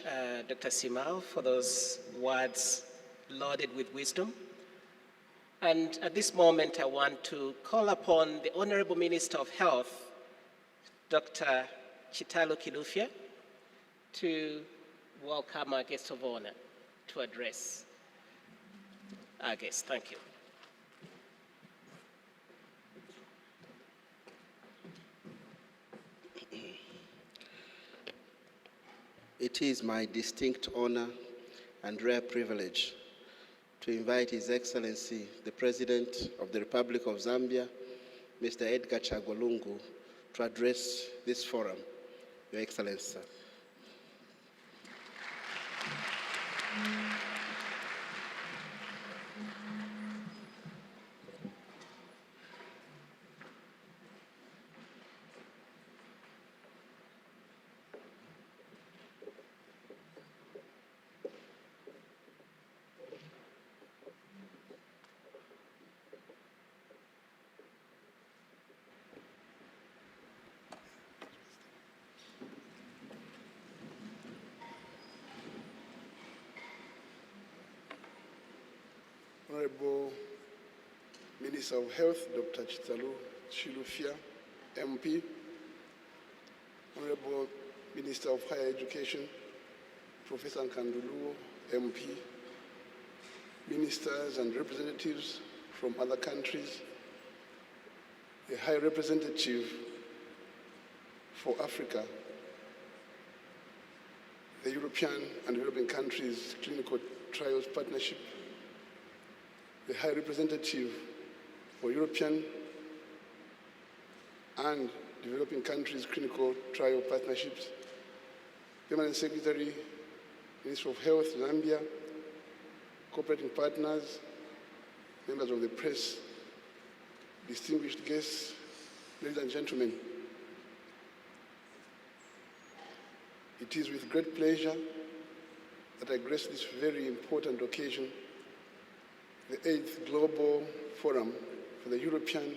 Dr. Simao, for those words loaded with wisdom. And at this moment, I want to call upon the Honorable Minister of Health, Dr. Chitalo Kilufya, to welcome our guest of honor to address our guest. Thank you. It is my distinct honor and rare privilege to invite His Excellency, the President of the Republic of Zambia, Mr. Edgar Chagwa Lungu, to address this forum. Your Excellency, sir. Honorable Minister of Health, Dr. Chitalo Kilufya, MP, Honorable Minister of Higher Education, Professor Nkanduluo, MP, ministers and representatives from other countries, the High Representative for Africa, the European and Developing Countries Clinical Trials Partnership, the High Representative for European and Developing Countries Clinical Trial Partnerships, Permanent Secretary, Minister of Health, Zambia, cooperating partners, members of the press, distinguished guests, ladies and gentlemen. It is with great pleasure that I grace this very important occasion, the 8th Global Forum for the European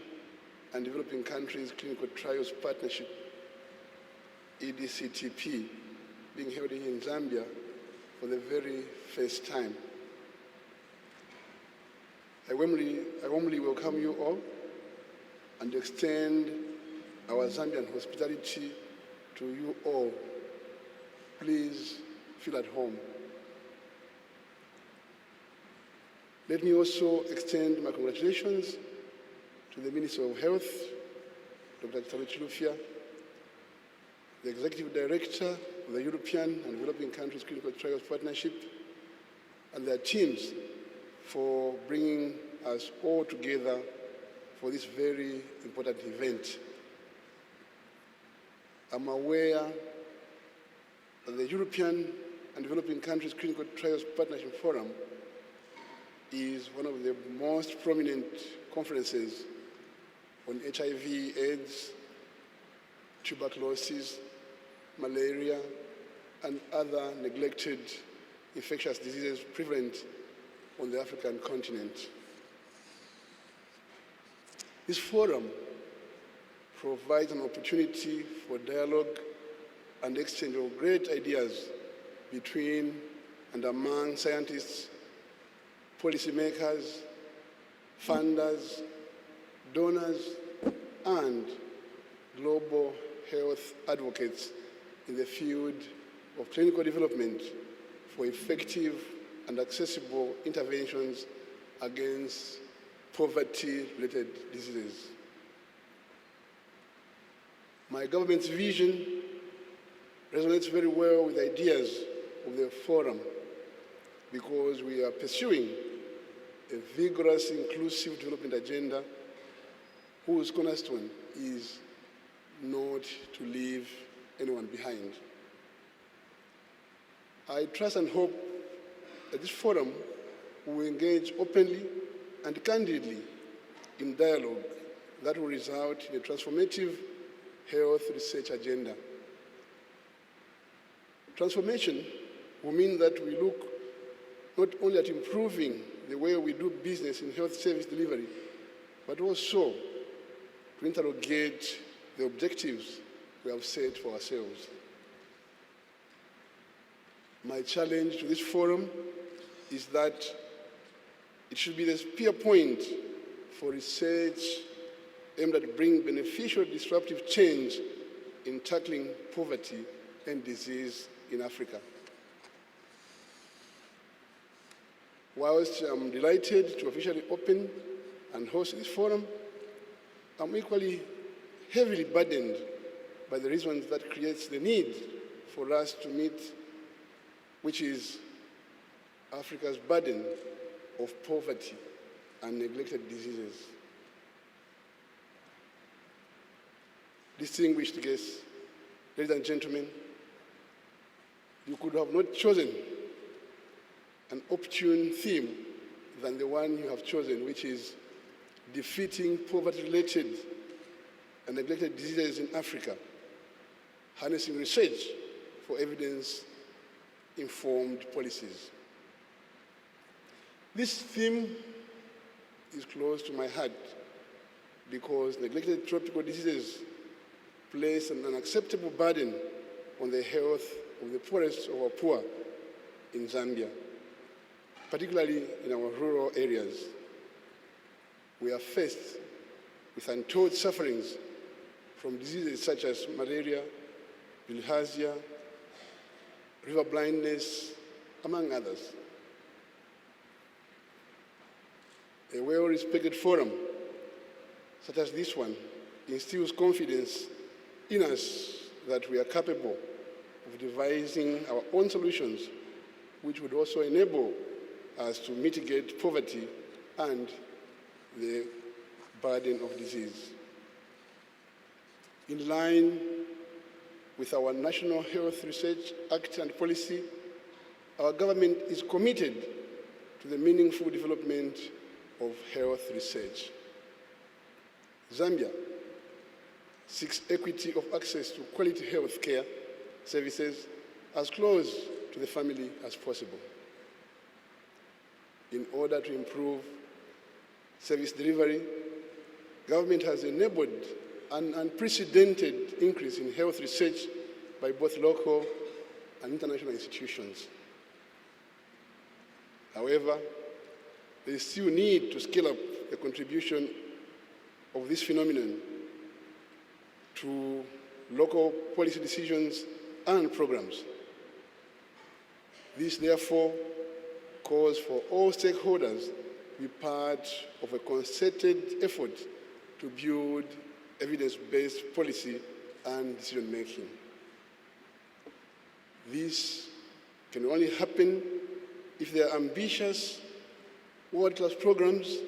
and Developing Countries Clinical Trials Partnership, EDCTP, being held here in Zambia for the very first time. I warmly welcome you all and extend our Zambian hospitality to you all. Please feel at home. Let me also extend my congratulations to the Minister of Health, Dr. Chitalo Kilufya, the Executive Director of the European and Developing Countries Clinical Trials Partnership, and their teams for bringing us all together for this very important event. I'm aware that the European and Developing Countries Clinical Trials Partnership Forum is one of the most prominent conferences on HIV, AIDS, tuberculosis, malaria, and other neglected infectious diseases prevalent on the African continent. This forum provides an opportunity for dialogue and exchange of great ideas between and among scientists, policymakers, funders, donors, and global health advocates in the field of clinical development for effective and accessible interventions against poverty-related diseases. My government's vision resonates very well with ideas of the forum because we are pursuing a vigorous, inclusive development agenda whose cornerstone is not to leave anyone behind. I trust and hope that this forum will engage openly and candidly in dialogue that will result in a transformative health research agenda. Transformation will mean that we look not only at improving the way we do business in health service delivery, but also to interrogate the objectives we have set for ourselves. My challenge to this forum is that it should be the spear point for research aimed at bringing beneficial disruptive change in tackling poverty and disease in Africa. Whilst I'm delighted to officially open and host this forum, I'm equally heavily burdened by the reasons that creates the need for us to meet, which is Africa's burden of poverty and neglected diseases. Distinguished guests, ladies and gentlemen, you could have not chosen an opportune theme than the one you have chosen, which is defeating poverty-related and neglected diseases in Africa, harnessing research for evidence-informed policies. This theme is close to my heart because neglected tropical diseases place an unacceptable burden on the health of the poorest of our poor in Zambia, particularly in our rural areas. We are faced with untold sufferings from diseases such as malaria, bilharzia, river blindness, among others. A well-respected forum, such as this one, instills confidence in us that we are capable of devising our own solutions, which would also enable us to mitigate poverty and the burden of disease. In line with our National Health Research Act and policy, our government is committed to the meaningful development of health research. Zambia seeks equity of access to quality health care services as close to the family as possible. In order to improve service delivery, government has enabled an unprecedented increase in health research by both local and international institutions. However, there is still need to scale up the contribution of this phenomenon to local policy decisions and programs. This, therefore, calls for all stakeholders to be part of a concerted effort to build evidence-based policy and decision-making. This can only happen if there are ambitious world-class programs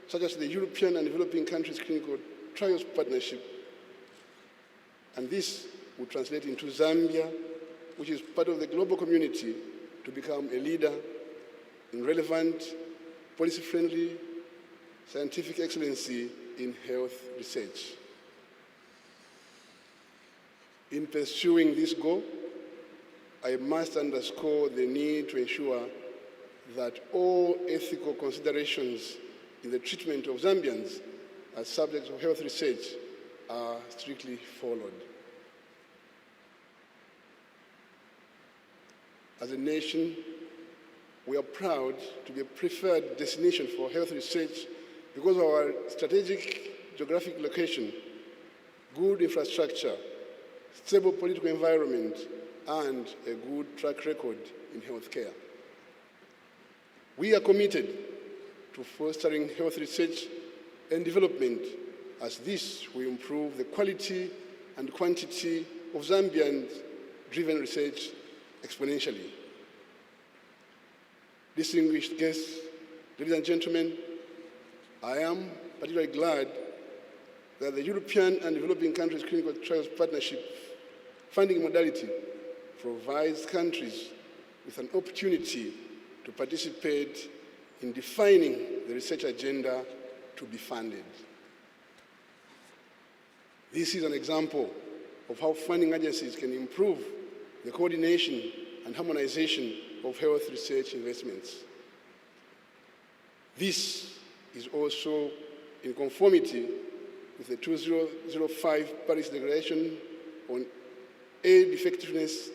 such as the European and Developing Countries Clinical Trials Partnership. And this will translate into Zambia, which is part of the global community, to become a leader in relevant, policy-friendly, scientific excellency in health research. In pursuing this goal, I must underscore the need to ensure that all ethical considerations in the treatment of Zambians as subjects of health research are strictly followed. As a nation, we are proud to be a preferred destination for health research because of our strategic geographic location, good infrastructure, stable political environment, and a good track record in healthcare. We are committed to fostering health research and development, as this will improve the quality and quantity of Zambian-driven research exponentially. Distinguished guests, ladies and gentlemen, I am particularly glad that the European and Developing Countries Clinical Trials Partnership funding modality provides countries with an opportunity to participate in defining the research agenda to be funded. This is an example of how funding agencies can improve the coordination and harmonization of health research investments. This is also in conformity with the 2005 Paris Declaration on Aid Effectiveness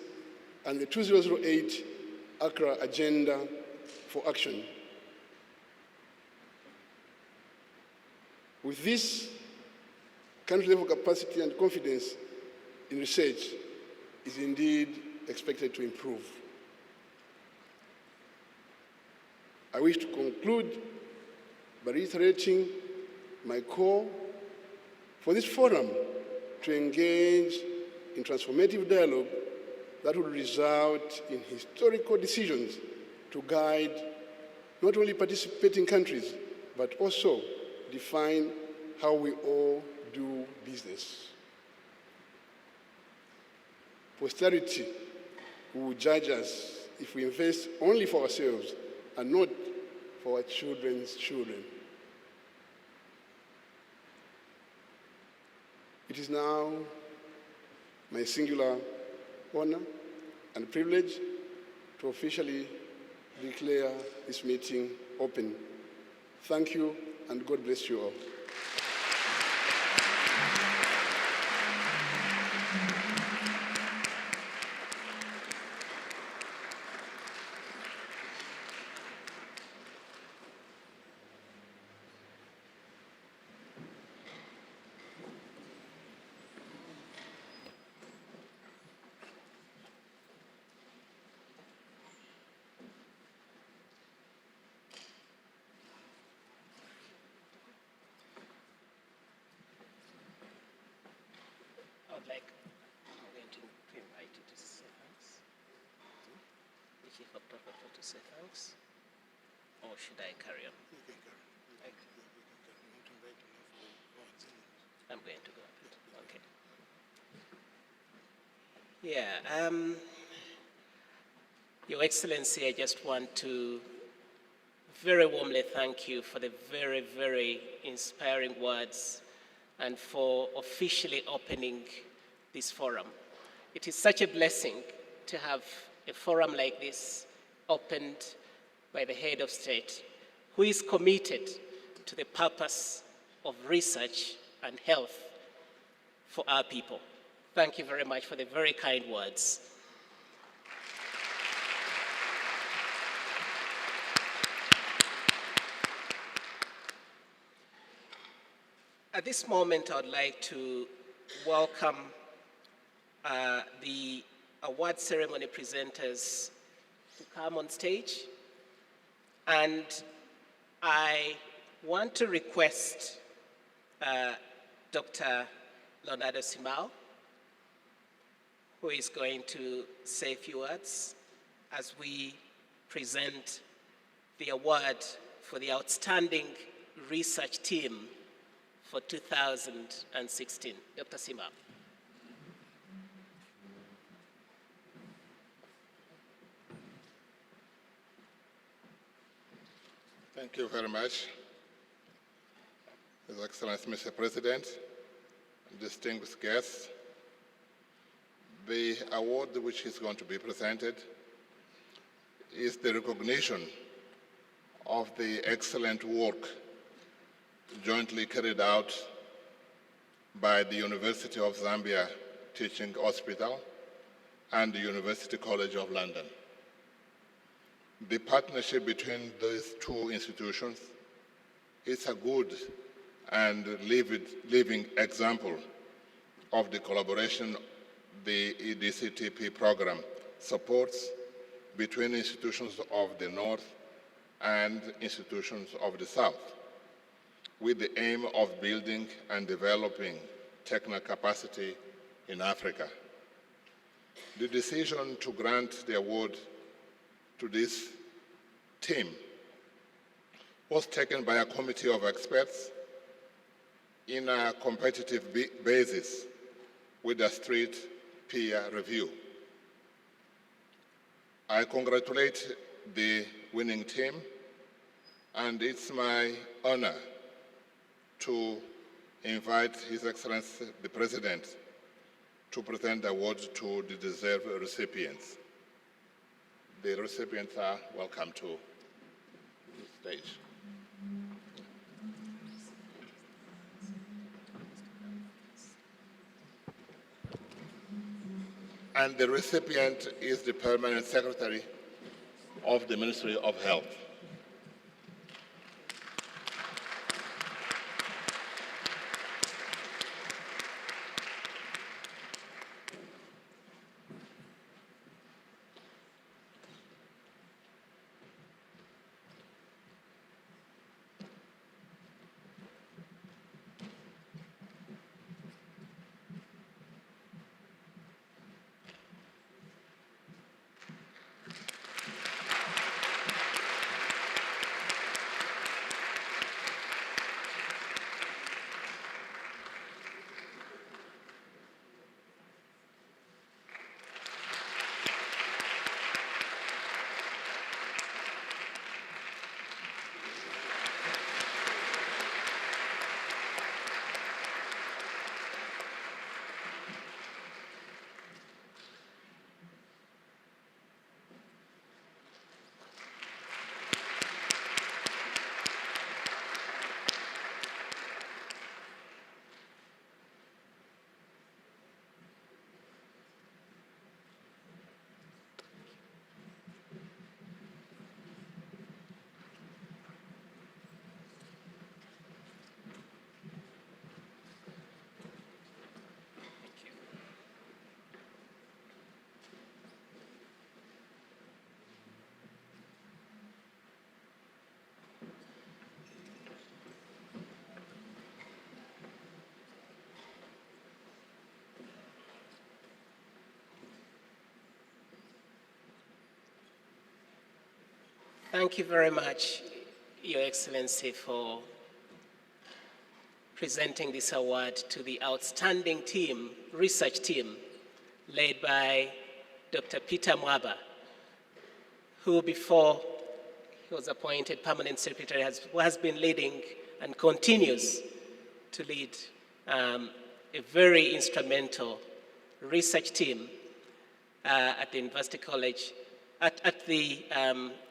and the 2008 Accra Agenda for Action. With this, country-level capacity and confidence in research is indeed expected to improve. I wish to conclude by reiterating my call for this forum to engage in transformative dialogue that will result in historical decisions to guide not only participating countries, but also define how we all do business. Posterity will judge us if we invest only for ourselves and not for our children's children. It is now my singular honor and privilege to officially declare this meeting open. Thank you, and God bless you all. I'm going to invite you to say thanks. The Chief of Protocol to say thanks. Or should I carry on? You can carry on. Okay. I'm going to go ahead. Okay. Yeah. Your Excellency, I just want to very warmly thank you for the very, very inspiring words and for officially opening this forum. It is such a blessing to have a forum like this opened by the head of state who is committed to the purpose of research and health for our people. Thank you very much for the very kind words. At this moment, I would like to welcome the award ceremony presenters to come on stage. And I want to request Dr. Leonardo Simao, who is going to say a few words as we present the award for the outstanding research team for 2016. Dr. Simao. Thank you very much. His Excellency, Mr. President, distinguished guests, the award which is going to be presented is the recognition of the excellent work jointly carried out by the University of Zambia Teaching Hospital and the University College of London. The partnership between these two institutions is a good and living example of the collaboration the EDCTP program supports between institutions of the North and institutions of the South, with the aim of building and developing technical capacity in Africa. The decision to grant the award to this team was taken by a committee of experts in a competitive basis with a strict peer review. I congratulate the winning team, and it's my honor to invite His Excellency the President to present the award to the deserved recipients. The recipients are welcome to the stage. And the recipient is the Permanent Secretary of the Ministry of Health. Thank you very much, Your Excellency, for presenting this award to the outstanding team, research team, led by Dr. Peter Mwaba, who before he was appointed Permanent Secretary has been leading and continues to lead a very instrumental research team at the University College, at the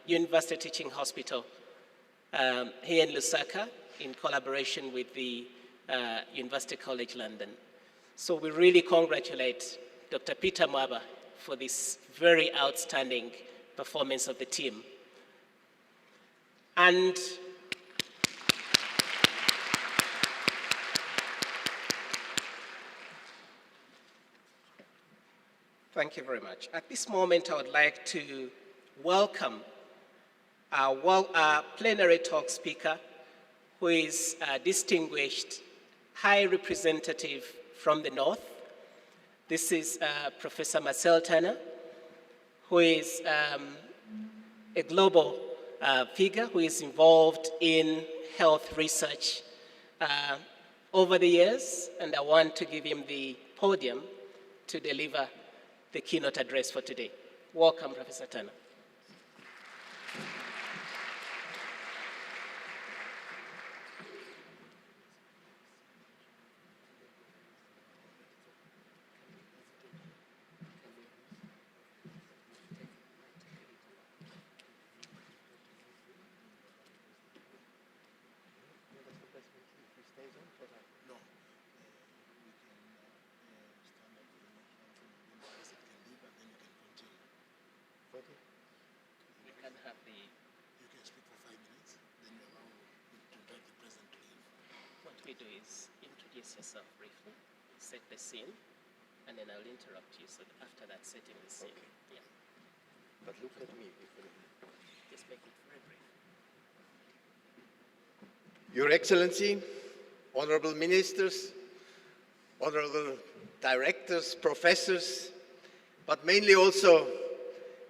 University Teaching Hospital here in Lusaka, in collaboration with the University College London. So we really congratulate Dr. Peter Mwaba for this very outstanding performance of the team. And thank you very much. At this moment, I would like to welcome our plenary talk speaker, who is a distinguished High Representative from the North. This is Professor Marcel Turner, who is a global figure who is involved in health research over the years, and I want to give him the podium to deliver the keynote address for today. Welcome, Professor Turner. have the... You can speak for 5 minutes, then you allow to invite the president to leave. What we do is introduce yourself briefly, set the scene, and then I'll interrupt you. So after that, setting the scene. Okay. Yeah. But look at me. Just make it very brief. Your Excellency, honorable ministers, honorable directors, professors, but mainly also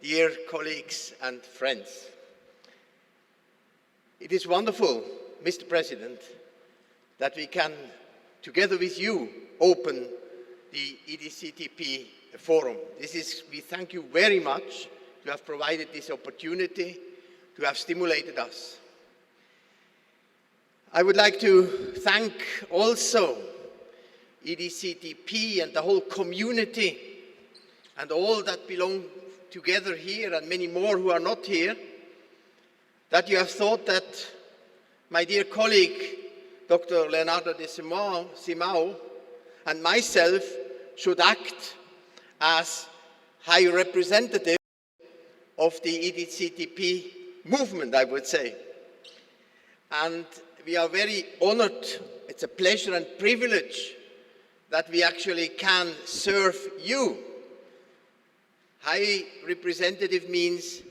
dear colleagues and friends. It is wonderful, Mr. President, that we can, together with you, open the EDCTP forum. We thank you very much to have provided this opportunity, to have stimulated us. I would like to thank also EDCTP and the whole community and all that belong together here and many more who are not here, that you have thought that my dear colleague, Dr. Leonardo de Simão, and myself should act as High Representative of the EDCTP movement, I would say. And we are very honored. It's a pleasure and privilege that we actually can serve you. High Representative means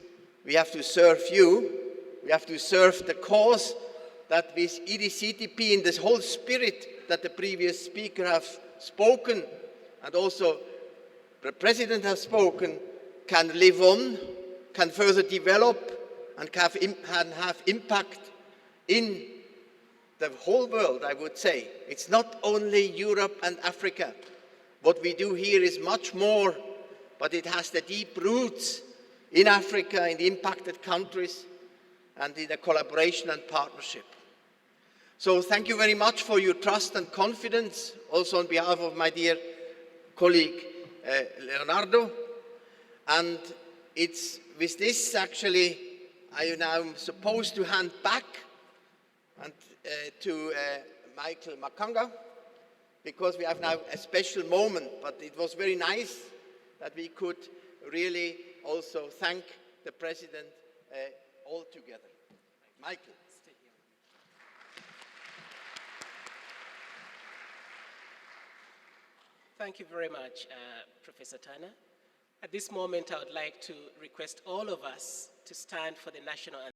we have to serve you. We have to serve the cause that with EDCTP in this whole spirit that the previous speaker have spoken and also the President has spoken can live on, can further develop and can have impact in the whole world, I would say. It's not only Europe and Africa. What we do here is much more, but it has the deep roots in Africa, in the impacted countries, and in the collaboration and partnership. So thank you very much for your trust and confidence, also on behalf of my dear colleague Leonardo. And it's with this actually I am now supposed to hand back and, to Michael Makanga, because we have now a special moment, but it was very nice that we could really also thank the President all together. Michael. Thank you very much, Professor Turner. At this moment, I would like to request all of us to stand for the national anthem.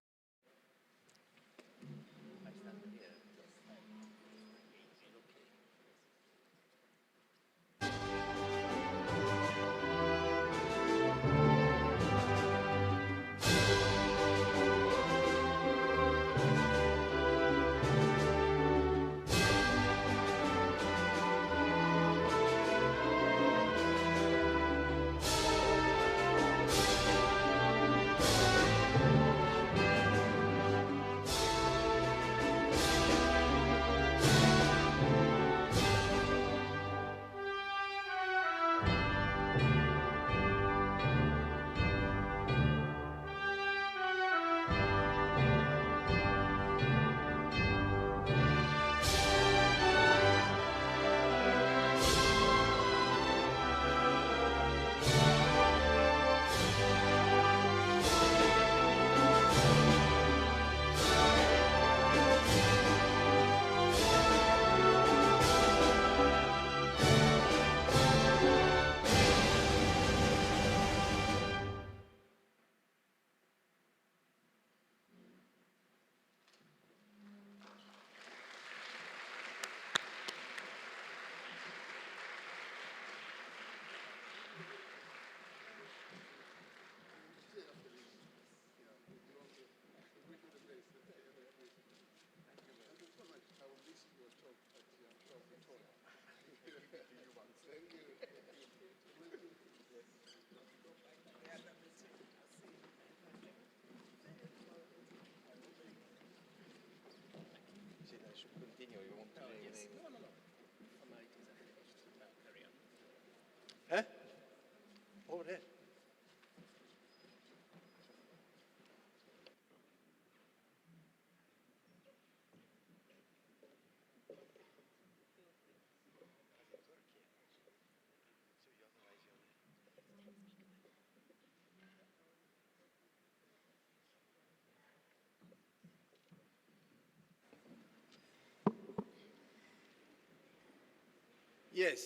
Yes.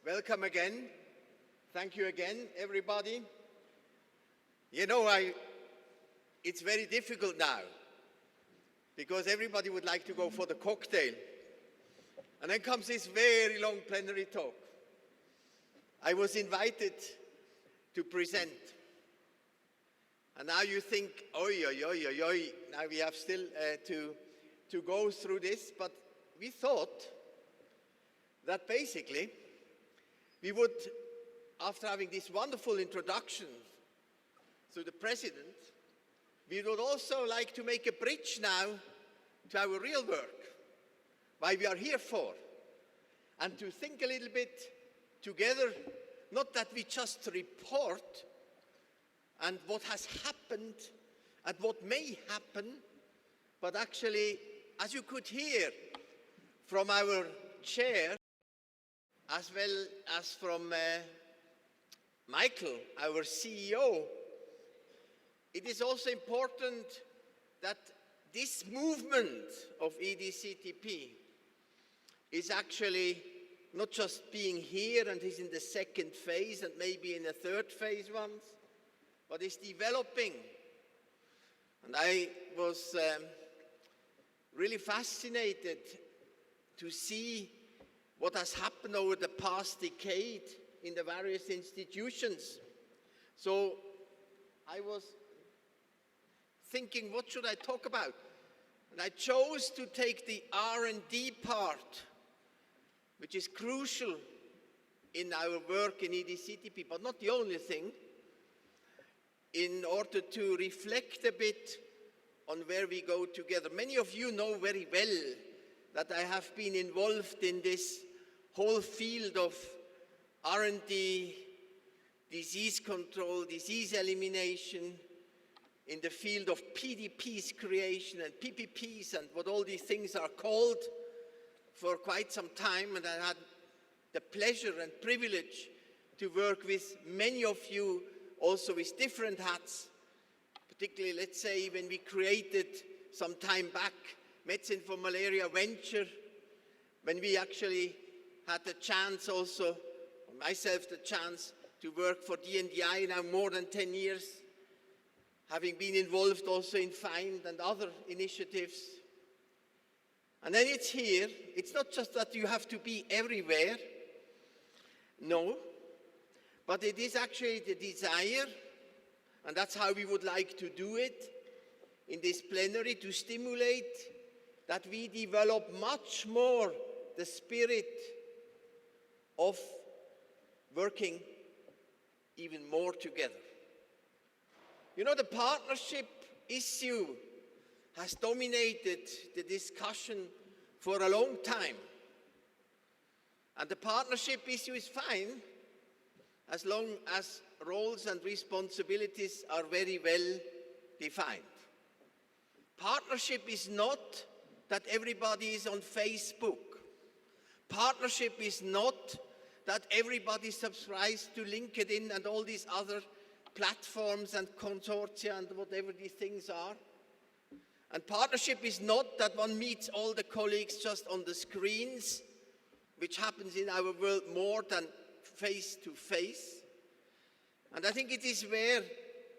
Welcome again. Thank you again, everybody. You know, it's very difficult now because everybody would like to go for the cocktail. And then comes this very long plenary talk. I was invited to present. And now you think, oi, oi, oi, oi, oi, now we have still to go through this. But we thought that basically we would, after having this wonderful introduction to the President, we would also like to make a bridge now to our real work, why we are here for, and to think a little bit together, not that we just report and what has happened and what may happen, but actually, as you could hear from our chair, as well as from Michael, our CEO, it is also important that this movement of EDCTP is actually not just being here and is in the second phase and maybe in a third phase once, but is developing. And I was really fascinated to see what has happened over the past decade in the various institutions. So I was thinking, what should I talk about? And I chose to take the R&D part, which is crucial in our work in EDCTP, but not the only thing, in order to reflect a bit on where we go together. Many of you know very well that I have been involved in this whole field of R&D, disease control, disease elimination, in the field of PDPs creation and PPPs and what all these things are called for quite some time. And I had the pleasure and privilege to work with many of you also with different hats, particularly, let's say, when we created some time back Medicine for Malaria Venture, when we actually had the chance also, myself the chance, to work for DNDi now more than 10 years, having been involved also in FIND and other initiatives. And then it's here. It's not just that you have to be everywhere, no, but it is actually the desire, and that's how we would like to do it in this plenary, to stimulate that we develop much more the spirit of working even more together. You know, the partnership issue has dominated the discussion for a long time. And the partnership issue is fine as long as roles and responsibilities are very well defined. Partnership is not that everybody is on Facebook. Partnership is not that everybody subscribes to LinkedIn and all these other platforms and consortia and whatever these things are. And partnership is not that one meets all the colleagues just on the screens, which happens in our world more than face to face. And I think it is where,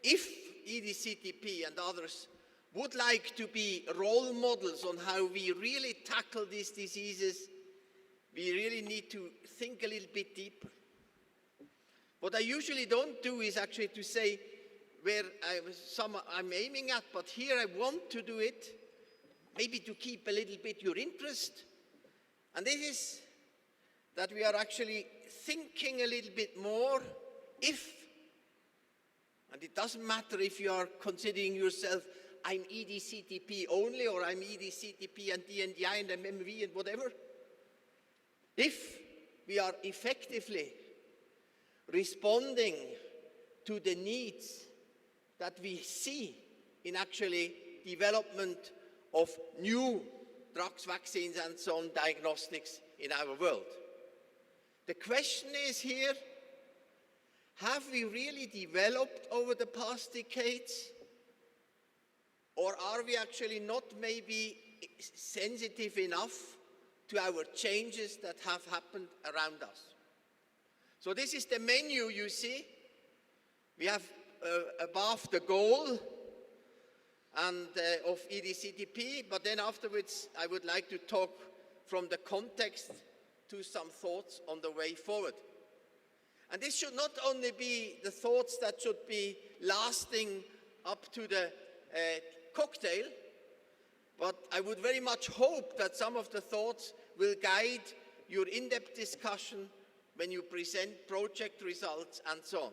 if EDCTP and others would like to be role models on how we really tackle these diseases, we really need to think a little bit deeper. What I usually don't do is actually to say where I'm aiming at, but here I want to do it, maybe to keep a little bit your interest. And this is that we are actually thinking a little bit more if, and it doesn't matter if you are considering yourself, I'm EDCTP only, or I'm EDCTP and DNDi and MMV and whatever. If we are effectively responding to the needs that we see in actually development of new drugs, vaccines, and so on, diagnostics in our world. The question is here, have we really developed over the past decades? Or are we actually not maybe sensitive enough to our changes that have happened around us. So this is the menu you see. We have above the goal and of EDCTP, but then afterwards I would like to talk from the context to some thoughts on the way forward. And this should not only be the thoughts that should be lasting up to the cocktail, but I would very much hope that some of the thoughts will guide your in-depth discussion when you present project results and so on.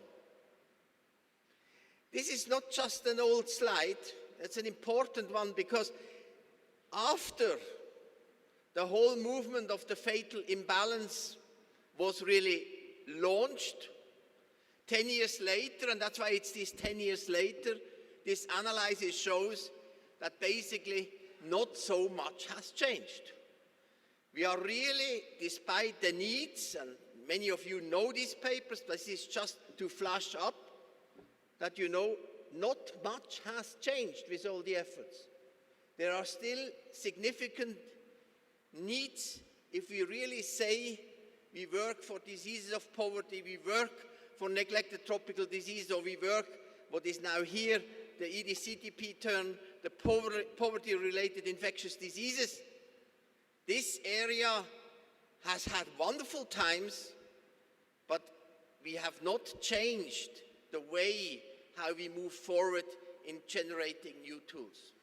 This is not just an old slide, it's an important one, because after the whole movement of the fatal imbalance was really launched, 10 years later, and that's why it's this 10 years later, this analysis shows that basically not so much has changed. We are really, despite the needs, and many of you know these papers, but this is just to flash up, that you know not much has changed with all the efforts. There are still significant needs if we really say we work for diseases of poverty, we work for neglected tropical disease, or we work, what is now here, the EDCTP term, the poverty-related infectious diseases. This area has had wonderful times, but we have not changed the way how we move forward in generating new tools.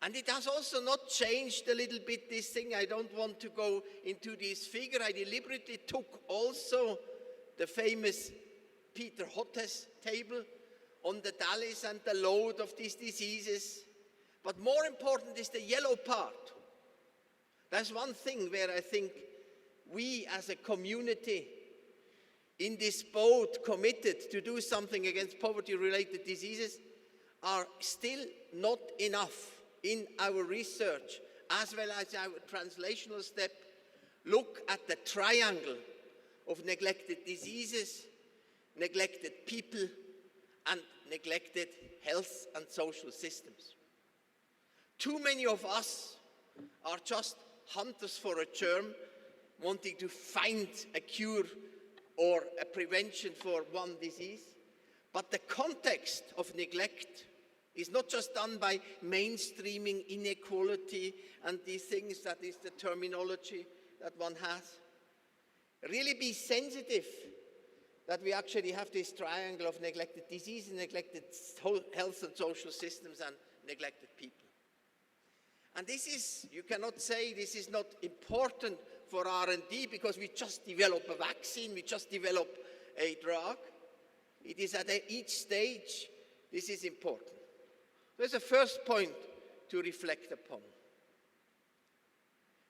And it has also not changed a little bit, this thing. I don't want to go into this figure. I deliberately took also the famous Peter Hotez table on the tallies and the load of these diseases. But more important is the yellow part. That's one thing where I think we as a community in this boat committed to do something against poverty-related diseases are still not enough in our research, as well as our translational step. Look at the triangle of neglected diseases, neglected people, and neglected health and social systems. Too many of us are just hunters for a germ, wanting to find a cure or a prevention for one disease. But the context of neglect is not just done by mainstreaming inequality and these things, that is the terminology that one has. Really be sensitive that we actually have this triangle of neglected disease, neglected health and social systems, and neglected people. And this is, you cannot say this is not important for R&D because we just develop a vaccine, we just develop a drug. It is at each stage, this is important. There's a first point to reflect upon.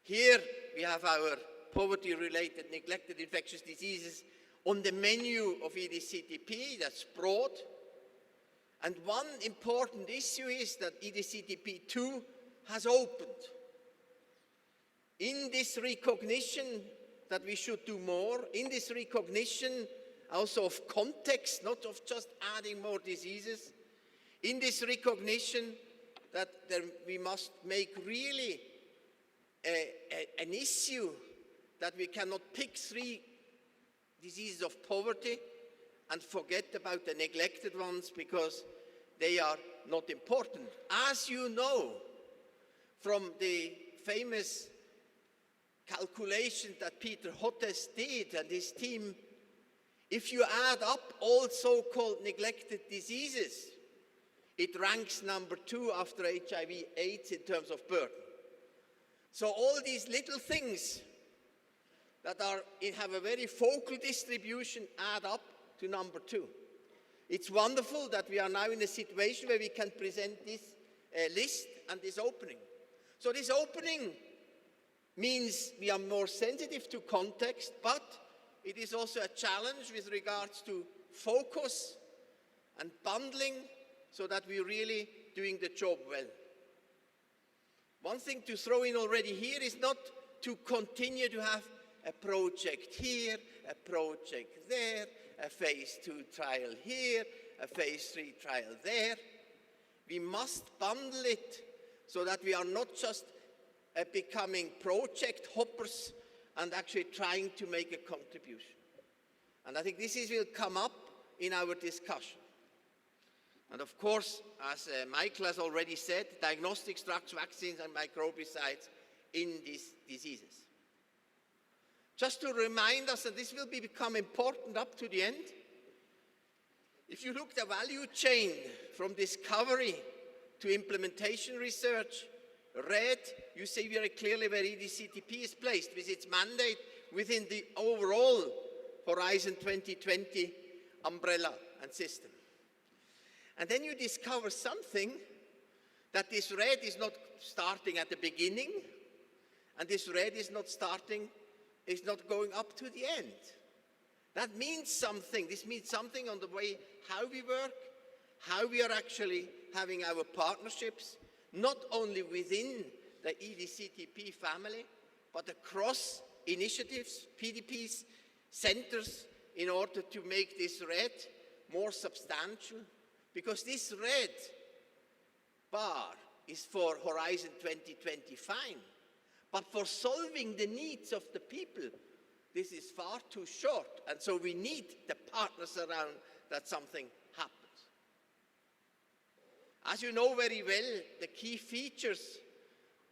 Here we have our poverty-related neglected infectious diseases on the menu of EDCTP, that's broad. And one important issue is that EDCTP2 has opened. In this recognition that we should do more, in this recognition also of context, not of just adding more diseases, in this recognition that we must make really an issue that we cannot pick 3 diseases of poverty and forget about the neglected ones because they are not important. As you know, from the famous calculation that Peter Hotez did and his team, if you add up all so-called neglected diseases, it ranks number 2 after HIV/AIDS in terms of burden. So all these little things that have a very focal distribution add up to number 2. It's wonderful that we are now in a situation where we can present this list and this opening. So this opening means we are more sensitive to context, but it is also a challenge with regards to focus and bundling so that we're really doing the job well. One thing to throw in already here is not to continue to have a project here, a project there, a phase 2 trial here, a phase 3 trial there. We must bundle it so that we are not just becoming project hoppers and actually trying to make a contribution. And I think will come up in our discussion. And of course, as Michael has already said, diagnostics, drugs, vaccines, and microbicides in these diseases. Just to remind us that this will become important up to the end. If you look at the value chain from discovery to implementation research, red, you see very clearly where EDCTP is placed with its mandate within the overall Horizon 2020 umbrella and system. And then you discover something, that this red is not starting at the beginning, and this red is not going up to the end. That means something. This means something on the way how we work, how we are actually having our partnerships, not only within the EDCTP family, but across initiatives, PDPs, centers, in order to make this red more substantial. Because this red bar is for Horizon 2020 fine, but for solving the needs of the people, this is far too short. And so we need the partners around that something happens. As you know very well, the key features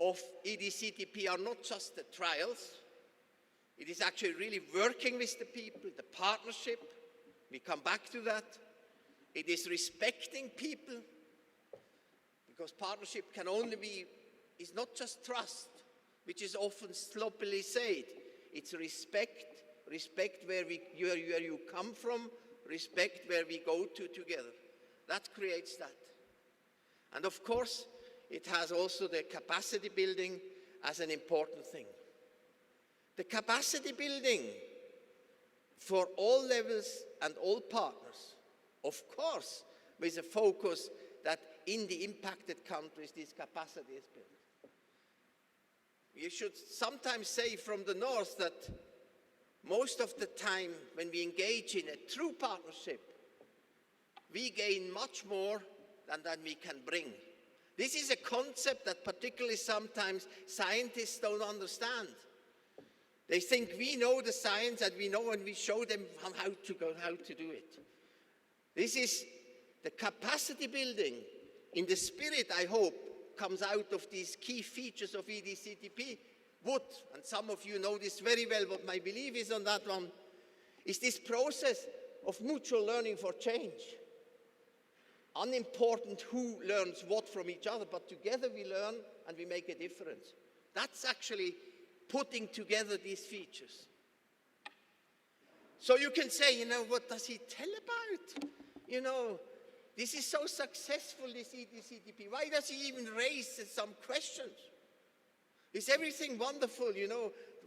of EDCTP are not just the trials. It is actually really working with the people, the partnership. We come back to that. It is respecting people, because partnership can only be, is not just trust, which is often sloppily said. It's respect where you come from, respect where we go to together. That creates that. And of course, it has also the capacity building as an important thing. The capacity building for all levels and all partners, of course, with a focus that in the impacted countries this capacity is built. You should sometimes say from the north that most of the time when we engage in a true partnership, we gain much more than we can bring. This is a concept that particularly sometimes scientists don't understand. They think we know the science and we know, and we show them how to do it. This is the capacity building in the spirit, I hope, comes out of these key features of EDCTP would, and some of you know this very well, what my belief is on that one, is this process of mutual learning for change. Unimportant who learns what from each other, but together we learn and we make a difference. That's actually putting together these features. So you can say, what does he tell about? This is so successful, this EDCTP. Why does he even raise some questions? Is everything wonderful?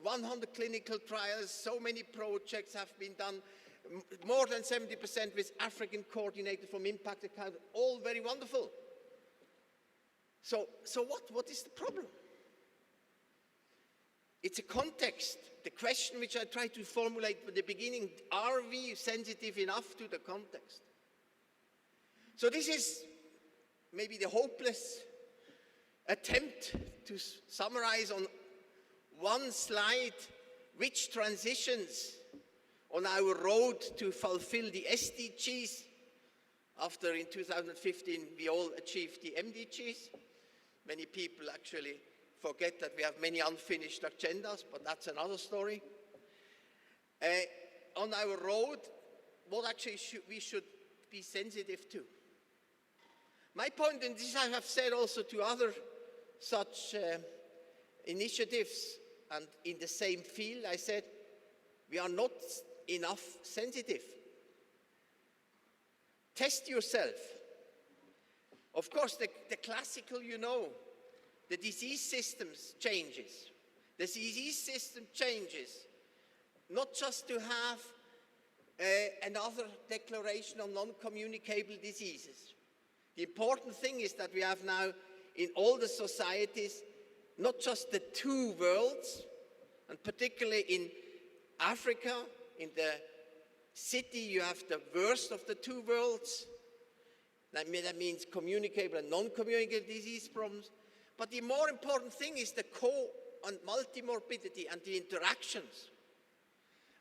100 clinical trials, so many projects have been done, more than 70% with African coordinators from impacted countries, all very wonderful. So what is the problem? It's a context. The question which I tried to formulate at the beginning, are we sensitive enough to the context? So this is maybe the hopeless attempt to summarize on one slide which transitions on our road to fulfill the SDGs. After in 2015 we all achieved the MDGs. Many people actually forget that we have many unfinished agendas, but that's another story. On our road, what actually we should be sensitive to. My point, and this I have said also to other such initiatives and in the same field, I said, we are not enough sensitive. Test yourself. Of course, the classical, the disease systems changes. The disease system changes, not just to have another declaration on non-communicable diseases. The important thing is that we have now in all the societies, not just the two worlds, and particularly in Africa, in the city, you have the worst of the two worlds. That means communicable and non-communicable disease problems. But the more important thing is the and multimorbidity and the interactions.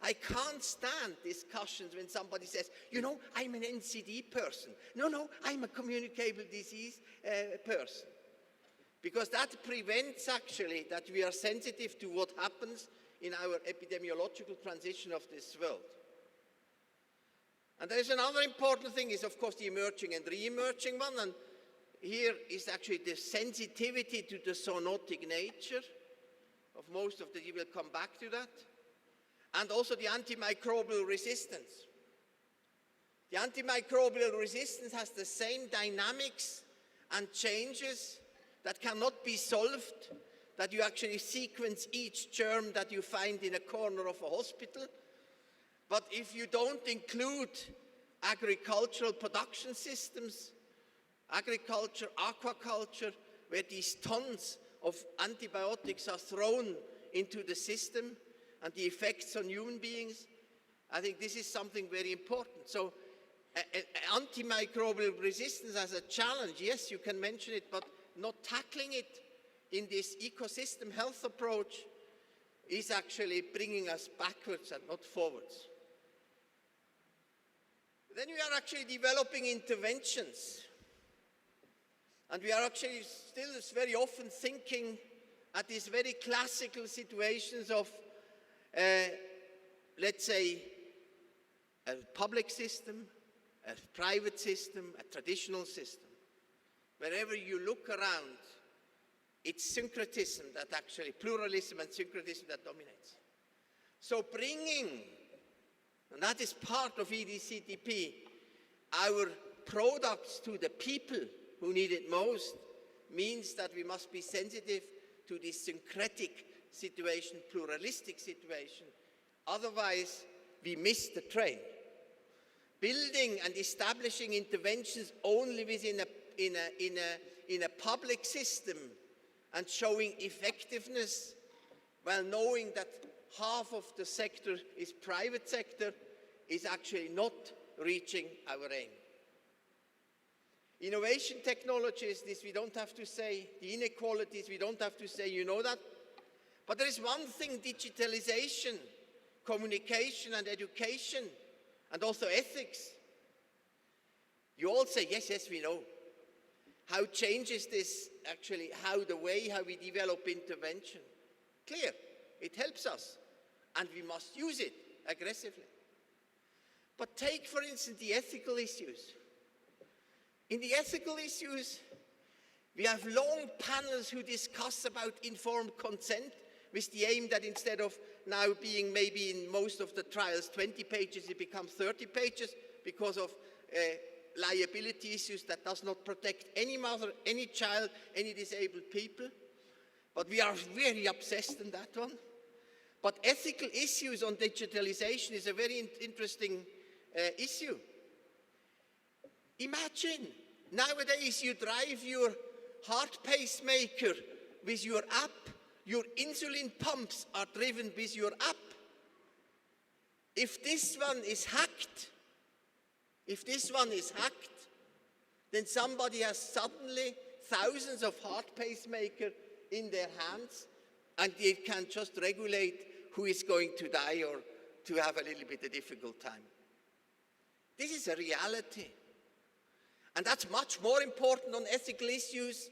I can't stand discussions when somebody says, you know, I'm an NCD person. No, I'm a communicable disease person. Because that prevents actually that we are sensitive to what happens in our epidemiological transition of this world. And there's another important thing is, of course, the emerging and re-emerging one. And here is actually the sensitivity to the zoonotic nature of most of the, we will come back to that. And also the antimicrobial resistance. The antimicrobial resistance has the same dynamics and changes that cannot be solved, that you actually sequence each germ that you find in a corner of a hospital. But if you don't include agricultural production systems, agriculture, aquaculture, where these tons of antibiotics are thrown into the system and the effects on human beings, I think this is something very important. So antimicrobial resistance as a challenge, yes, you can mention it, but not tackling it in this ecosystem health approach is actually bringing us backwards and not forwards. Then we are actually developing interventions. And we are actually still very often thinking at these very classical situations of, let's say, a public system, a private system, a traditional system. Wherever you look around, it's syncretism that actually, pluralism and syncretism that dominates. So bringing, and that is part of EDCTP, our products to the people who need it most, means that we must be sensitive to this syncretic situation, pluralistic situation. Otherwise, we miss the train. Building and establishing interventions only within a public system and showing effectiveness while knowing that half of the sector is private sector is actually not reaching our aim. Innovation technologies, this we don't have to say. The inequalities, we don't have to say, you know that. But there is one thing, digitalization, communication and education, and also ethics. You all say, yes, we know. How changes this actually, how we develop intervention? Clear, it helps us, and we must use it aggressively. But take, for instance, the ethical issues. In the ethical issues, we have long panels who discuss about informed consent with the aim that instead of now being maybe in most of the trials 20 pages, it becomes 30 pages because of liability issues that does not protect any mother, any child, any disabled people. But we are very obsessed in that one. But ethical issues on digitalization is a very interesting issue. Imagine, nowadays you drive your heart pacemaker with your app, your insulin pumps are driven with your app. If this one is hacked, then somebody has suddenly thousands of heart pacemakers in their hands, and they can just regulate who is going to die or to have a little bit of a difficult time. This is a reality. And that's much more important on ethical issues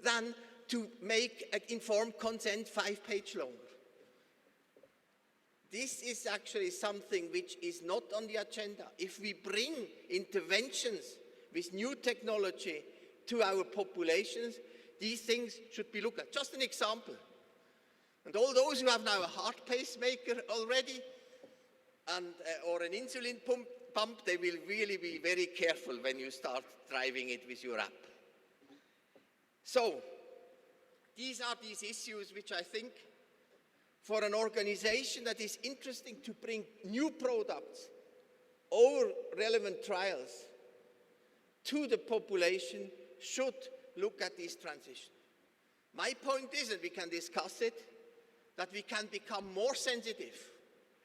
than to make an informed consent 5-page longer. This is actually something which is not on the agenda. If we bring interventions with new technology to our populations, these things should be looked at. Just an example. And all those who have now a heart pacemaker already and, or an insulin pump, they will really be very careful when you start driving it with your app. So, these are these issues which I think for an organization that is interesting to bring new products or relevant trials to the population should look at this transition. My point is, and we can discuss it, that we can become more sensitive.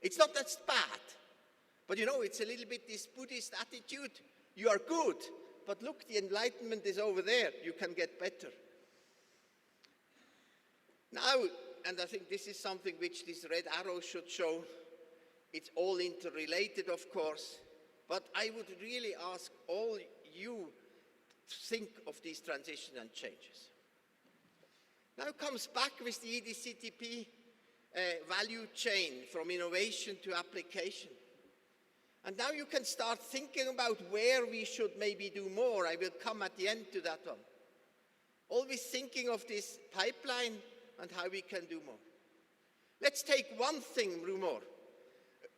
It's not that's bad, but you know, it's a little bit this Buddhist attitude. You are good, but look, the enlightenment is over there. You can get better. Now, and I think this is something which this red arrow should show, it's all interrelated, of course, but I would really ask all you to think of these transitions and changes. Now comes back with the EDCTP value chain from innovation to application. And now you can start thinking about where we should maybe do more. I will come at the end to that one. Always thinking of this pipeline and how we can do more. Let's take one thing more.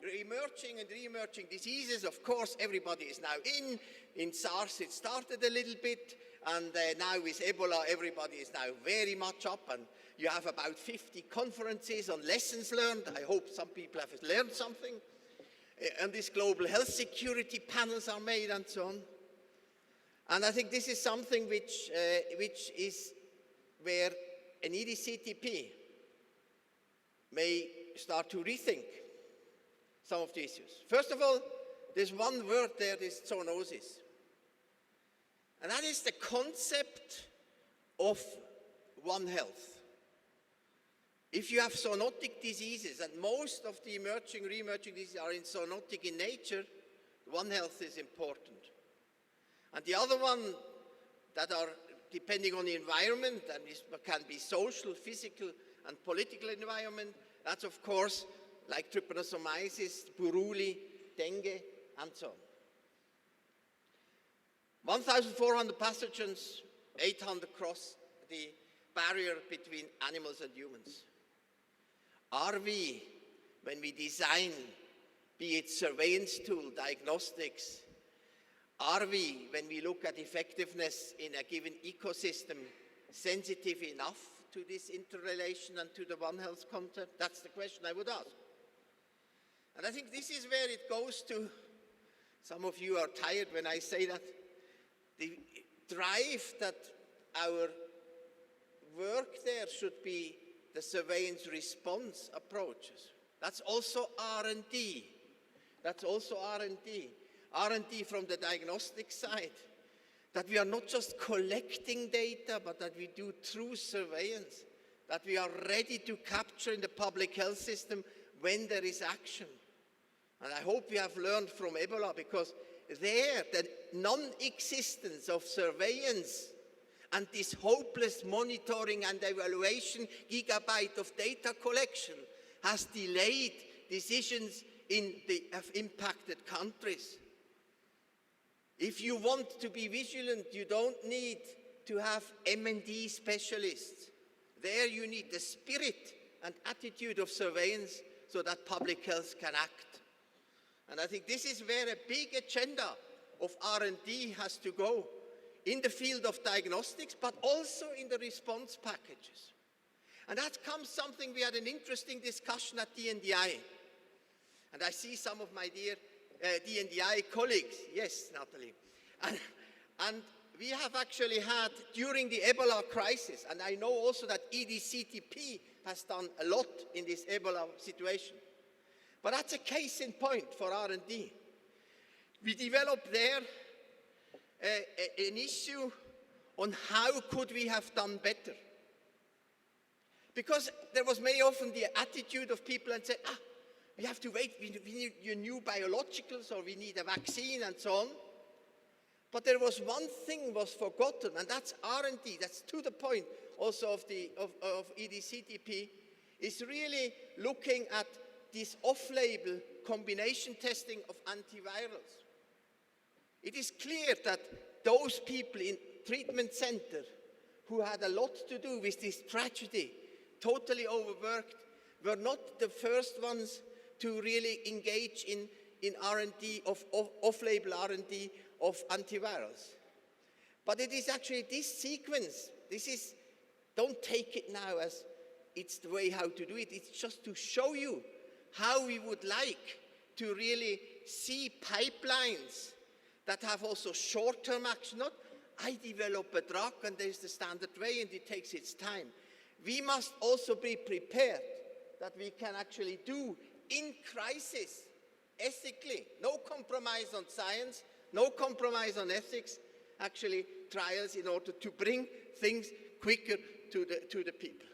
Emerging and re-emerging diseases, of course, everybody is now in. In SARS, it started a little bit, and now with Ebola, everybody is now very much up, and you have about 50 conferences on lessons learned. I hope some people have learned something. And these global health security panels are made and so on. And I think this is something which is where an EDCTP may start to rethink some of the issues. First of all, there's one word there, this zoonosis. And that is the concept of One Health. If you have zoonotic diseases, and most of the emerging, re-emerging diseases are zoonotic in nature, One Health is important. And the other one that are depending on the environment, and can be social, physical, and political environment, that's of course like trypanosomiasis, buruli, dengue, and so on. 1,400 pathogens, 800 cross the barrier between animals and humans. Are we, when we design, be it surveillance tool, diagnostics, are we, when we look at effectiveness in a given ecosystem, sensitive enough to this interrelation and to the One Health concept? That's the question I would ask. And I think this is where it goes to, some of you are tired when I say that, the drive that our work there should be the surveillance response approaches. That's also R&D. That's also R&D. R&D from the diagnostic side. That we are not just collecting data, but that we do true surveillance. That we are ready to capture in the public health system when there is action. And I hope we have learned from Ebola, because there, the non-existence of surveillance and this hopeless monitoring and evaluation gigabyte of data collection has delayed decisions in the impacted countries. If you want to be vigilant, you don't need to have M&D specialists. There you need the spirit and attitude of surveillance so that public health can act. And I think this is where a big agenda of R&D has to go, in the field of diagnostics, but also in the response packages. And that comes something, we had an interesting discussion at DNDi. And I see some of my dear DNDi colleagues. Yes, Natalie. And we have actually had, during the Ebola crisis, and I know also that EDCTP has done a lot in this Ebola situation. But that's a case in point for R&D. We developed there an issue on how could we have done better. Because there was very often the attitude of people and say, we have to wait, we need new biologicals, or we need a vaccine and so on. But there was one thing was forgotten, and that's R&D. That's to the point also of EDCTP, is really looking at this off-label combination testing of antivirals. It is clear that those people in treatment center who had a lot to do with this tragedy, totally overworked, were not the first ones to really engage in R&D, off-label R&D of antivirals. But it is actually this sequence, don't take it now as it's the way how to do it, it's just to show you how we would like to really see pipelines that have also short-term action, not I develop a drug and there's the standard way and it takes its time. We must also be prepared that we can actually do in crisis, ethically, no compromise on science, no compromise on ethics, actually trials in order to bring things quicker to the people.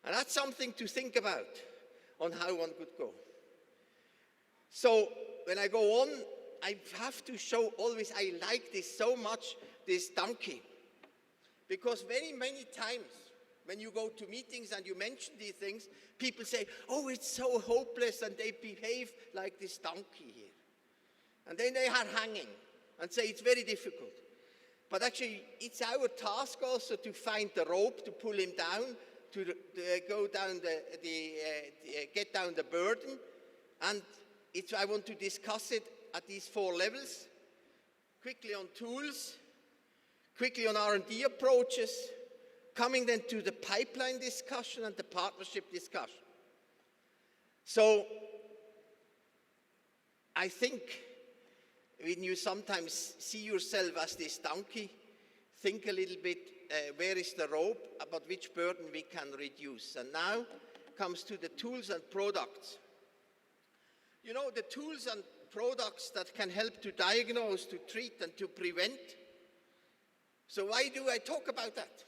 And that's something to think about on how one could go. So when I go on, I have to show always, I like this so much, this donkey. Because very many times when you go to meetings and you mention these things, people say, oh, it's so hopeless, and they behave like this donkey here. And then they are hanging and say it's very difficult. But actually, it's our task also to find the rope to pull him down, to go down get down the burden. And I want to discuss it at these 4 levels. Quickly on tools, quickly on R&D approaches, coming then to the pipeline discussion and the partnership discussion. So I think when you sometimes see yourself as this donkey, think a little bit, where is the rope, about which burden we can reduce. And now comes to the tools and products. You know, the tools and products that can help to diagnose, to treat, and to prevent. So why do I talk about that?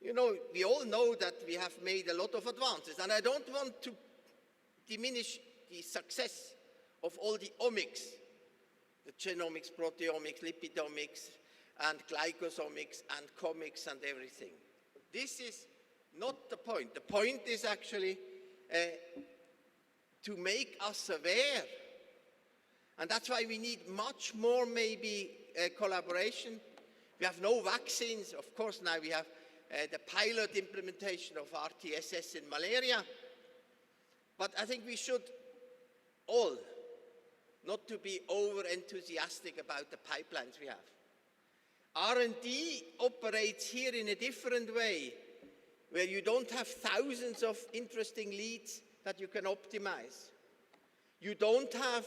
You know, we all know that we have made a lot of advances, and I don't want to diminish the success of all the omics, the genomics, proteomics, lipidomics, and glycosomics, and comics, and everything. This is not the point. The point is actually to make us aware. And that's why we need much more, maybe, collaboration. We have no vaccines. Of course, now we have the pilot implementation of RTSS in malaria. But I think we should all not to be over-enthusiastic about the pipelines we have. R&D operates here in a different way, where you don't have thousands of interesting leads that you can optimize. You don't have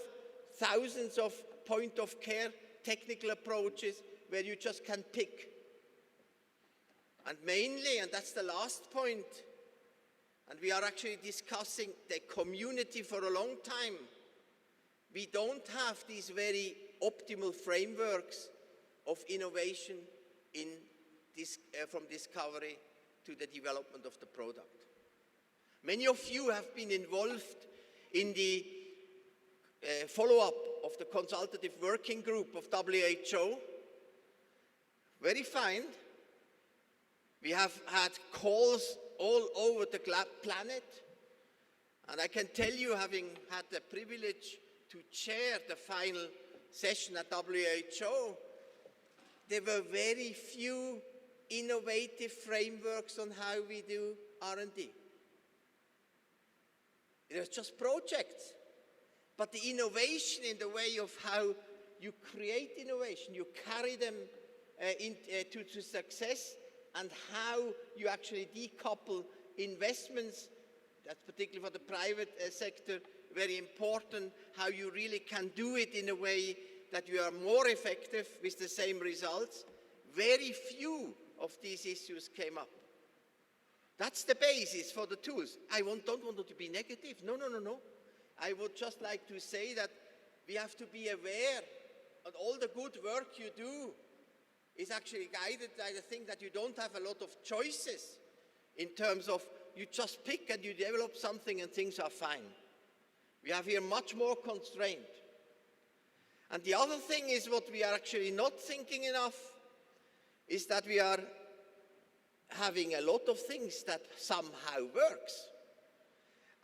thousands of point-of-care technical approaches where you just can pick. And mainly, and that's the last point, and we are actually discussing the community for a long time, we don't have these very optimal frameworks of innovation in this, from discovery to the development of the product. Many of you have been involved in the follow-up of the consultative working group of WHO. Very fine. We have had calls all over the planet, and I can tell you, having had the privilege to chair the final session at WHO, there were very few innovative frameworks on how we do R&D. It was just projects. But the innovation in the way of how you create innovation, you carry them to success, and how you actually decouple investments, that's particularly for the private sector, very important, how you really can do it in a way that you are more effective with the same results. Very few of these issues came up. That's the basis for the tools. I don't want to be negative. No. I would just like to say that we have to be aware that all the good work you do is actually guided by the thing that you don't have a lot of choices in terms of you just pick and you develop something and things are fine. We have here much more constraint. And the other thing is what we are actually not thinking enough is that we are having a lot of things that somehow works.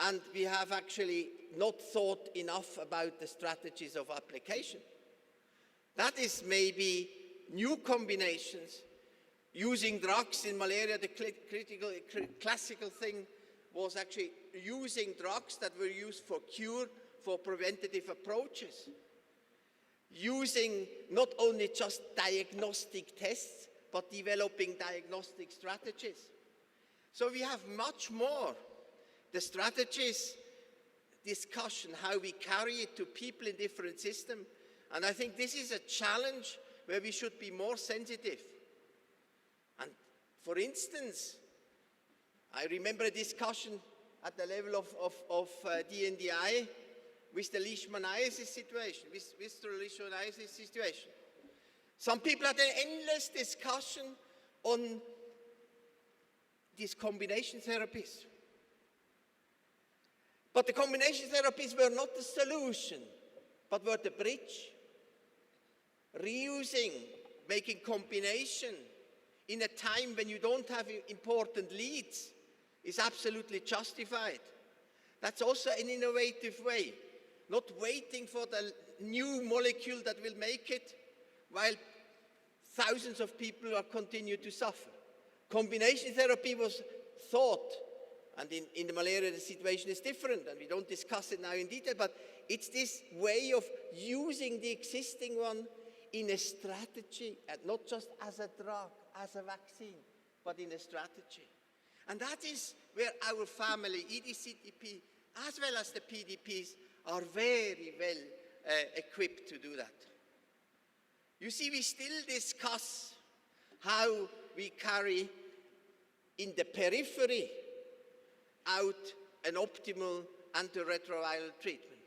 And we have actually not thought enough about the strategies of application. That is maybe new combinations. Using drugs in malaria, the classical thing was actually using drugs that were used for cure, for preventative approaches. Using not only just diagnostic tests, but developing diagnostic strategies. So we have much more. The strategies discussion, how we carry it to people in different systems. And I think this is a challenge where we should be more sensitive. And for instance, I remember a discussion at the level of DNDi with the leishmaniasis situation, with the leishmaniasis situation. Some people had an endless discussion on these combination therapies. But the combination therapies were not the solution, but were the bridge. Reusing, making combination in a time when you don't have important leads is absolutely justified. That's also an innovative way, not waiting for the new molecule that will make it while thousands of people are continue to suffer. Combination therapy was thought, and in the malaria the situation is different, and we don't discuss it now in detail, but it's this way of using the existing one in a strategy, and not just as a drug, as a vaccine, but in a strategy. And that is where our family, EDCTP, as well as the PDPs, are very well equipped to do that. You see, we still discuss how we carry in the periphery out an optimal antiretroviral treatment.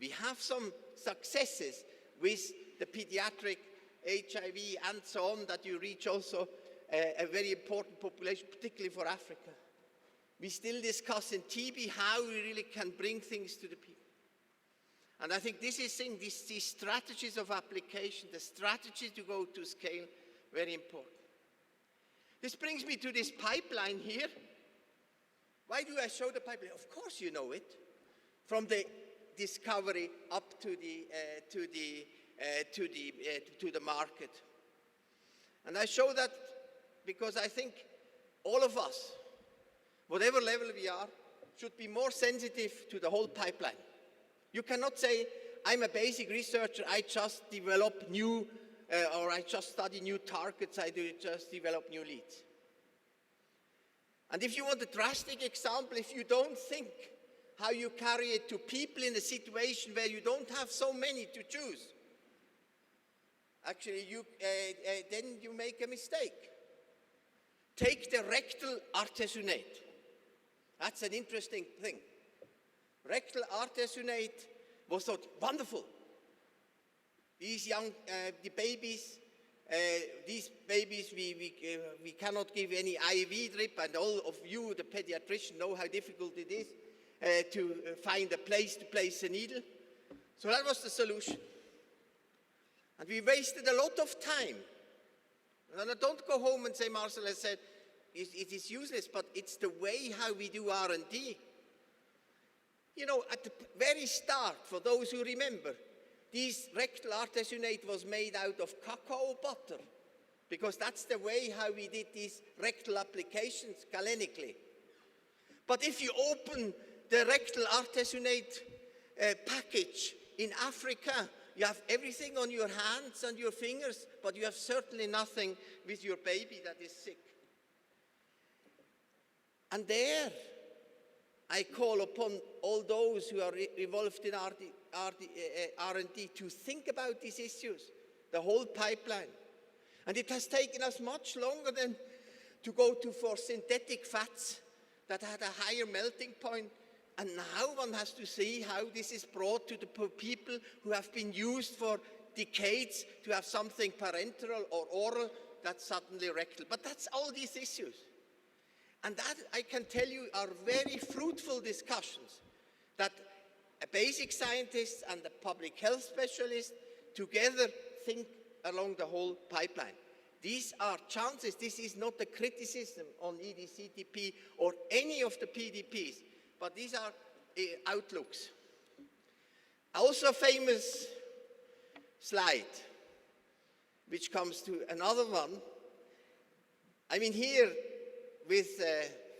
We have some successes with the pediatric HIV and so on, that you reach also a very important population, particularly for Africa. We still discuss in TB how we really can bring things to the people. And I think this is these strategies of application, the strategy to go to scale, very important. This brings me to this pipeline here. Why do I show the pipeline? Of course you know it. From the discovery up to the market. And I show that because I think all of us, whatever level we are, should be more sensitive to the whole pipeline. You cannot say, I'm a basic researcher, I just develop new, or I just study new targets, I just develop new leads. And if you want a drastic example, if you don't think how you carry it to people in a situation where you don't have so many to choose, actually then you make a mistake. Take the rectal artesunate. That's an interesting thing. Rectal artesunate was thought wonderful. These young, the babies, we cannot give any IV drip, and all of you, the pediatrician, know how difficult it is to find a place to place a needle. So that was the solution. And we wasted a lot of time. And I don't go home and say, Marcel has said, it is useless, but it's the way how we do R&D. You know, at the very start, for those who remember, this rectal artesunate was made out of cacao butter, because that's the way how we did these rectal applications galenically. But if you open the rectal artesunate package in Africa, you have everything on your hands and your fingers, but you have certainly nothing with your baby that is sick. And there, I call upon all those who are involved in R&D to think about these issues, the whole pipeline. And it has taken us much longer than to go for synthetic fats that had a higher melting point. And now one has to see how this is brought to the people who have been used for decades to have something parenteral or oral that's suddenly rectal. But that's all these issues. And that, I can tell you, are very fruitful discussions that a basic scientist and a public health specialist together think along the whole pipeline. These are chances. This is not a criticism on EDCTP or any of the PDPs, but these are outlooks. Also a famous slide, which comes to another one. I mean, here, with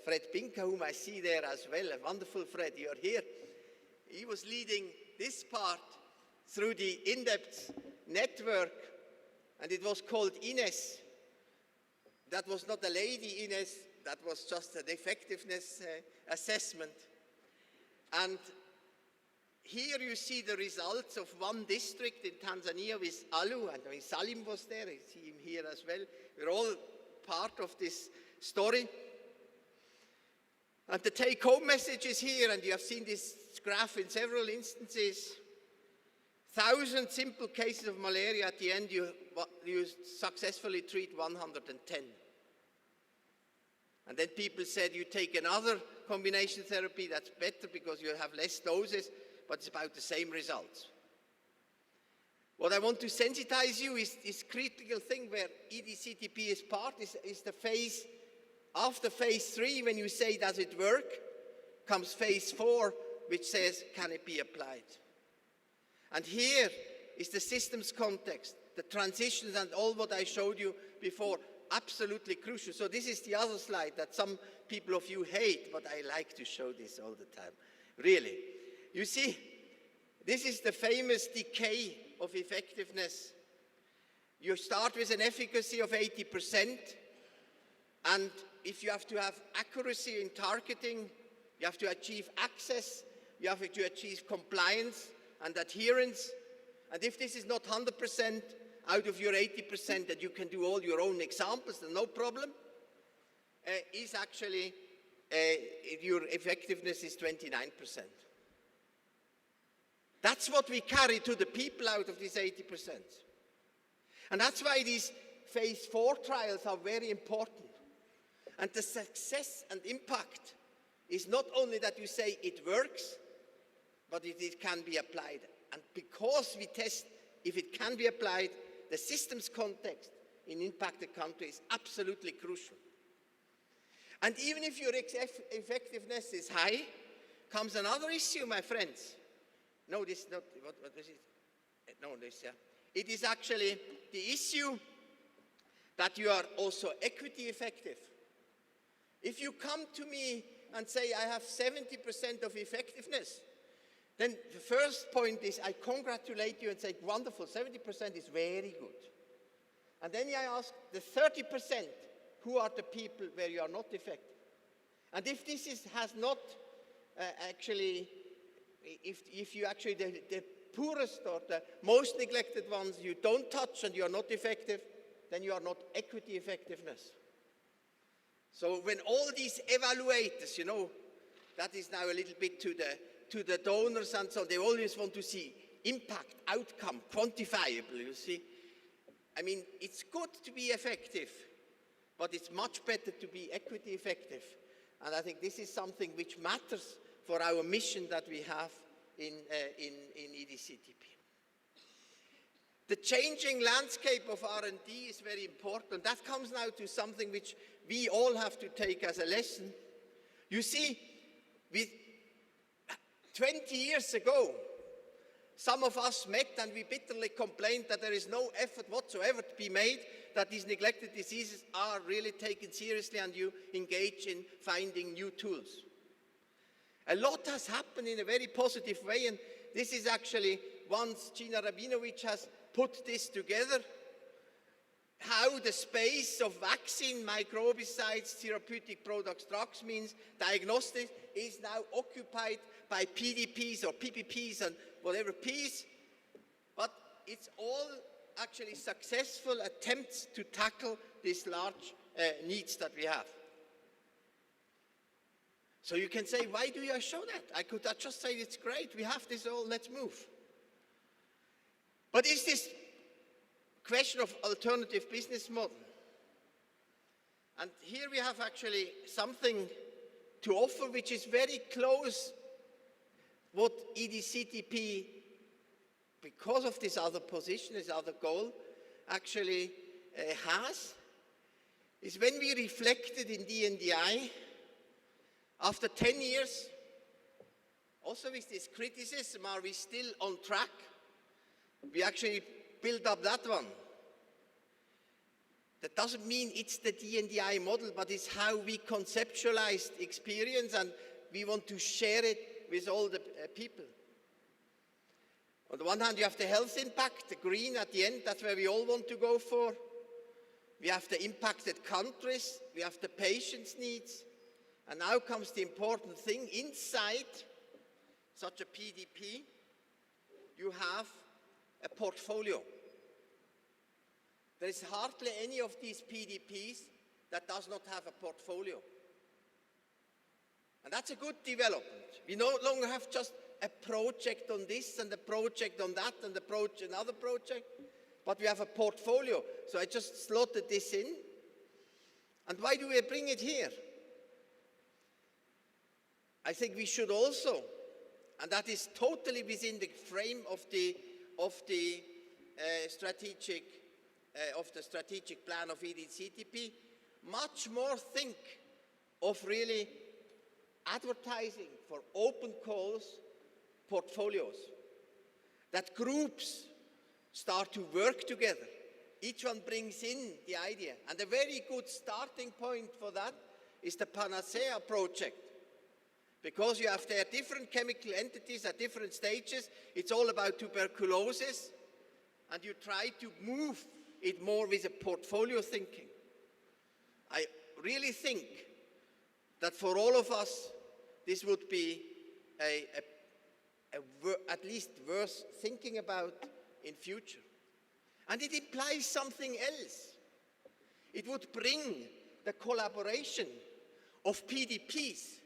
Fred Pinker, whom I see there as well, a wonderful Fred, you're here. He was leading this part through the in-depth network, and it was called Ines. That was not a lady Ines, that was just an effectiveness assessment. And here you see the results of one district in Tanzania with Alu, and I mean, Salim was there, I see him here as well. We're all part of this story. And the take-home message is here, and you have seen this graph in several instances. 1,000 simple cases of malaria, at the end you successfully treat 110. And then people said, you take another combination therapy, that's better because you have less doses, but it's about the same results. What I want to sensitize you is this critical thing where EDCTP is part, is the phase, after phase 3, when you say, does it work, comes phase 4, which says, can it be applied? And here is the systems context, the transitions and all what I showed you before, absolutely crucial. So this is the other slide that some people of you hate, but I like to show this all the time, really. You see, this is the famous decay of effectiveness. You start with an efficacy of 80%, and if you have to have accuracy in targeting, you have to achieve access, you have to achieve compliance and adherence, and if this is not 100% out of your 80% that you can do all your own examples, then no problem, is actually, your effectiveness is 29%. That's what we carry to the people out of these 80%. And that's why these phase 4 trials are very important. And the success and impact is not only that you say it works, but it can be applied. And because we test if it can be applied, the systems context in impacted countries is absolutely crucial. And even if your effectiveness is high, comes another issue, my friends. No, this is not, what is it? No, this, yeah. It is actually the issue that you are also equity effective. If you come to me and say, I have 70% of effectiveness, then the first point is I congratulate you and say, wonderful, 70% is very good. And then I ask the 30%, who are the people where you are not effective? And if this has not actually, if you actually, the poorest or the most neglected ones you don't touch and you are not effective, then you are not equity effectiveness. So when all these evaluators, you know, that is now a little bit to the donors and so they always want to see impact, outcome, quantifiable, you see. I mean, it's good to be effective, but it's much better to be equity effective. And I think this is something which matters for our mission that we have in EDCTP. The changing landscape of R&D is very important. That comes now to something which we all have to take as a lesson. You see, 20 years ago, some of us met and we bitterly complained that there is no effort whatsoever to be made, that these neglected diseases are really taken seriously and you engage in finding new tools. A lot has happened in a very positive way, and this is actually once Gina Rabinovich has put this together, how the space of vaccine, microbicides, therapeutic products, drugs means diagnostics is now occupied by PDPs or PPPs and whatever Ps, but it's all actually successful attempts to tackle these large needs that we have. So you can say, why do you show that? I could just say it's great, we have this all, let's move. But is this question of alternative business model? And here we have actually something to offer which is very close what EDCTP, because of this other position, this other goal, actually has, is when we reflected in DNDi, after 10 years, also with this criticism, are we still on track? We actually built up that one. That doesn't mean it's the DNDi model, but it's how we conceptualized experience and we want to share it with all the people. On the one hand, you have the health impact, the green at the end, that's where we all want to go for. We have the impacted countries, we have the patient's needs, and now comes the important thing. Inside such a PDP, you have a portfolio. There is hardly any of these PDPs that does not have a portfolio. And that's a good development. We no longer have just a project on this and a project on that and another project, but we have a portfolio. So I just slotted this in. And why do we bring it here? I think we should also, and that is totally within the frame of the strategic plan of EDCTP, much more think of really advertising for open calls portfolios, that groups start to work together. Each one brings in the idea. And a very good starting point for that is the Panacea project. Because you have there different chemical entities at different stages. It's all about tuberculosis. And you try to move it more with a portfolio thinking. I really think that for all of us, this would be at least worth thinking about in future. And it implies something else. It would bring the collaboration of PDPs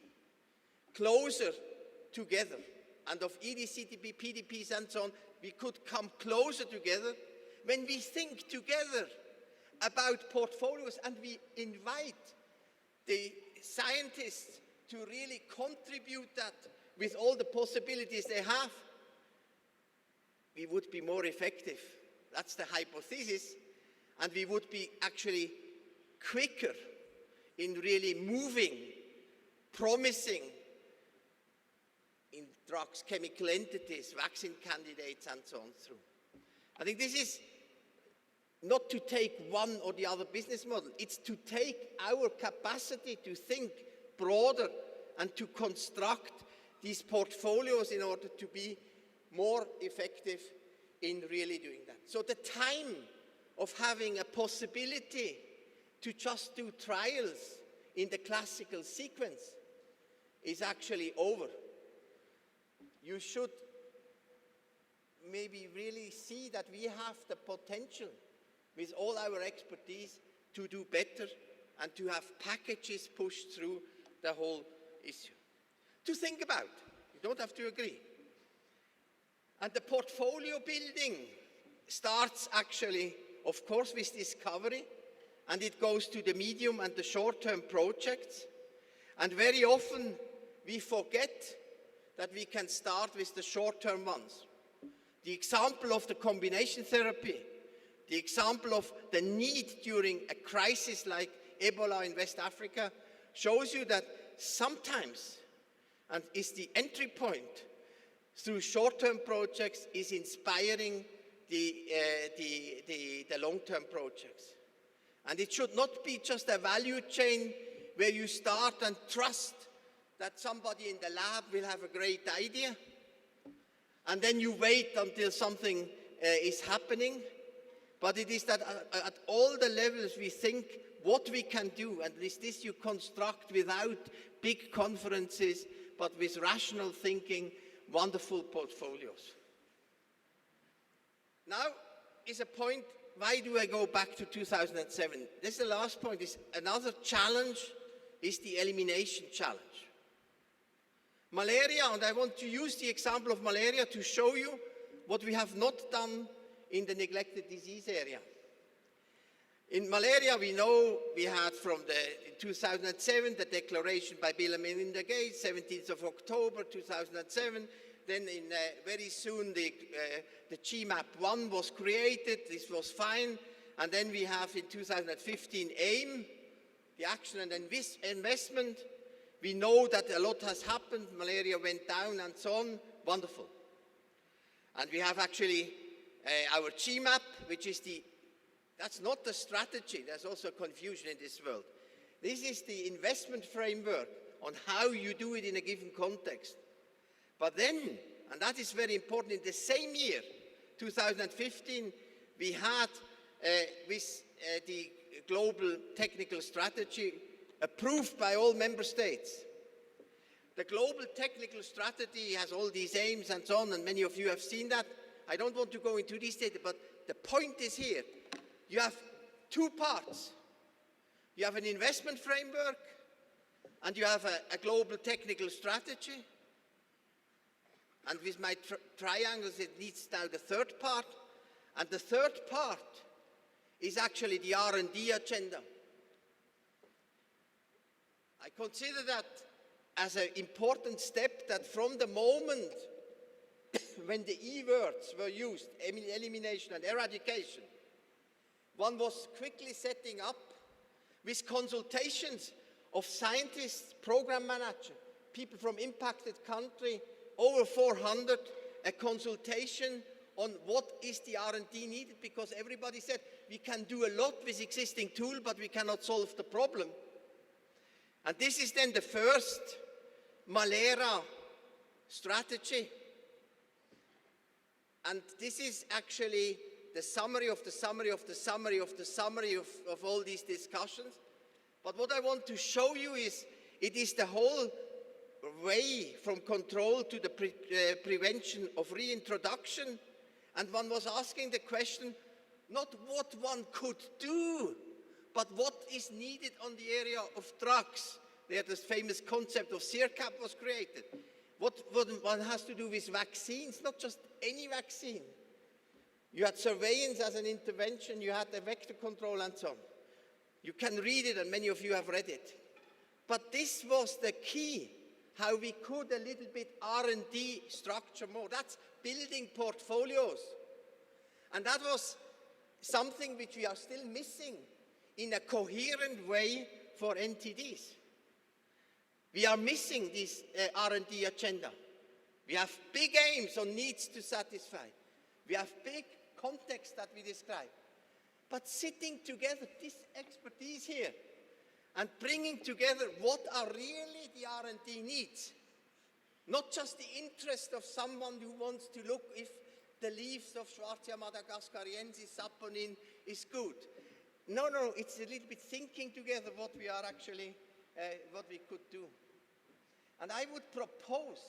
closer together, and of EDCTP, PDPs and so on. We could come closer together when we think together about portfolios, and we invite the scientists to really contribute that with all the possibilities they have. We would be more effective. That's the hypothesis. And we would be actually quicker in really moving, promising in drugs, chemical entities, vaccine candidates, and so on through. I think this is not to take one or the other business model. It's to take our capacity to think broader and to construct these portfolios in order to be more effective in really doing that. So the time of having a possibility to just do trials in the classical sequence is actually over. You should maybe really see that we have the potential with all our expertise to do better and to have packages pushed through the whole issue. To think about, you don't have to agree. And the portfolio building starts actually, of course, with discovery, and it goes to the medium and the short-term projects. And very often we forget that we can start with the short-term ones. The example of the combination therapy, the example of the need during a crisis like Ebola in West Africa shows you that sometimes, and is the entry point through short-term projects, is inspiring the long-term projects. And it should not be just a value chain where you start and trust that somebody in the lab will have a great idea, and then you wait until something is happening. But it is that at all the levels we think what we can do, and this you construct without big conferences, but with rational thinking, wonderful portfolios. Now is a point, why do I go back to 2007? This is the last point. Is another challenge is the elimination challenge. Malaria, and I want to use the example of malaria to show you what we have not done in the neglected disease area. In malaria, we know we had in 2007, the declaration by Bill and Melinda Gates, 17th of October 2007. Then very soon the GMAP1 was created. This was fine. And then we have in 2015 AIM, the action and investment. We know that a lot has happened. Malaria went down and so on. Wonderful. And we have actually our GMAP, which is that's not the strategy. There's also confusion in this world. This is the investment framework on how you do it in a given context. But then, and that is very important, in the same year, 2015, we had with the global technical strategy approved by all member states. The global technical strategy has all these aims and so on, and many of you have seen that. I don't want to go into this data, but the point is here. You have two parts. You have an investment framework, and you have a global technical strategy. And with my triangles, it needs now the third part. And the third part is actually the R&D agenda. I consider that as an important step that from the moment when the E words were used, elimination and eradication, one was quickly setting up with consultations of scientists, program managers, people from impacted country, over 400, a consultation on what is the R&D needed, because everybody said we can do a lot with existing tool, but we cannot solve the problem. And this is then the first Malera strategy. And this is actually the summary of the summary of the summary of the summary of all these discussions. But what I want to show you is, it is the whole way from control to the prevention of reintroduction. And one was asking the question, not what one could do, but what is needed on the area of drugs. There, this famous concept of CIRCAP was created. What one has to do with vaccines, not just any vaccine. You had surveillance as an intervention, you had the vector control and so on. You can read it, and many of you have read it. But this was the key, how we could a little bit R&D structure more. That's building portfolios. And that was something which we are still missing in a coherent way for NTDs. We are missing this R&D agenda. We have big aims on needs to satisfy. We have big context that we describe. But sitting together, this expertise here, and bringing together what are really the R&D needs, not just the interest of someone who wants to look if the leaves of Schwarzia madagascariensis saponin is good. No, it's a little bit thinking together what we are actually, what we could do. And I would propose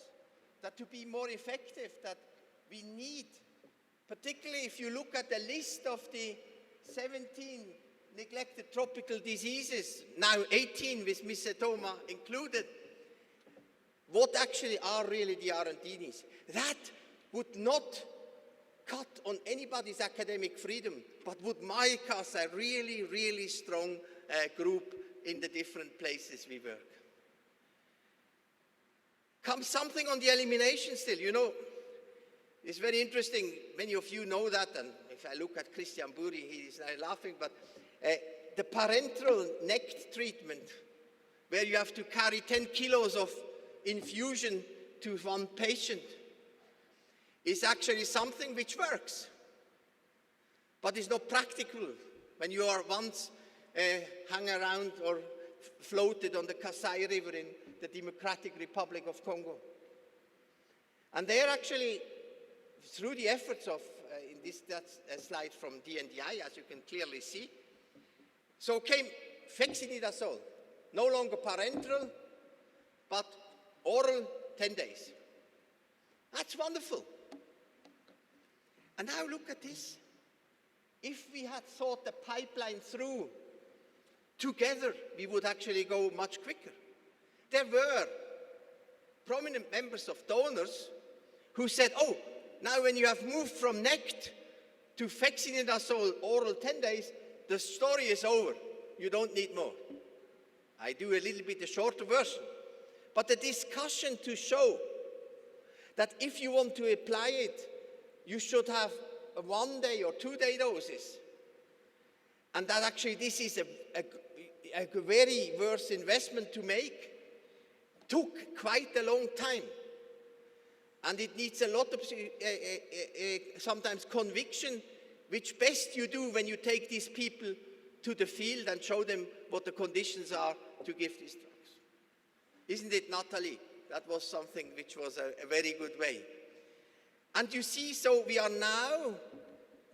that to be more effective, that we need, particularly if you look at the list of the 17 neglected tropical diseases, now 18 with mycetoma included, what actually are really the R&D needs? That would not cut on anybody's academic freedom, but would make us a really, really strong group in the different places we work. Comes something on the elimination still, you know. It's very interesting, many of you know that, and if I look at Christian Buri, he's laughing, but the parenteral neck treatment, where you have to carry 10 kilos of infusion to one patient, is actually something which works, but it's not practical when you are once hung around or floated on the Kasai River in the Democratic Republic of Congo. And there actually, through the efforts of, in this slide from DNDi, as you can clearly see, so came fexinidazole, no longer parenteral, but oral 10 days. That's wonderful. And now look at this. If we had thought the pipeline through together, we would actually go much quicker. There were prominent members of donors who said, oh, now when you have moved from NECT to fexinidazole oral 10 days, the story is over. You don't need more. I do a little bit the shorter version. But the discussion to show that if you want to apply it, you should have a 1 day or 2 day doses. And that actually this is a very worth investment to make. Took quite a long time. And it needs a lot of sometimes conviction, which best you do when you take these people to the field and show them what the conditions are to give these drugs. Isn't it, Natalie? That was something which was a very good way. And you see, so we are now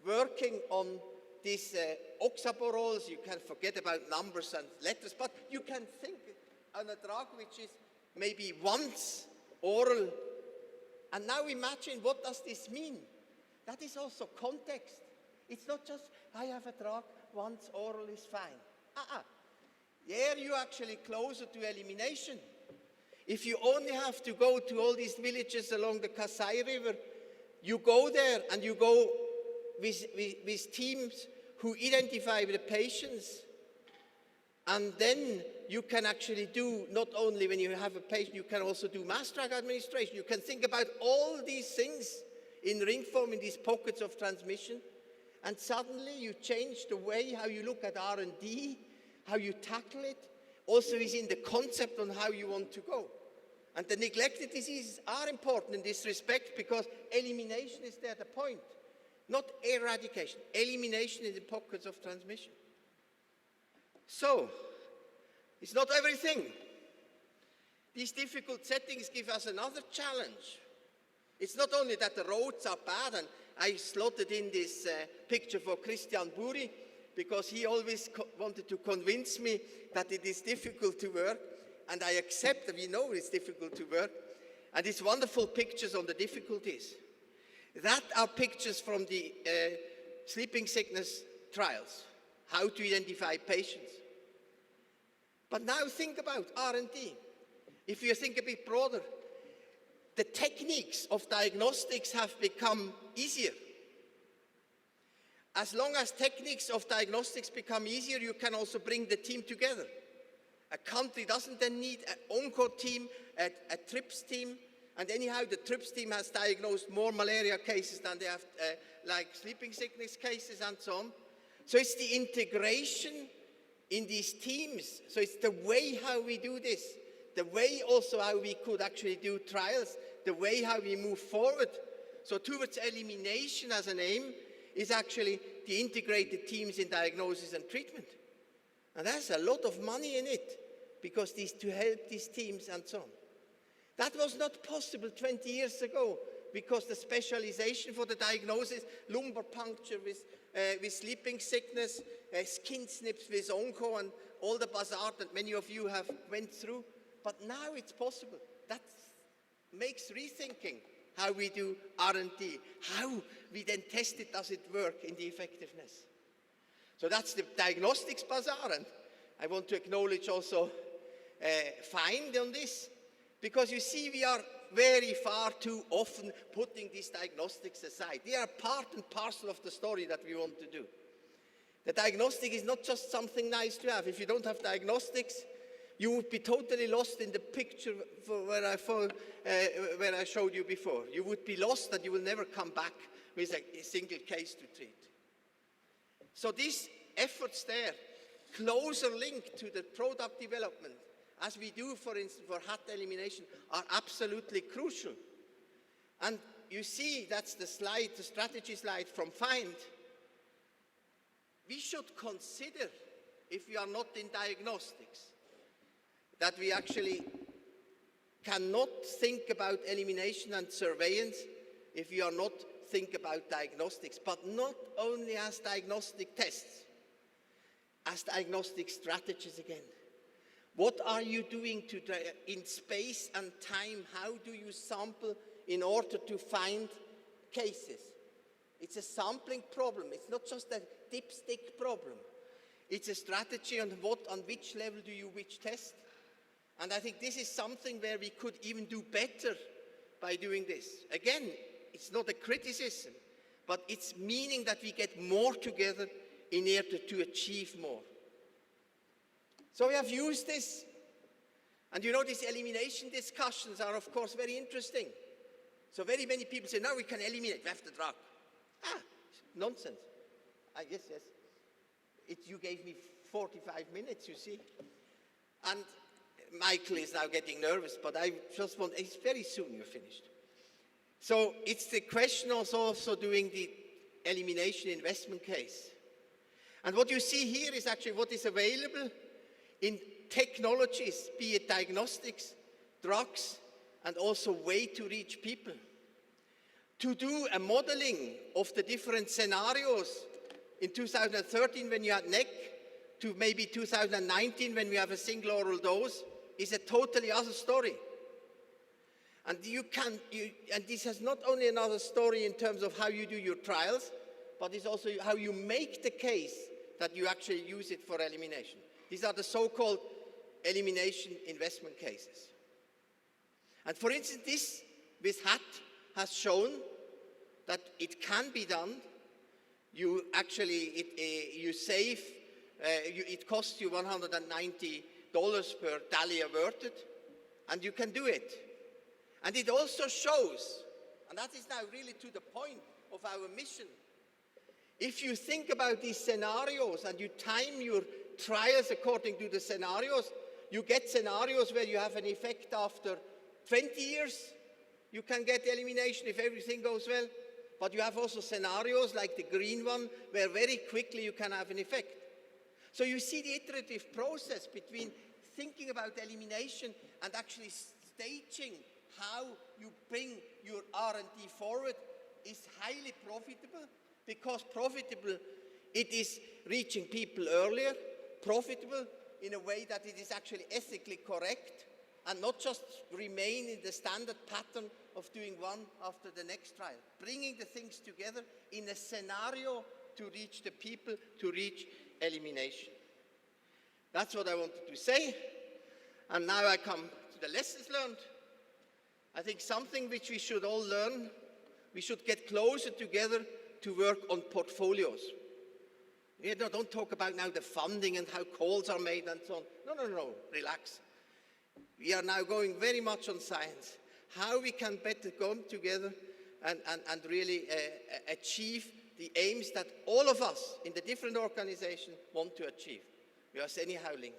working on these oxaborols. You can forget about numbers and letters, but you can think on a drug which is maybe once oral. And now imagine, what does this mean? That is also context. It's not just, I have a drug, once oral is fine. There you're actually closer to elimination. If you only have to go to all these villages along the Kasai River, you go there and you go with teams who identify the patients, and then you can actually do, not only when you have a patient, you can also do mass drug administration. You can think about all these things in ring form, in these pockets of transmission, and suddenly you change the way how you look at R&D, how you tackle it, also is in the concept on how you want to go. And the neglected diseases are important in this respect because elimination is there the point. Not eradication, elimination in the pockets of transmission. So, it's not everything. These difficult settings give us another challenge. It's not only that the roads are bad, and I slotted in this picture for Christian Buri because he always wanted to convince me that it is difficult to work, and I accept that we know it's difficult to work, and these wonderful pictures on the difficulties. That are pictures from the sleeping sickness trials, how to identify patients. But now think about R&D. If you think a bit broader, the techniques of diagnostics have become easier. As long as techniques of diagnostics become easier, you can also bring the team together. A country doesn't then need an onco team, a TRIPS team, and anyhow the TRIPS team has diagnosed more malaria cases than they have like sleeping sickness cases and so on. So it's the integration in these teams. So it's the way how we do this, the way also how we could actually do trials, the way how we move forward. So towards elimination as an aim is actually the integrated teams in diagnosis and treatment. And there's a lot of money in it because to help these teams and so on. That was not possible 20 years ago because the specialization for the diagnosis, lumbar puncture with sleeping sickness, skin snips with onco and all the bazaar that many of you have went through. But now it's possible. That makes rethinking how we do R&D, how we then test it, does it work in the effectiveness. So that's the diagnostics bazaar, and I want to acknowledge also FIND on this, because you see we are very far too often putting these diagnostics aside. They are part and parcel of the story that we want to do. The diagnostic is not just something nice to have. If you don't have diagnostics, you would be totally lost in the picture where I showed you before. You would be lost and you will never come back with a single case to treat. So these efforts there, closer link to the product development, as we do, for instance, for HAT elimination, are absolutely crucial. And you see, that's the slide, the strategy slide from FIND. We should consider, if we are not in diagnostics, that we actually cannot think about elimination and surveillance if we are not think about diagnostics, but not only as diagnostic tests, as diagnostic strategies again. What are you doing in space and time? How do you sample in order to find cases? It's a sampling problem. It's not just a dipstick problem. It's a strategy on which level do you which test. And I think this is something where we could even do better by doing this. Again, it's not a criticism, but it's meaning that we get more together in order to achieve more. So we have used this, and you know these elimination discussions are of course very interesting. So very many people say, now we can eliminate, we have the drug. Nonsense. Yes. You gave me 45 minutes, you see. And Michael is now getting nervous, but I just want, it's very soon you're finished. So it's the question also doing the elimination investment case. And what you see here is actually what is available in technologies, be it diagnostics, drugs, and also way to reach people. To do a modeling of the different scenarios in 2013 when you had NEC, to maybe 2019 when we have a single oral dose, is a totally other story. And and this has not only another story in terms of how you do your trials, but it's also how you make the case that you actually use it for elimination. These are the so-called elimination investment cases. And for instance, this with HAT has shown that it can be done. You actually, you save, it costs you $190 dollars per tally averted, and you can do it. And it also shows, and that is now really to the point of our mission, if you think about these scenarios and you time your trials according to the scenarios, you get scenarios where you have an effect after 20 years. You can get elimination if everything goes well. But you have also scenarios like the green one where very quickly you can have an effect. So you see the iterative process between thinking about elimination and actually staging how you bring your R&D forward is highly profitable, because profitable, it is reaching people earlier, profitable in a way that it is actually ethically correct, and not just remain in the standard pattern of doing one after the next trial. Bringing the things together in a scenario to reach the people, to reach elimination. That's what I wanted to say. And now I come to the lessons learned. I think something which we should all learn, we should get closer together to work on portfolios. Don't talk about now the funding and how calls are made and so on. No, relax. We are now going very much on science. How we can better come together and really achieve the aims that all of us in the different organizations want to achieve. We are anyhow linked.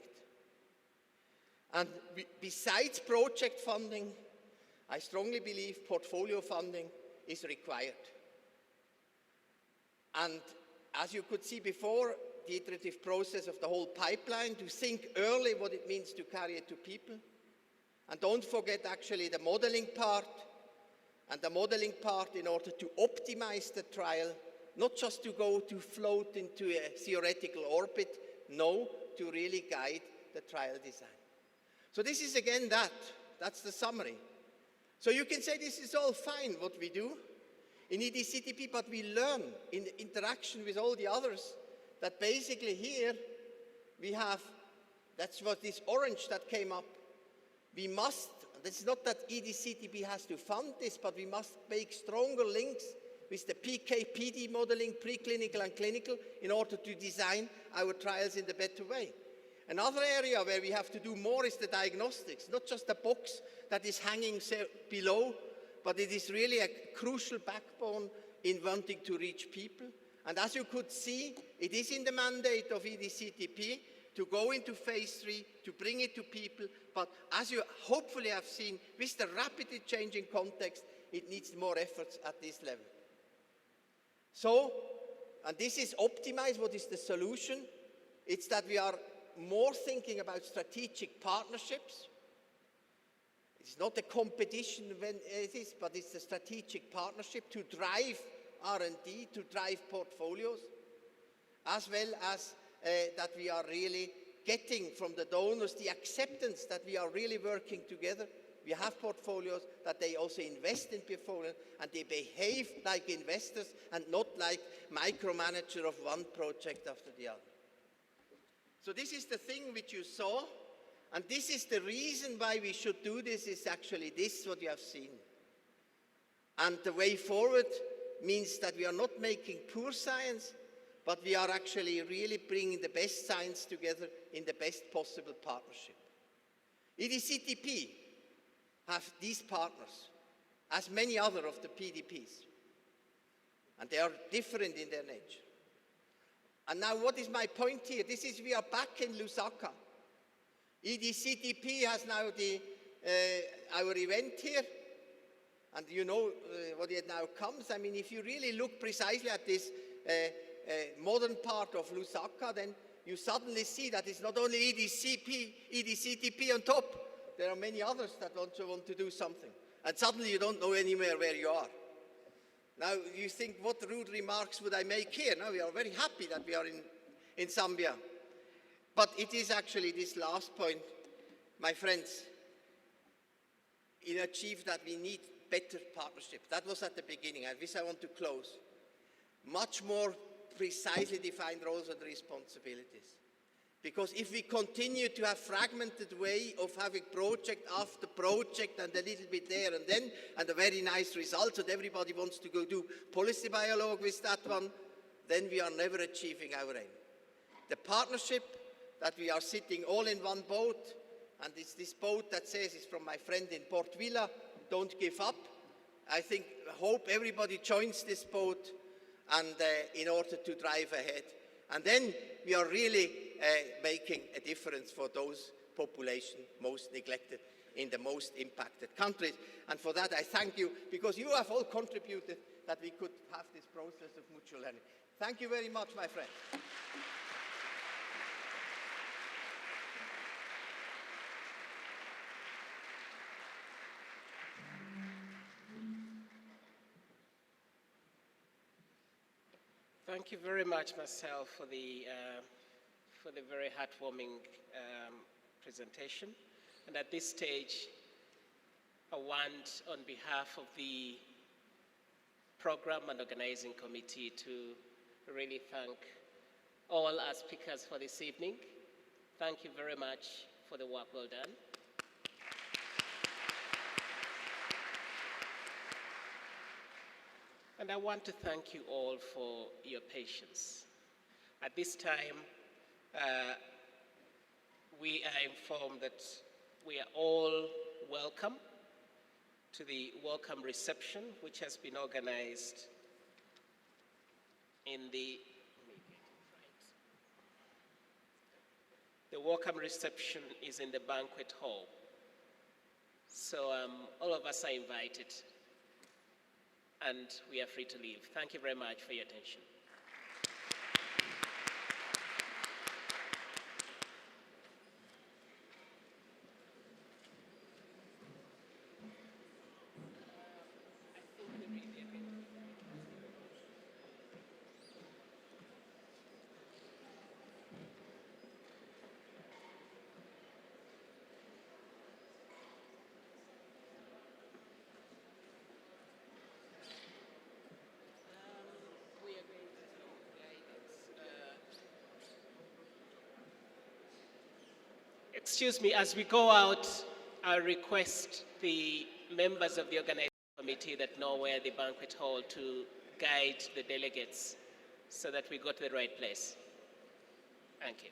And besides project funding, I strongly believe portfolio funding is required. And as you could see before, the iterative process of the whole pipeline, to think early what it means to carry it to people. And don't forget actually the modeling part, and the modeling part in order to optimize the trial, not just to go to float into a theoretical orbit, no, to really guide the trial design. So this is again that's the summary. So you can say this is all fine what we do in EDCTP, but we learn in the interaction with all the others that basically here we have, that's what this orange that came up, we must, this is not that EDCTP has to fund this, but we must make stronger links with the PK/PD modeling, preclinical and clinical, in order to design our trials in the better way. Another area where we have to do more is the diagnostics, not just a box that is hanging below, but it is really a crucial backbone in wanting to reach people. And as you could see, it is in the mandate of EDCTP to go into phase 3, to bring it to people, but as you hopefully have seen, with the rapidly changing context, it needs more efforts at this level. So, and this is optimized, what is the solution? It's that we are more thinking about strategic partnerships. It's not a competition when it is, but it's a strategic partnership to drive R&D, to drive portfolios, as well as that we are really getting from the donors the acceptance that we are really working together. We have portfolios that they also invest in portfolios, and they behave like investors and not like micromanager of one project after the other. So this is the thing which you saw, and this is the reason why we should do this, is actually this what you have seen. And the way forward means that we are not making poor science, but we are actually really bringing the best science together in the best possible partnership. EDCTP have these partners, as many other of the PDPs, and they are different in their nature. And now what is my point here? This is, we are back in Lusaka. EDCTP has now our event here, and you know what it now comes. I mean, if you really look precisely at this modern part of Lusaka, then you suddenly see that it's not only EDCTP on top. There are many others that also want to do something. And suddenly you don't know anywhere where you are. Now you think, what rude remarks would I make here? Now we are very happy that we are in Zambia. But it is actually this last point, my friends, in achieve that we need better partnership. That was at the beginning, and this I want to close. Much more precisely defined roles and responsibilities. Because if we continue to have fragmented way of having project after project and a little bit there and then, and a very nice result, and everybody wants to go do policy dialogue with that one, then we are never achieving our aim. The partnership that we are sitting all in one boat, and it's this boat that says, it's from my friend in Port Vila, don't give up. I hope everybody joins this boat and in order to drive ahead. And then we are really making a difference for those population most neglected in the most impacted countries. And for that I thank you, because you have all contributed that we could have this process of mutual learning. Thank you very much, my friend. Thank you very much, Marcel, for the very heartwarming presentation. And at this stage, I want, on behalf of the Program and Organizing Committee, to really thank all our speakers for this evening. Thank you very much for the work well done. And I want to thank you all for your patience. At this time, we are informed that we are all welcome to the welcome reception, which has been organized in the welcome reception is in the banquet hall. So all of us are invited, and we are free to leave. Thank you very much for your attention. Excuse me, as we go out, I request the members of the organizing committee that know where the banquet hall to guide the delegates so that we go to the right place. Thank you.